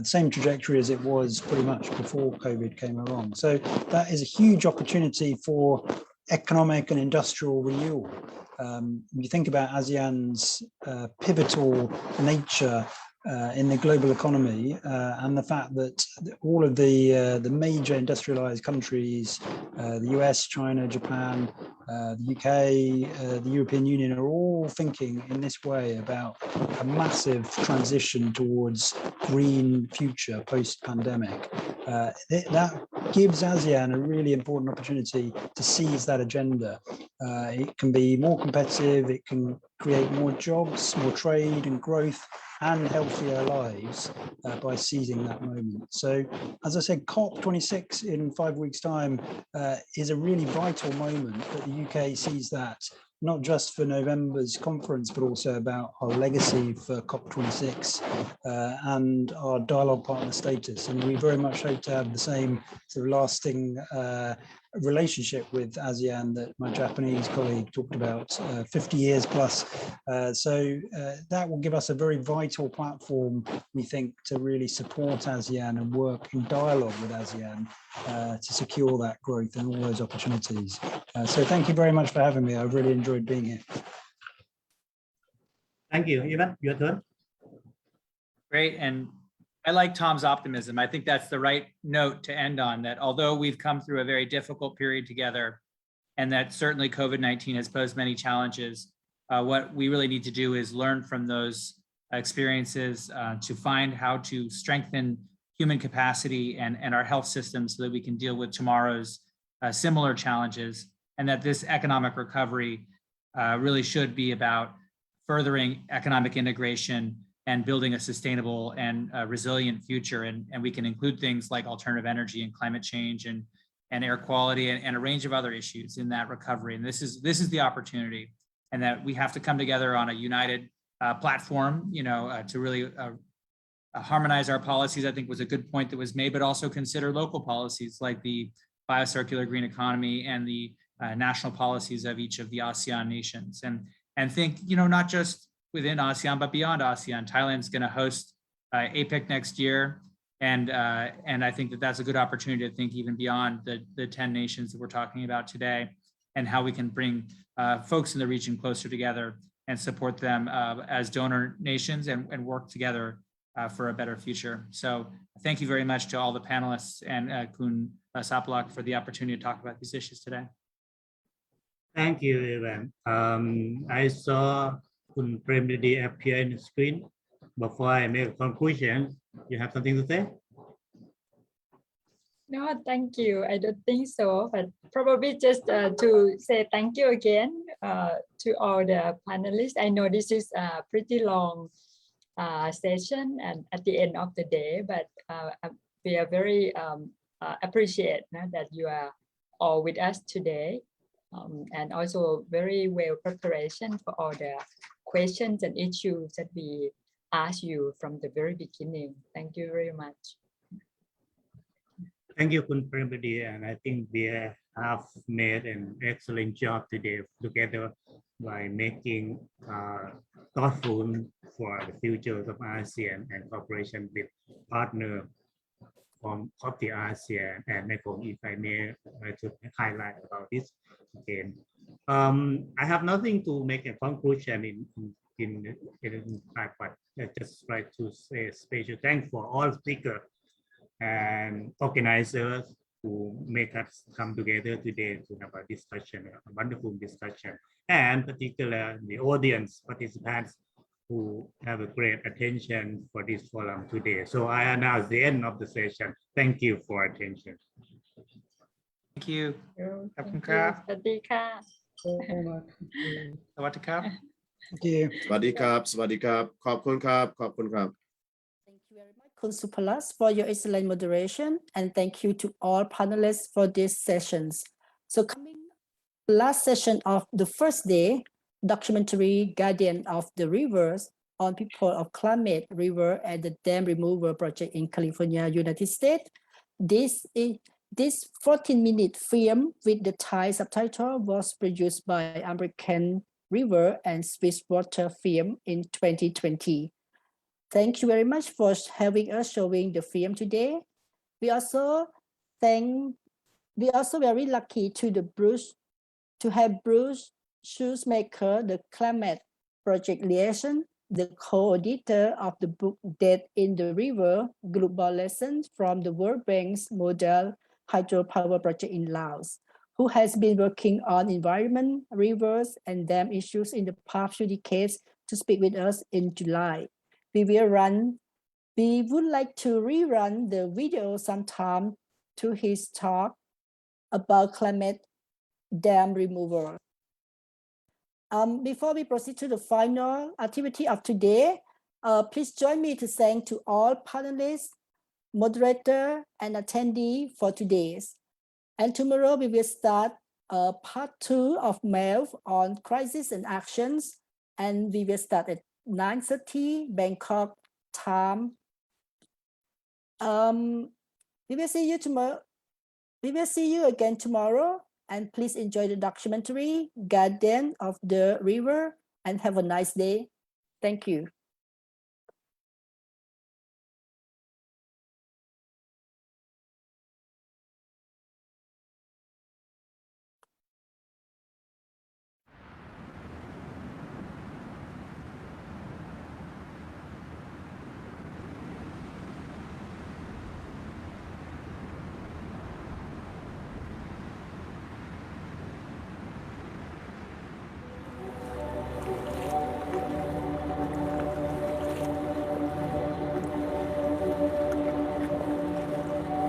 same trajectory as it was pretty much before COVID came along. So that is a huge opportunity for economic and industrial renewal. You think about ASEAN's pivotal nature in the global economy, and the fact that all of the major industrialized countries, the US, China, Japan, the UK, the European Union, are all thinking in this way about a massive transition towards green future post-pandemic. That gives ASEAN a really important opportunity to seize that agenda. It can be more competitive, it can create more jobs, more trade and growth, and healthier lives by seizing that moment. So, as I said, COP26 in 5 weeks' time is a really vital moment that the UK sees that, not just for November's conference, but also about our legacy for COP26 and our dialogue partner status. And we very much hope to have the same sort of lasting relationship with ASEAN that my Japanese colleague talked about, 50 years plus. So that will give us a very vital platform, we think, to really support ASEAN and work in dialogue with ASEAN to secure that growth and all those opportunities. So thank you very much for having me. I've really enjoyed being here. Thank you. Ivan, your turn. Great. And I like Tom's optimism. I think that's the right note to end on, that although we've come through a very difficult period together, and that certainly COVID-19 has posed many challenges, what we really need to do is learn from those experiences to find how to strengthen human capacity and our health system so that we can deal with tomorrow's similar challenges, and that this economic recovery really should be about furthering economic integration and building a sustainable and resilient future. And we can include things like alternative energy and climate change and air quality and a range of other issues in that recovery. And this is the opportunity, and that we have to come together on a united platform, you know, to really harmonize our policies, I think was a good point that was made, but also consider local policies like the biocircular green economy and the national policies of each of the ASEAN nations. And think, you know, not just within ASEAN, but beyond ASEAN. Thailand's going to host APEC next year. And I think that that's a good opportunity to think even beyond the 10 nations that we're talking about today, and how we can bring folks in the region closer together and support them as donor nations and work together for a better future. So thank you very much to all the panelists and Kun Supalak for the opportunity to talk about these issues today. Thank you, Evan. I saw Kun Premdidi appear in the screen. Before I make a conclusion, you have something to say? No, thank you. I don't think so, but probably just to say thank you again to all the panelists. I know this is a pretty long session and at the end of the day, but we are very appreciate that you are all with us today, and also very well preparation for all the questions and issues that we asked you from the very beginning. Thank you very much. Thank you, Kun Premdidi, and I think we have made an excellent job today together by making thoughtful for the future of ASEAN and cooperation with partners of the ASEAN and Mekong, if I may to highlight about this again. I have nothing to make a conclusion in fact, but I just like to say a special thanks for all speakers and organizers who make us come together today to have a discussion, a wonderful discussion, and particularly the audience participants who have a great attention for this forum today. So I announce the end of the session. Thank you for attention. Thank you. Thank you. สวัสดีค่ะ สวัสดีครับ Thank you. สวัสดีครับสวัสดีครับขอบคุณครับขอบคุณครับ Thank you very much, Kun Supalak, for your excellent moderation, and thank you to all panelists for these sessions. So coming last session of the first day, documentary Guardian of the Rivers on people of climate, river, and the dam removal project in California, United States. This 14-minute film with the Thai subtitle was produced by American River and Swiss Water Film in 2020. Thank you very much for having us showing the film today. We also very lucky to have Bruce Shoemaker, the Climate Project Liaison, the co-editor of the book Death in the River, Global Lessons from the World Bank's Model Hydropower Project in Laos, who has been working on environment, rivers, and dam issues in the past few decades, to speak with us in July. We would like to rerun the video sometime to his talk about climate dam removal. Before we proceed to the final activity of today, please join me to thank to all panelists, moderator, and attendee for today's. And tomorrow we will start part 2 of MELF on crisis and actions, and we will start at 9:30 Bangkok time. We will see you tomorrow. We will see you again tomorrow, and please enjoy the documentary Guardian of the River and have a nice day. Thank you.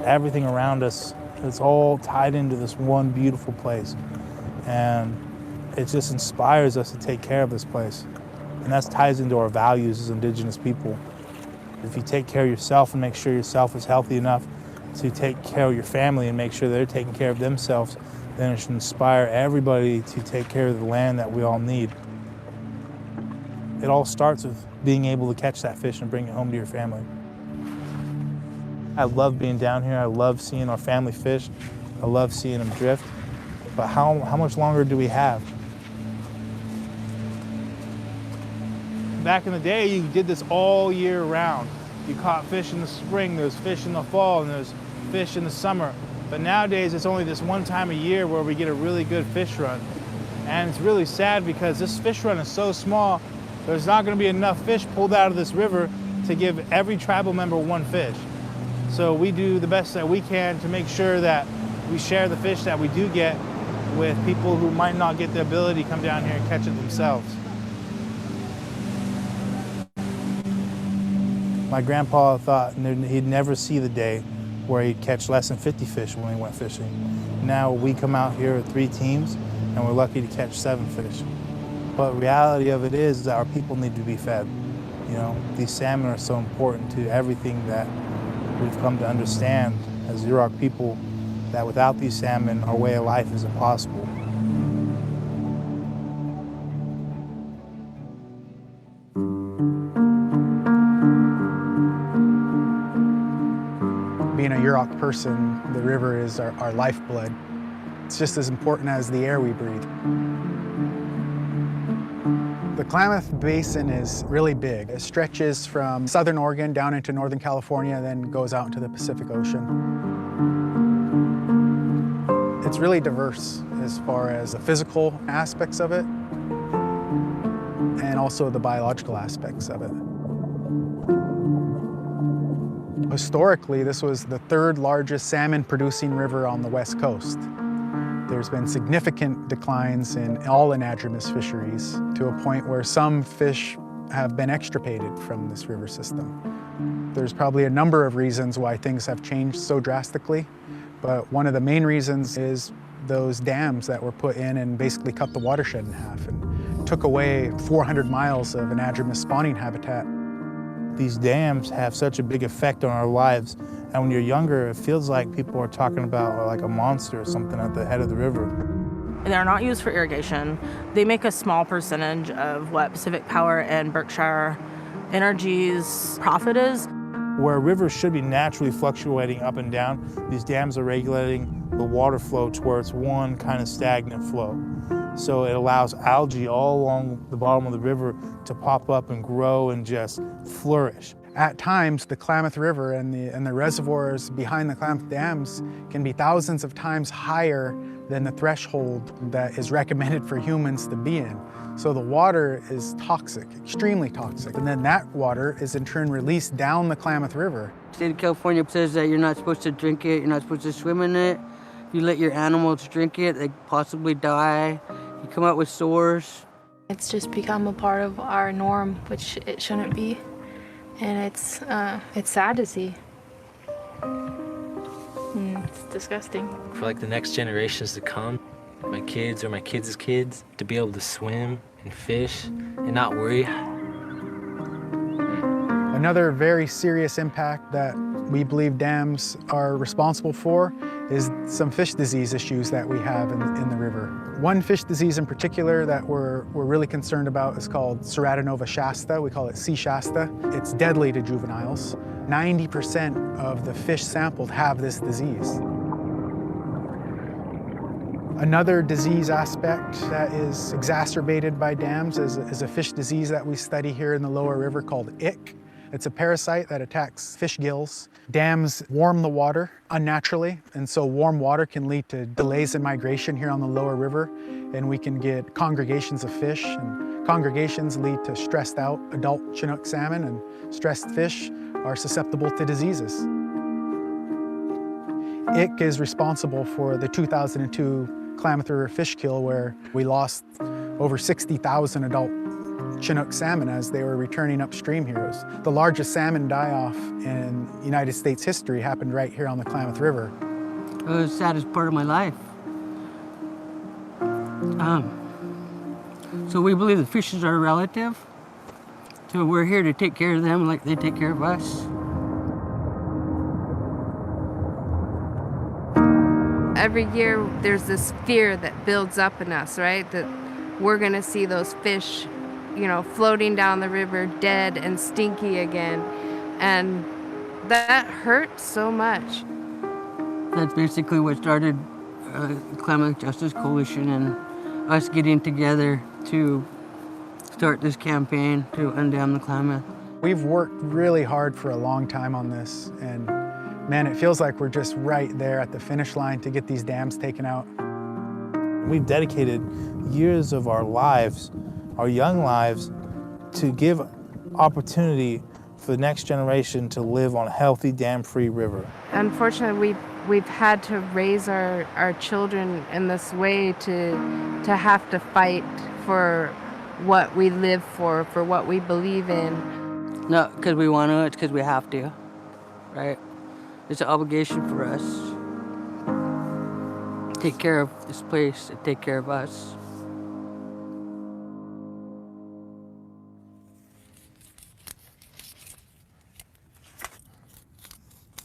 Everything around us, it's all tied into this one beautiful place. And it just inspires us to take care of this place. And that ties into our values as Indigenous people. If you take care of yourself and make sure yourself is healthy enough to take care of your family and make sure they're taking care of themselves, then it should inspire everybody to take care of the land that we all need. It all starts with being able to catch that fish and bring it home to your family. I love being down here. I love seeing our family fish. I love seeing them drift. But how much longer do we have? Back in the day, you did this all year round. You caught fish in the spring, there's fish in the fall, and there's fish in the summer. But nowadays, it's only this one time a year where we get a really good fish run. And it's really sad because this fish run is so small, there's not going to be enough fish pulled out of this river to give every tribal member one fish. So we do the best that we can to make sure that we share the fish that we do get with people who might not get the ability to come down here and catch it themselves. My grandpa thought he'd never see the day where he'd catch less than 50 fish when he went fishing. Now we come out here with 3 teams and we're lucky to catch 7 fish. But the reality of it is that our people need to be fed. You know, these salmon are so important to everything that we've come to understand as Yurok people, that without these salmon, our way of life is impossible. Being a Yurok person, the river is our lifeblood. It's just as important as the air we breathe. The Klamath Basin is really big. It stretches from southern Oregon down into northern California, then goes out into the Pacific Ocean. It's really diverse as far as the physical aspects of it and also the biological aspects of it. Historically, this was the 3rd largest salmon-producing river on the West Coast. There's been significant declines in all anadromous fisheries to a point where some fish have been extirpated from this river system. There's probably a number of reasons why things have changed so drastically, but one of the main reasons is those dams that were put in and basically cut the watershed in half and took away 400 miles of anadromous spawning habitat. These dams have such a big effect on our lives, and when you're younger, it feels like people are talking about like a monster or something at the head of the river. They're not used for irrigation. They make a small percentage of what Pacific Power and Berkshire Energy's profit is. Where rivers should be naturally fluctuating up and down, these dams are regulating the water flow towards one kind of stagnant flow. So it allows algae all along the bottom of the river to pop up and grow and just flourish. At times, the Klamath River and the reservoirs behind the Klamath dams can be thousands of times higher than the threshold that is recommended for humans to be in. So the water is toxic, extremely toxic. And then that water is in turn released down the Klamath River. The state of California says that you're not supposed to drink it, you're not supposed to swim in it. If you let your animals drink it, they possibly die. You come out with sores. It's just become a part of our norm, which it shouldn't be. And it's sad to see. It's disgusting. For like the next generations to come, my kids or my kids' kids, to be able to swim and fish and not worry. Another very serious impact that we believe dams are responsible for is some fish disease issues that we have in the river. One fish disease in particular that we're really concerned about is called Ceratinova shasta. We call it sea shasta. It's deadly to juveniles. 90% of the fish sampled have this disease. Another disease aspect that is exacerbated by dams is a fish disease that we study here in the lower river called ick. It's a parasite that attacks fish gills. Dams warm the water unnaturally, and so warm water can lead to delays in migration here on the lower river, and we can get congregations of fish, and congregations lead to stressed out adult Chinook salmon, and stressed fish are susceptible to diseases. Ick is responsible for the 2002 Klamath River fish kill, where we lost over 60,000 adult Chinook salmon as they were returning upstream here. It was the largest salmon die-off in United States history happened right here on the Klamath River. It was the saddest part of my life. So we believe the fishes are relative. So we're here to take care of them like they take care of us. Every year there's this fear that builds up in us, right? That we're gonna see those fish, you know, floating down the river dead and stinky again. And that hurts so much. That's basically what started Klamath Justice Coalition and us getting together to start this campaign to undam the Klamath. We've worked really hard for a long time on this, and man, it feels like we're just right there at the finish line to get these dams taken out. We've dedicated years of our lives, our young lives, to give opportunity for the next generation to live on a healthy, dam-free river. Unfortunately, we've had to raise our children in this way to have to fight for what we live for what we believe in. Not because we want to, it's because we have to, right? It's an obligation for us to take care of this place, to take care of us.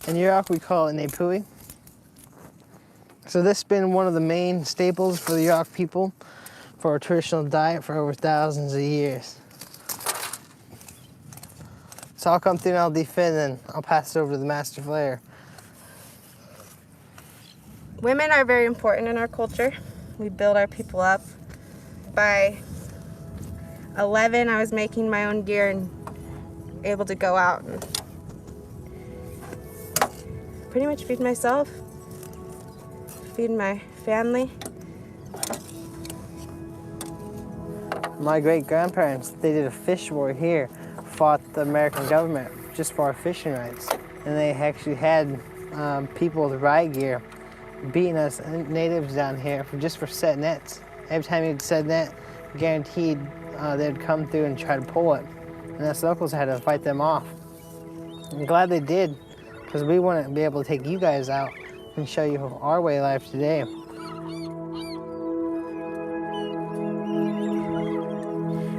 In Yurok, we call it Nepui. So this has been one of the main staples for the Yurok people for our traditional diet for over thousands of years. So I'll come through and I'll defend and I'll pass it over to the master flayer. Women are very important in our culture. We build our people up. By 11, I was making my own gear and able to go out and pretty much feed myself, feed my family. My great-grandparents, they did a fish war here, fought the American government just for our fishing rights. And they actually had people with riot gear beating us natives down here just for set nets. Every time you'd set net, guaranteed they'd come through and try to pull it. And us locals had to fight them off. I'm glad they did, because we wouldn't be able to take you guys out and show you our way of life today.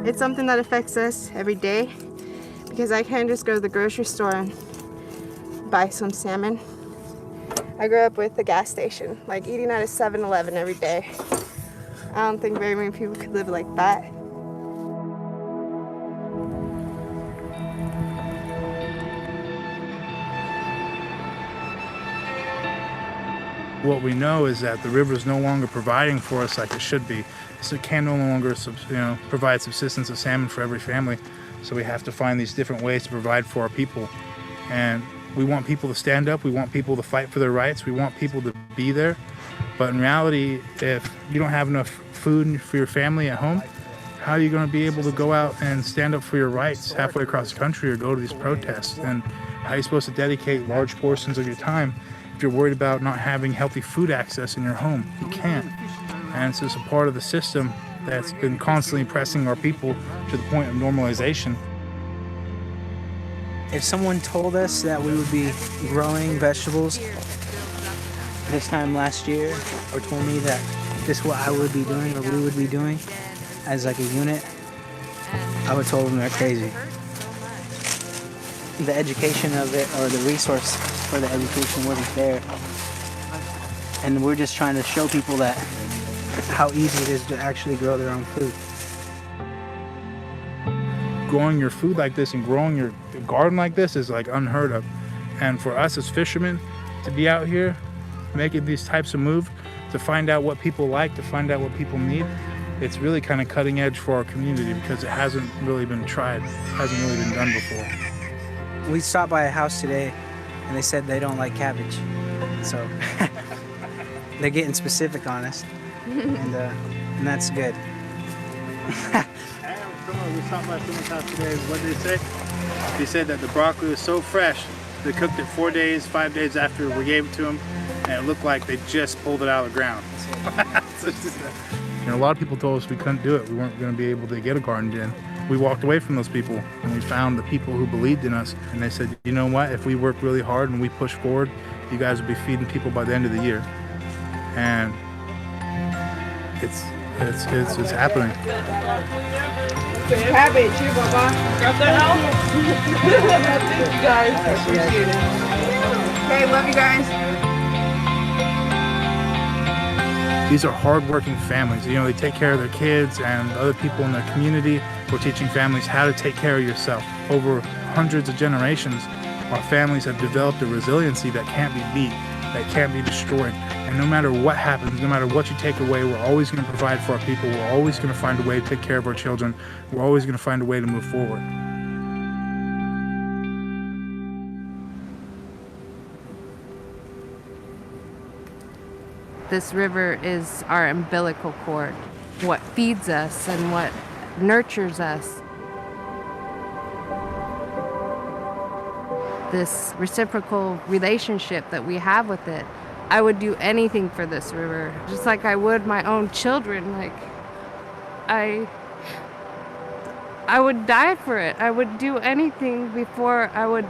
It's something that affects us every day because I can't just go to the grocery store and buy some salmon. I grew up with the gas station, like eating at a 7-Eleven every day. I don't think very many people could live like that. What we know is that the river is no longer providing for us like it should be. So it can no longer provide subsistence of salmon for every family. So we have to find these different ways to provide for our people. And we want people to stand up. We want people to fight for their rights. We want people to be there. But in reality, if you don't have enough food for your family at home, how are you going to be able to go out and stand up for your rights halfway across the country or go to these protests? And how are you supposed to dedicate large portions of your time if you're worried about not having healthy food access in your home? You can't. And it's just a part of the system that's been constantly pressing our people to the point of normalization. If someone told us that we would be growing vegetables this time last year, or told me that this is what I would be doing or we would be doing as like a unit, I would have told them they're crazy. The education of it, or the resource for the education, wasn't there. And we're just trying to show people that how easy it is to actually grow their own food. Growing your food like this and growing your garden like this is like unheard of. And for us as fishermen to be out here making these types of moves, to find out what people like, to find out what people need, it's really kind of cutting edge for our community because it hasn't really been tried, hasn't really been done before. We stopped by a house today and they said they don't like cabbage. So they're getting specific on us. And that's good. We stopped by someone's house today. What did they say? They said that the broccoli was so fresh, they cooked it 4 days, 5 days after we gave it to them, and it looked like they just pulled it out of the ground. A lot of people told us we couldn't do it. We weren't going to be able to get a garden in. We walked away from those people, and we found the people who believed in us, and they said, you know what? If we work really hard and we push forward, you guys will be feeding people by the end of the year. And it's happening. Cabbage, here, Baba. Got that help? Thank you guys. Appreciate it. Okay, love you guys. These are hardworking families. You know, they take care of their kids and other people in their community. We're teaching families how to take care of yourself. Over hundreds of generations, our families have developed a resiliency that can't be beat, that can't be destroyed. And no matter what happens, no matter what you take away, we're always going to provide for our people. We're always going to find a way to take care of our children. We're always going to find a way to move forward. this river is our umbilical cord, what feeds us and what nurtures us. This reciprocal relationship that we have with it. I would do anything for this river, just like I would my own children. Like, I would die for it. I would do anything before I would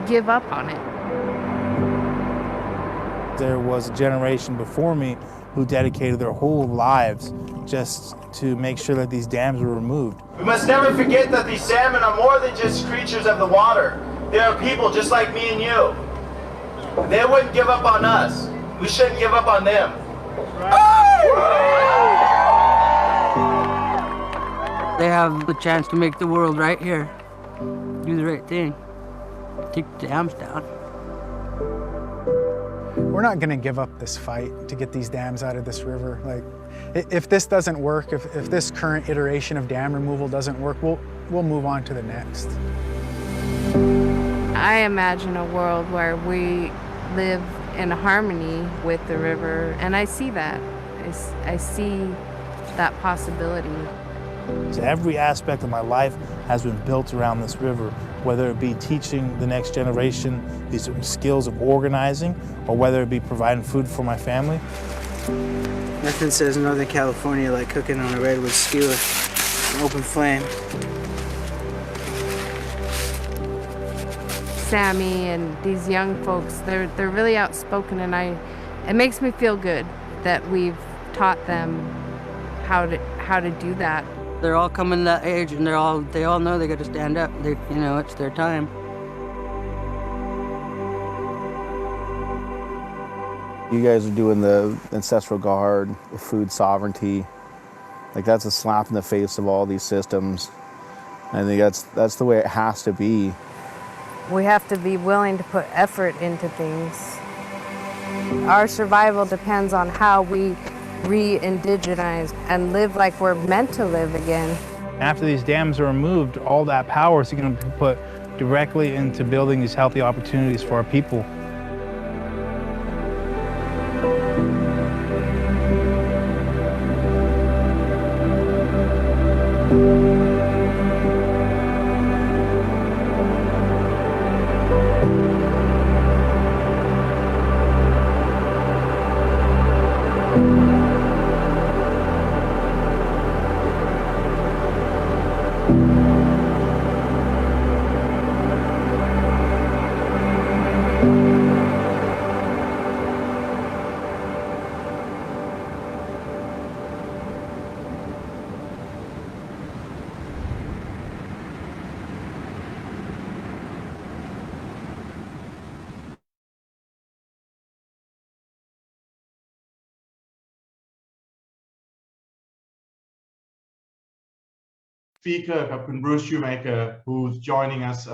give up on it. There was a generation before me who dedicated their whole lives just to make sure that these dams were removed. We must never forget that these salmon are more than just creatures of the water. They are people just like me and you. They wouldn't give up on us. We shouldn't give up on them. They have the chance to make the world right here. Do the right thing. Take the dams down. We're not going to give up this fight to get these dams out of this river. Like, if this doesn't work, if this current iteration of dam removal doesn't work, we'll move on to the next. I imagine a world where we live in harmony with the river, and I see that. I see that possibility. So every aspect of my life has been built around this river, whether it be teaching the next generation these skills of organizing, or whether it be providing food for my family. Nothing says Northern California like cooking on a redwood skewer, an open flame. Sammy and these young folks, they're really outspoken, and it makes me feel good that we've taught them how to do that. They're all coming to that age, and they all know they got to stand up. It's their time. You guys are doing the ancestral guard, the food sovereignty. Like, that's a slap in the face of all these systems. I think that's the way it has to be. We have to be willing to put effort into things. Our survival depends on how we re-indigenize and live like we're meant to live again. After these dams are removed, all that power is going to be put directly into building these healthy opportunities for our people. Speaker, Captain Bruce Shoemaker, who's joining us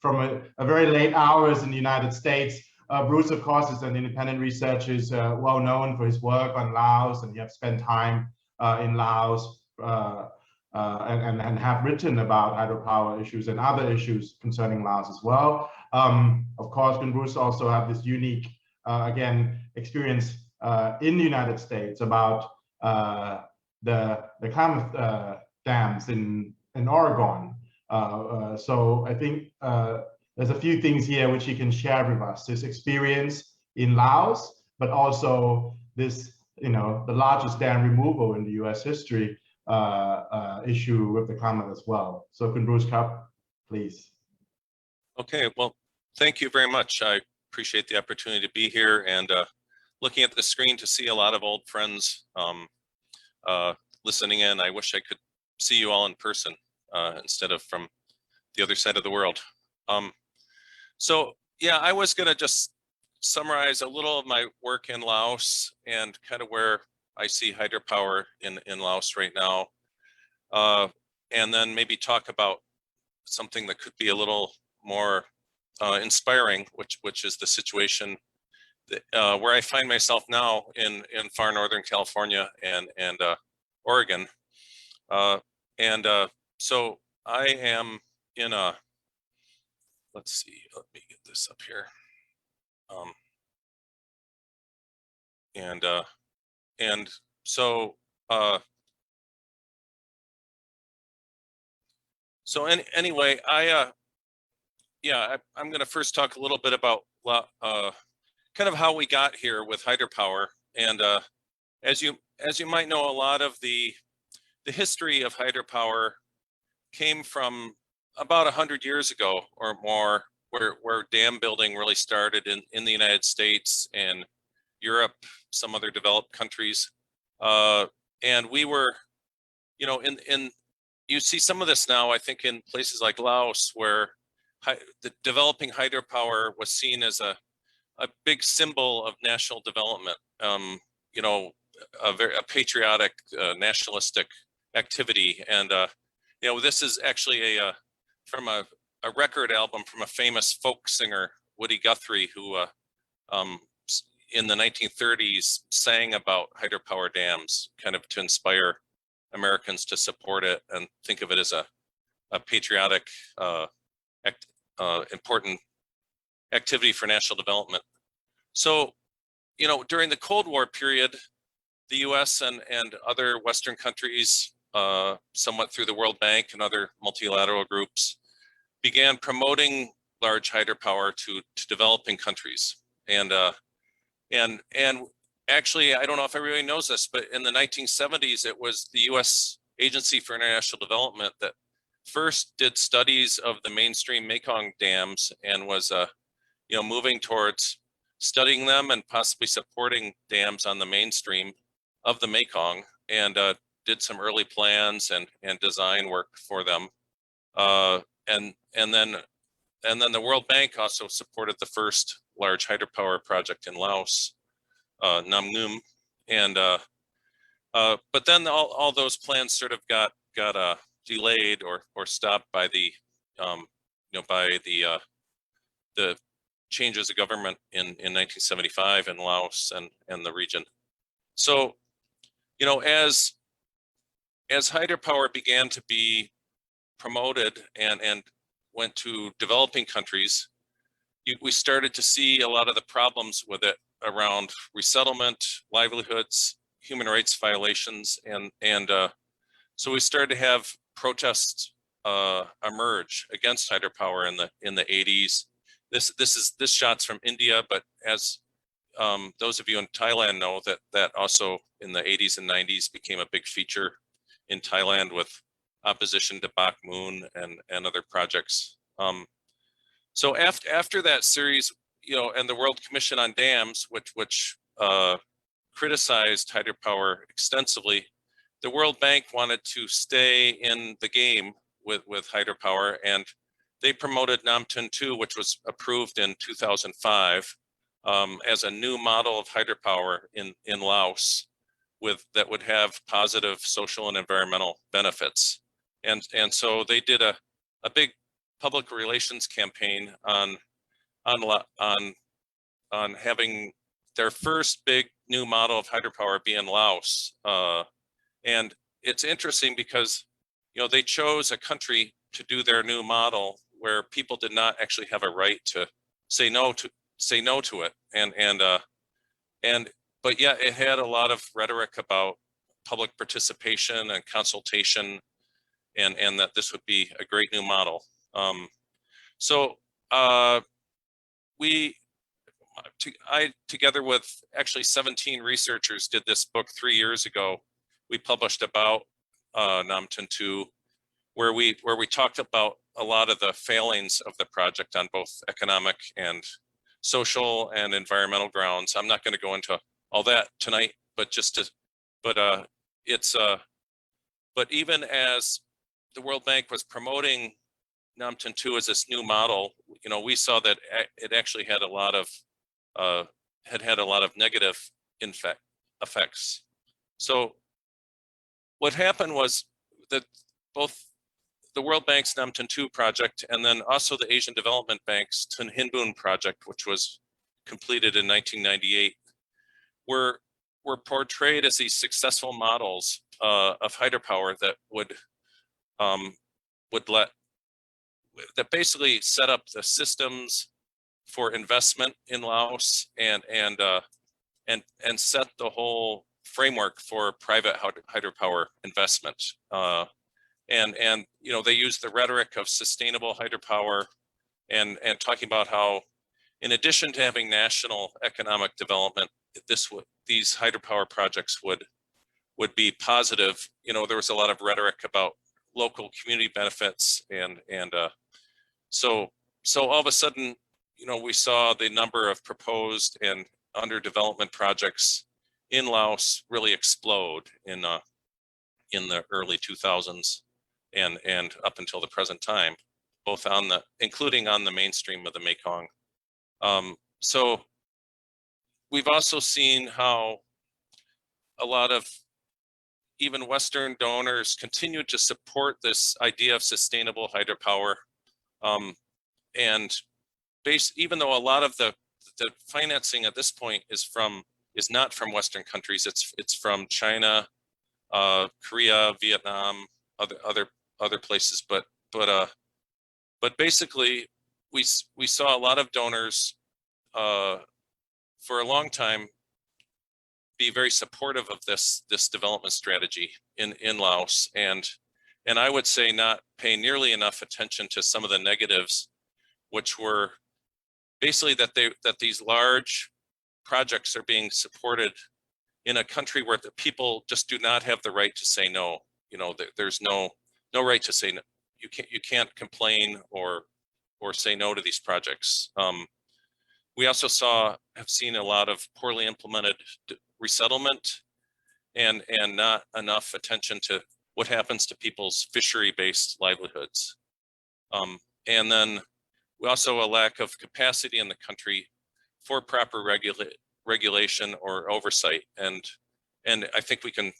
from a very late hours in the United States. Bruce, of course, is an independent researcher, is well known for his work on Laos, and you have spent time in Laos and have written about hydropower issues and other issues concerning Laos as well. Of course, Bruce also have this unique, again, experience in the United States about the Klamath dams in Oregon. So I think there's a few things here which he can share with us. His experience in Laos, but also this, the largest dam removal in the US history issue with the Klamath as well. So Bruce Cup, please. Okay, well, thank you very much. I appreciate the opportunity to be here, and looking at the screen to see a lot of old friends listening in. I wish I could see you all in person instead of from the other side of the world. So yeah, I was gonna just summarize a little of my work in Laos and kind of where I see hydropower in Laos right now. And then maybe talk about something that could be a little more inspiring, which is the situation that, where I find myself now in far northern California and Oregon. So I am in a, let's see, let me get this up here. and so anyway, I'm going to first talk a little bit about kind of how we got here with hydropower. And as you might know, a lot of the history of hydropower came from about 100 years ago or more, where dam building really started in the United States and Europe, some other developed countries. And we were, you know, you see some of this now, I think, in places like Laos, where the developing hydropower was seen as a big symbol of national development. You know, a patriotic, nationalistic activity. And you know, this is actually from a record album from a famous folk singer, Woody Guthrie, who in the 1930s sang about hydropower dams, kind of to inspire Americans to support it and think of it as a patriotic, important activity for national development. So, you know, during the Cold War period, the US and other Western countries, somewhat through the World Bank and other multilateral groups, began promoting large hydropower to developing countries. And actually, I don't know if everybody knows this, but in the 1970s, it was the US Agency for International Development that first did studies of the mainstream Mekong dams and was, you know, moving towards studying them and possibly supporting dams on the mainstream of the Mekong, and did some early plans and design work for them. And then the World Bank also supported the first large hydropower project in Laos, Nam Ngum, and but then all those plans sort of got delayed or stopped by the you know, by the changes of government in 1975 in Laos and the region. So, you know, as hydropower began to be promoted and went to developing countries, we started to see a lot of the problems with it around resettlement, livelihoods, human rights violations, and so we started to have protests emerge against hydropower in the 80s. This shot's from India, but as those of you in Thailand know, that also in the 80s and 90s became a big feature in Thailand with opposition to Bak Moon and other projects. So after that series, you know, and the World Commission on Dams, which criticized hydropower extensively, the World Bank wanted to stay in the game with hydropower, and they promoted Nam Tun 2, which was approved in 2005 as a new model of hydropower in Laos that would have positive social and environmental benefits. And so they did a big public relations campaign on having their first big new model of hydropower be in Laos. And it's interesting because, you know, they chose a country to do their new model where people did not actually have a right to say no to it. But yeah, it had a lot of rhetoric about public participation and consultation, and that this would be a great new model. I, together with actually 17 researchers, did this book 3 years ago. We published about Nam Tun 2, where we talked about a lot of the failings of the project on both economic and social and environmental grounds. I'm not going to go into all that tonight, but but even as the World Bank was promoting Nam Tun 2 as this new model, you know, we saw that it actually had a lot of had a lot of negative effects. So what happened was that both the World Bank's Nam Tun 2 project and then also the Asian Development Bank's Tun Hin Bun project, which was completed in 1998, were portrayed as these successful models of hydropower that that basically set up the systems for investment in Laos and and set the whole framework for private hydropower investment. And you know, they use the rhetoric of sustainable hydropower and talking about how, in addition to having national economic development, these hydropower projects would be positive. You know, there was a lot of rhetoric about local community benefits, and so all of a sudden, you know, we saw the number of proposed and under development projects in Laos really explode in the early 2000s and up until the present time, both including on the mainstream of the Mekong. So we've also seen how a lot of even Western donors continue to support this idea of sustainable hydropower. And even though a lot of the financing at this point is not from Western countries, it's from China, Korea, Vietnam, other places, but basically we saw a lot of donors for a long time be very supportive of this development strategy in Laos, and I would say not pay nearly enough attention to some of the negatives, which were basically that these large projects are being supported in a country where the people just do not have the right to say no. You know, there's no right to say no. You can't complain or say no to these projects. We also have seen a lot of poorly implemented resettlement and not enough attention to what happens to people's fishery-based livelihoods. And then we also a lack of capacity in the country for proper regulation or oversight. And I think we can,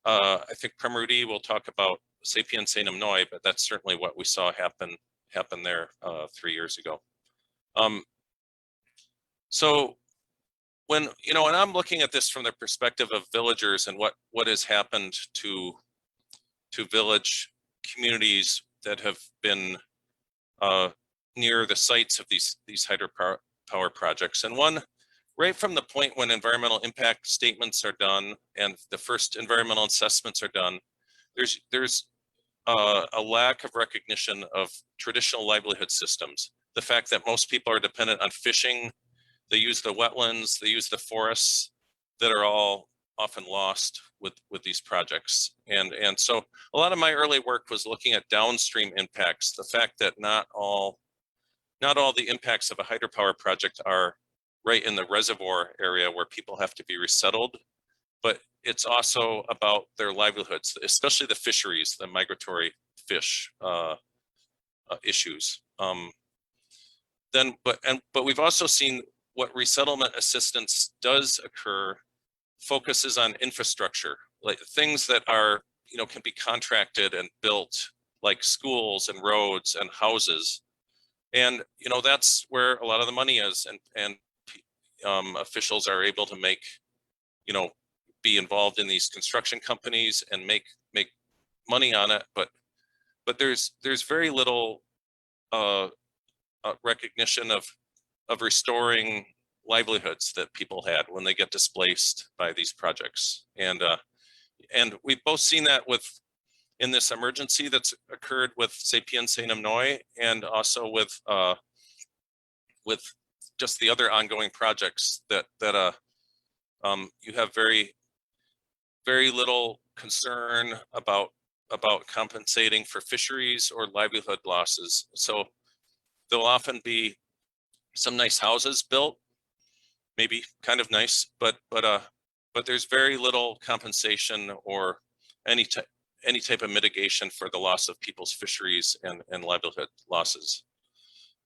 I think Premier Rudy will talk about Sapien Saenam Noi, but that's certainly what we saw happen there 3 years ago. So when I'm looking at this from the perspective of villagers and what has happened to village communities that have been near the sites of these hydropower projects, and one right from the point when environmental impact statements are done and the first environmental assessments are done, there's a lack of recognition of traditional livelihood systems. The fact that most people are dependent on fishing, they use the wetlands, they use the forests that are all often lost with these projects. And so a lot of my early work was looking at downstream impacts, the fact that not all the impacts of a hydropower project are right in the reservoir area where people have to be resettled, but it's also about their livelihoods, especially the fisheries, the migratory fish issues. But we've also seen what resettlement assistance does occur focuses on infrastructure, like things that are, can be contracted and built, like schools and roads and houses. And, that's where a lot of the money is, and officials are able to make, be involved in these construction companies and make money on it. But there's very little recognition of restoring livelihoods that people had when they get displaced by these projects. And we've both seen that in this emergency that's occurred with Sapien Saenam Noi, and also with just the other ongoing projects that you have very, very little concern about compensating for fisheries or livelihood losses. So there'll often be some nice houses built, maybe kind of nice, but there's very little compensation or any type of mitigation for the loss of people's fisheries and livelihood losses.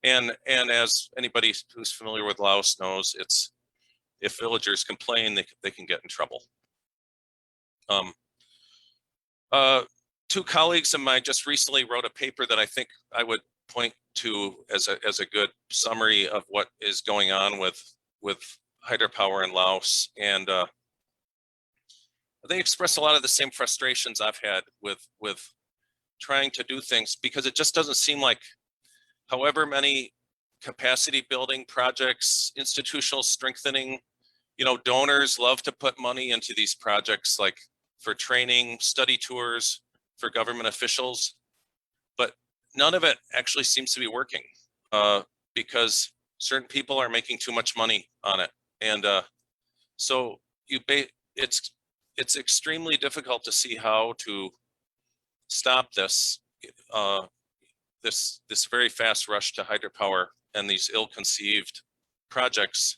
And as anybody who's familiar with Laos knows, if villagers complain, they can get in trouble. Two colleagues of mine just recently wrote a paper that I think I would point to as a good summary of what is going on with hydropower in Laos, and they express a lot of the same frustrations I've had with trying to do things, because it just doesn't seem like, however many capacity building projects, institutional strengthening you know, donors love to put money into these projects, like for training, study tours for government officials, but none of it actually seems to be working because certain people are making too much money on it. And so it's extremely difficult to see how to stop this this very fast rush to hydropower and these ill-conceived projects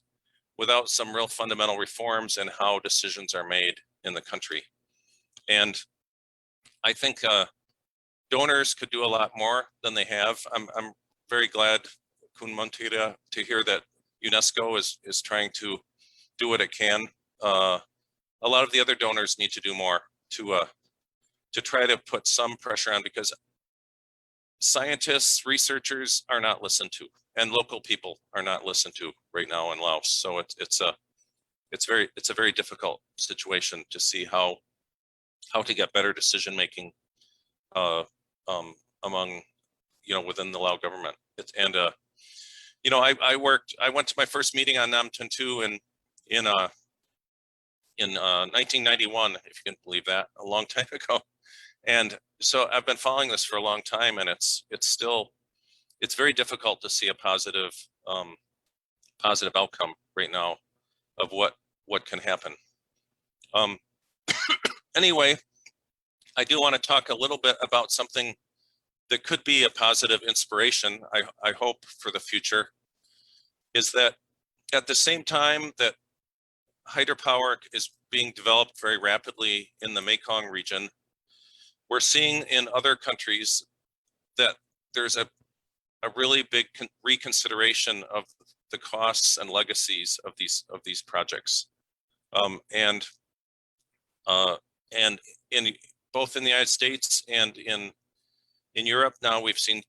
without some real fundamental reforms in how decisions are made in the country. And I think donors could do a lot more than they have. I'm very glad, Kun Montira, to hear that UNESCO is trying to do what it can. A lot of the other donors need to do more to try to put some pressure on, because scientists, researchers are not listened to, and local people are not listened to right now in Laos. So it's a very difficult situation to see how to get better decision making among, you know, within the Lao government. You know, I went to my first meeting on Nam Tantu in 1991, if you can believe that, a long time ago. And so I've been following this for a long time, and it's very difficult to see a positive outcome right now of what can happen. Anyway, I do want to talk a little bit about something that could be a positive inspiration, I hope, for the future, is that at the same time that hydropower is being developed very rapidly in the Mekong region, we're seeing in other countries that there's a really big reconsideration of the costs and legacies of these projects, and in both in the United States and in Europe now, we've seen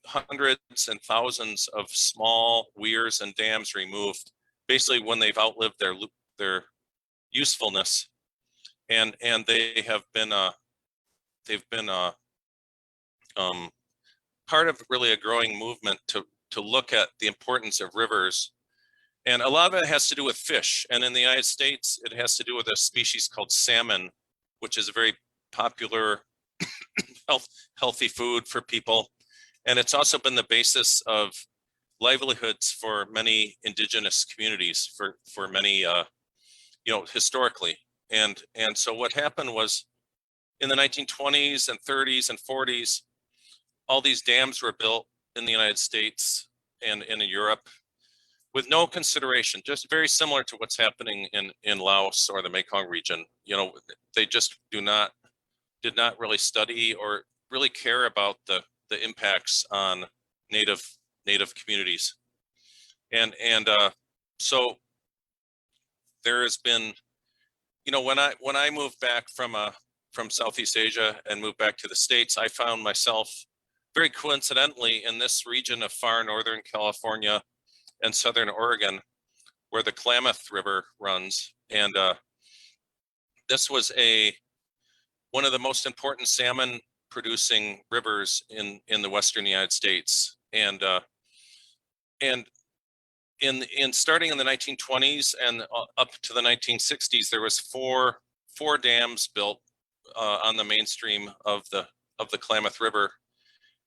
hundreds and thousands of small weirs and dams removed, basically when they've outlived their usefulness, and they have been part of really a growing movement to look at the importance of rivers. And a lot of it has to do with fish. And in the United States, it has to do with a species called salmon, which is a very popular healthy food for people. And it's also been the basis of livelihoods for many indigenous communities for many, you know, historically. And so what happened was, in the 1920s and 30s and 40s, all these dams were built in the United States and in Europe with no consideration, just very similar to what's happening in Laos or the Mekong region. You know, they just did not really study or really care about the impacts on native communities. And so there has been, you know, when I moved back from Southeast Asia and moved back to the States, I found myself very coincidentally in this region of far northern California and southern Oregon, where the Klamath River runs. And this was one of the most important salmon producing rivers in the Western United States. And in starting in the 1920s and up to the 1960s, there was four dams built on the mainstream of the Klamath River,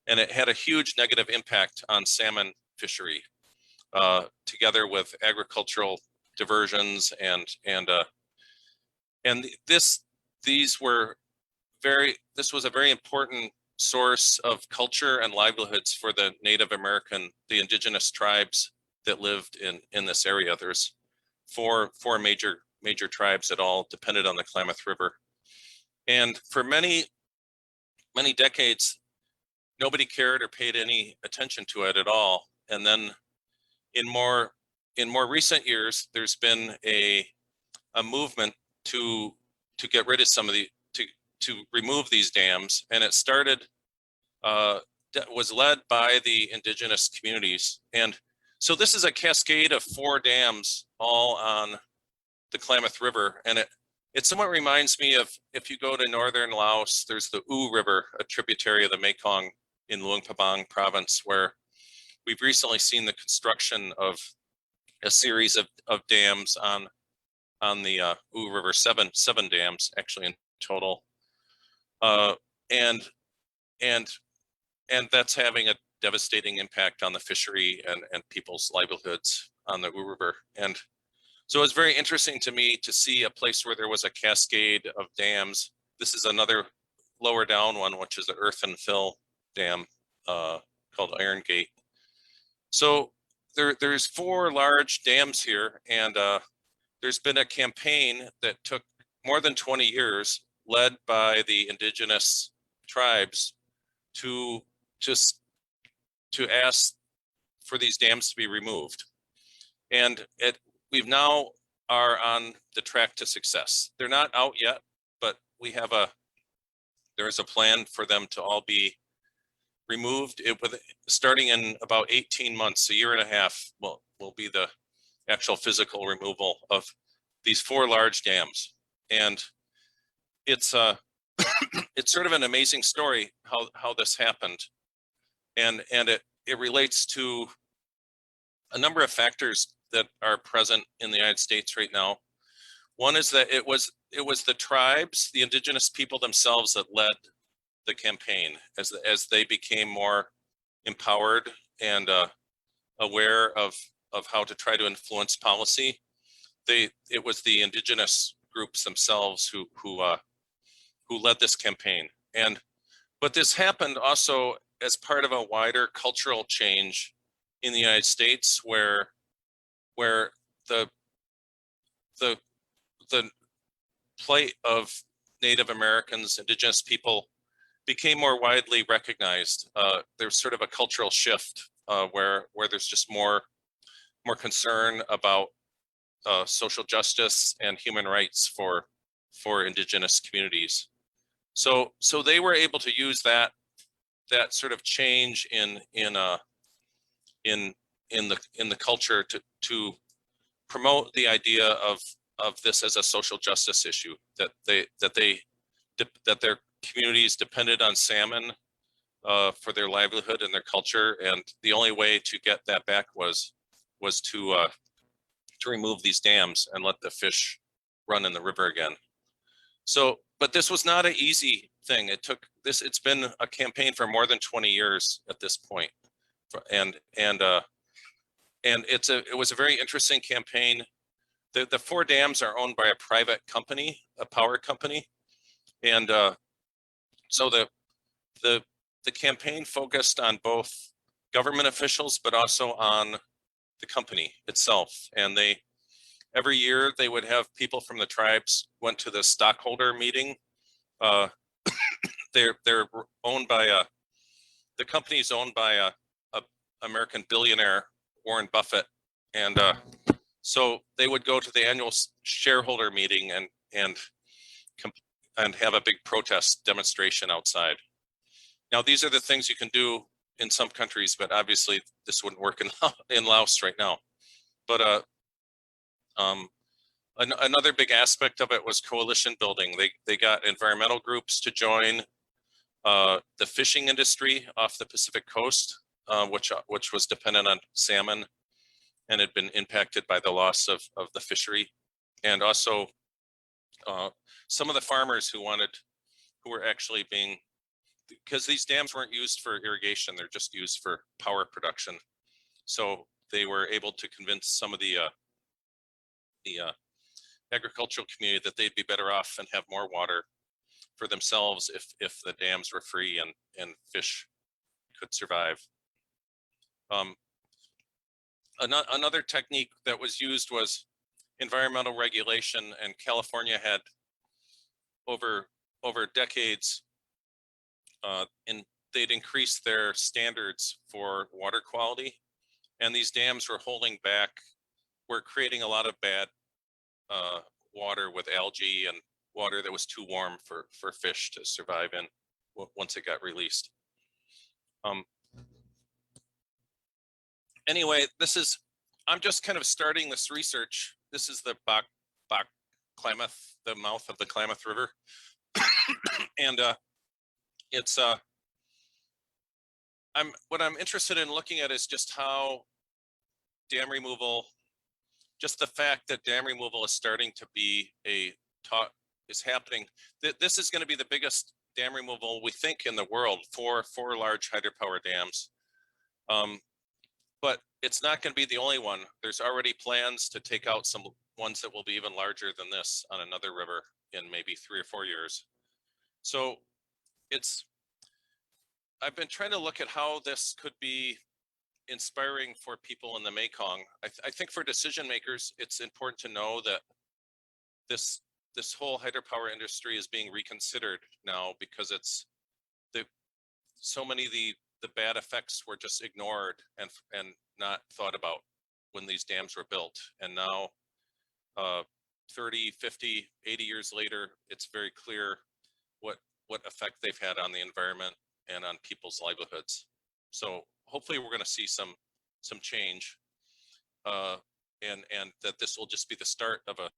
and it had a huge negative impact on salmon fishery, together with agricultural diversions this was a very important source of culture and livelihoods for the the indigenous tribes that lived in this area. There's four major tribes that all depended on the Klamath River. And for many decades, nobody cared or paid any attention to it at all. And then in more recent years, there's been a movement to get rid of to remove these dams, and it started was led by the indigenous communities. And so this is a cascade of 4 dams all on the Klamath River, and it somewhat reminds me of, if you go to northern Laos, there's the U River, a tributary of the Mekong in Luang Prabang province, where we've recently seen the construction of a series of dams on on the Uwe River, seven dams actually in total, and that's having a devastating impact on the fishery and people's livelihoods on the Uwe River. And so it's very interesting to me to see a place where there was a cascade of dams. This is another lower down one, which is the earth and fill dam called Iron Gate. So there's 4 large dams here, and there's been a campaign that took more than 20 years, led by the indigenous tribes, to ask for these dams to be removed. And we've now are on the track to success. They're not out yet, but we have there's a plan for them to all be removed. Starting in about 18 months, a year and a half, will be the actual physical removal of these 4 large dams. And it's it's sort of an amazing story how this happened. And it relates to a number of factors that are present in the United States right now. One is that it was the tribes, the indigenous people themselves, that led the campaign as they became more empowered and aware of how to try to influence policy. It was the indigenous groups themselves who led this campaign. But this happened also as part of a wider cultural change in the United States, where the plight of Native Americans, indigenous people, became more widely recognized. There's sort of a cultural shift where there's just more concern about social justice and human rights for indigenous communities. So they were able to use that sort of change in the culture to promote the idea of this as a social justice issue, that their communities depended on salmon for their livelihood and their culture, and the only way to get that back was to remove these dams and let the fish run in the river again. So, but this was not an easy thing. It's been a campaign for more than 20 years at this point, and it was a very interesting campaign. The 4 dams are owned by a private company, a power company, and so the campaign focused on both government officials, but also on the company itself. And every year they would have people from the tribes went to the stockholder meeting. They're owned by the company is owned by a American billionaire, Warren Buffett, and so they would go to the annual shareholder meeting and have a big protest demonstration outside. Now, these are the things you can do in some countries, but obviously this wouldn't work in Laos right now. But another big aspect of it was coalition building. They got environmental groups to join the fishing industry off the Pacific coast, which was dependent on salmon and had been impacted by the loss of the fishery. And also some of the farmers who were actually because these dams weren't used for irrigation, they're just used for power production. So they were able to convince some of the agricultural community that they'd be better off and have more water for themselves if the dams were free and fish could survive. Another technique that was used was environmental regulation, and California had over decades they'd increased their standards for water quality, and these dams were creating a lot of bad water with algae and water that was too warm for fish to survive in once it got released. Anyway, I'm just kind of starting this research. This is the Bak Klamath, the mouth of the Klamath River. And it's what I'm interested in looking at is just how dam removal just the fact that dam removal is starting to be is happening. This is going to be the biggest dam removal we think in the world for large hydropower dams. But it's not going to be the only one. There's already plans to take out some ones that will be even larger than this on another river in maybe 3 or 4 years. So I've been trying to look at how this could be inspiring for people in the Mekong. I think for decision makers, it's important to know that this whole hydropower industry is being reconsidered now, because so many of the bad effects were just ignored and not thought about when these dams were built. And now 30, 50, 80 years later, it's very clear what effect they've had on the environment and on people's livelihoods. So hopefully we're going to see some change, and that this will just be the start of a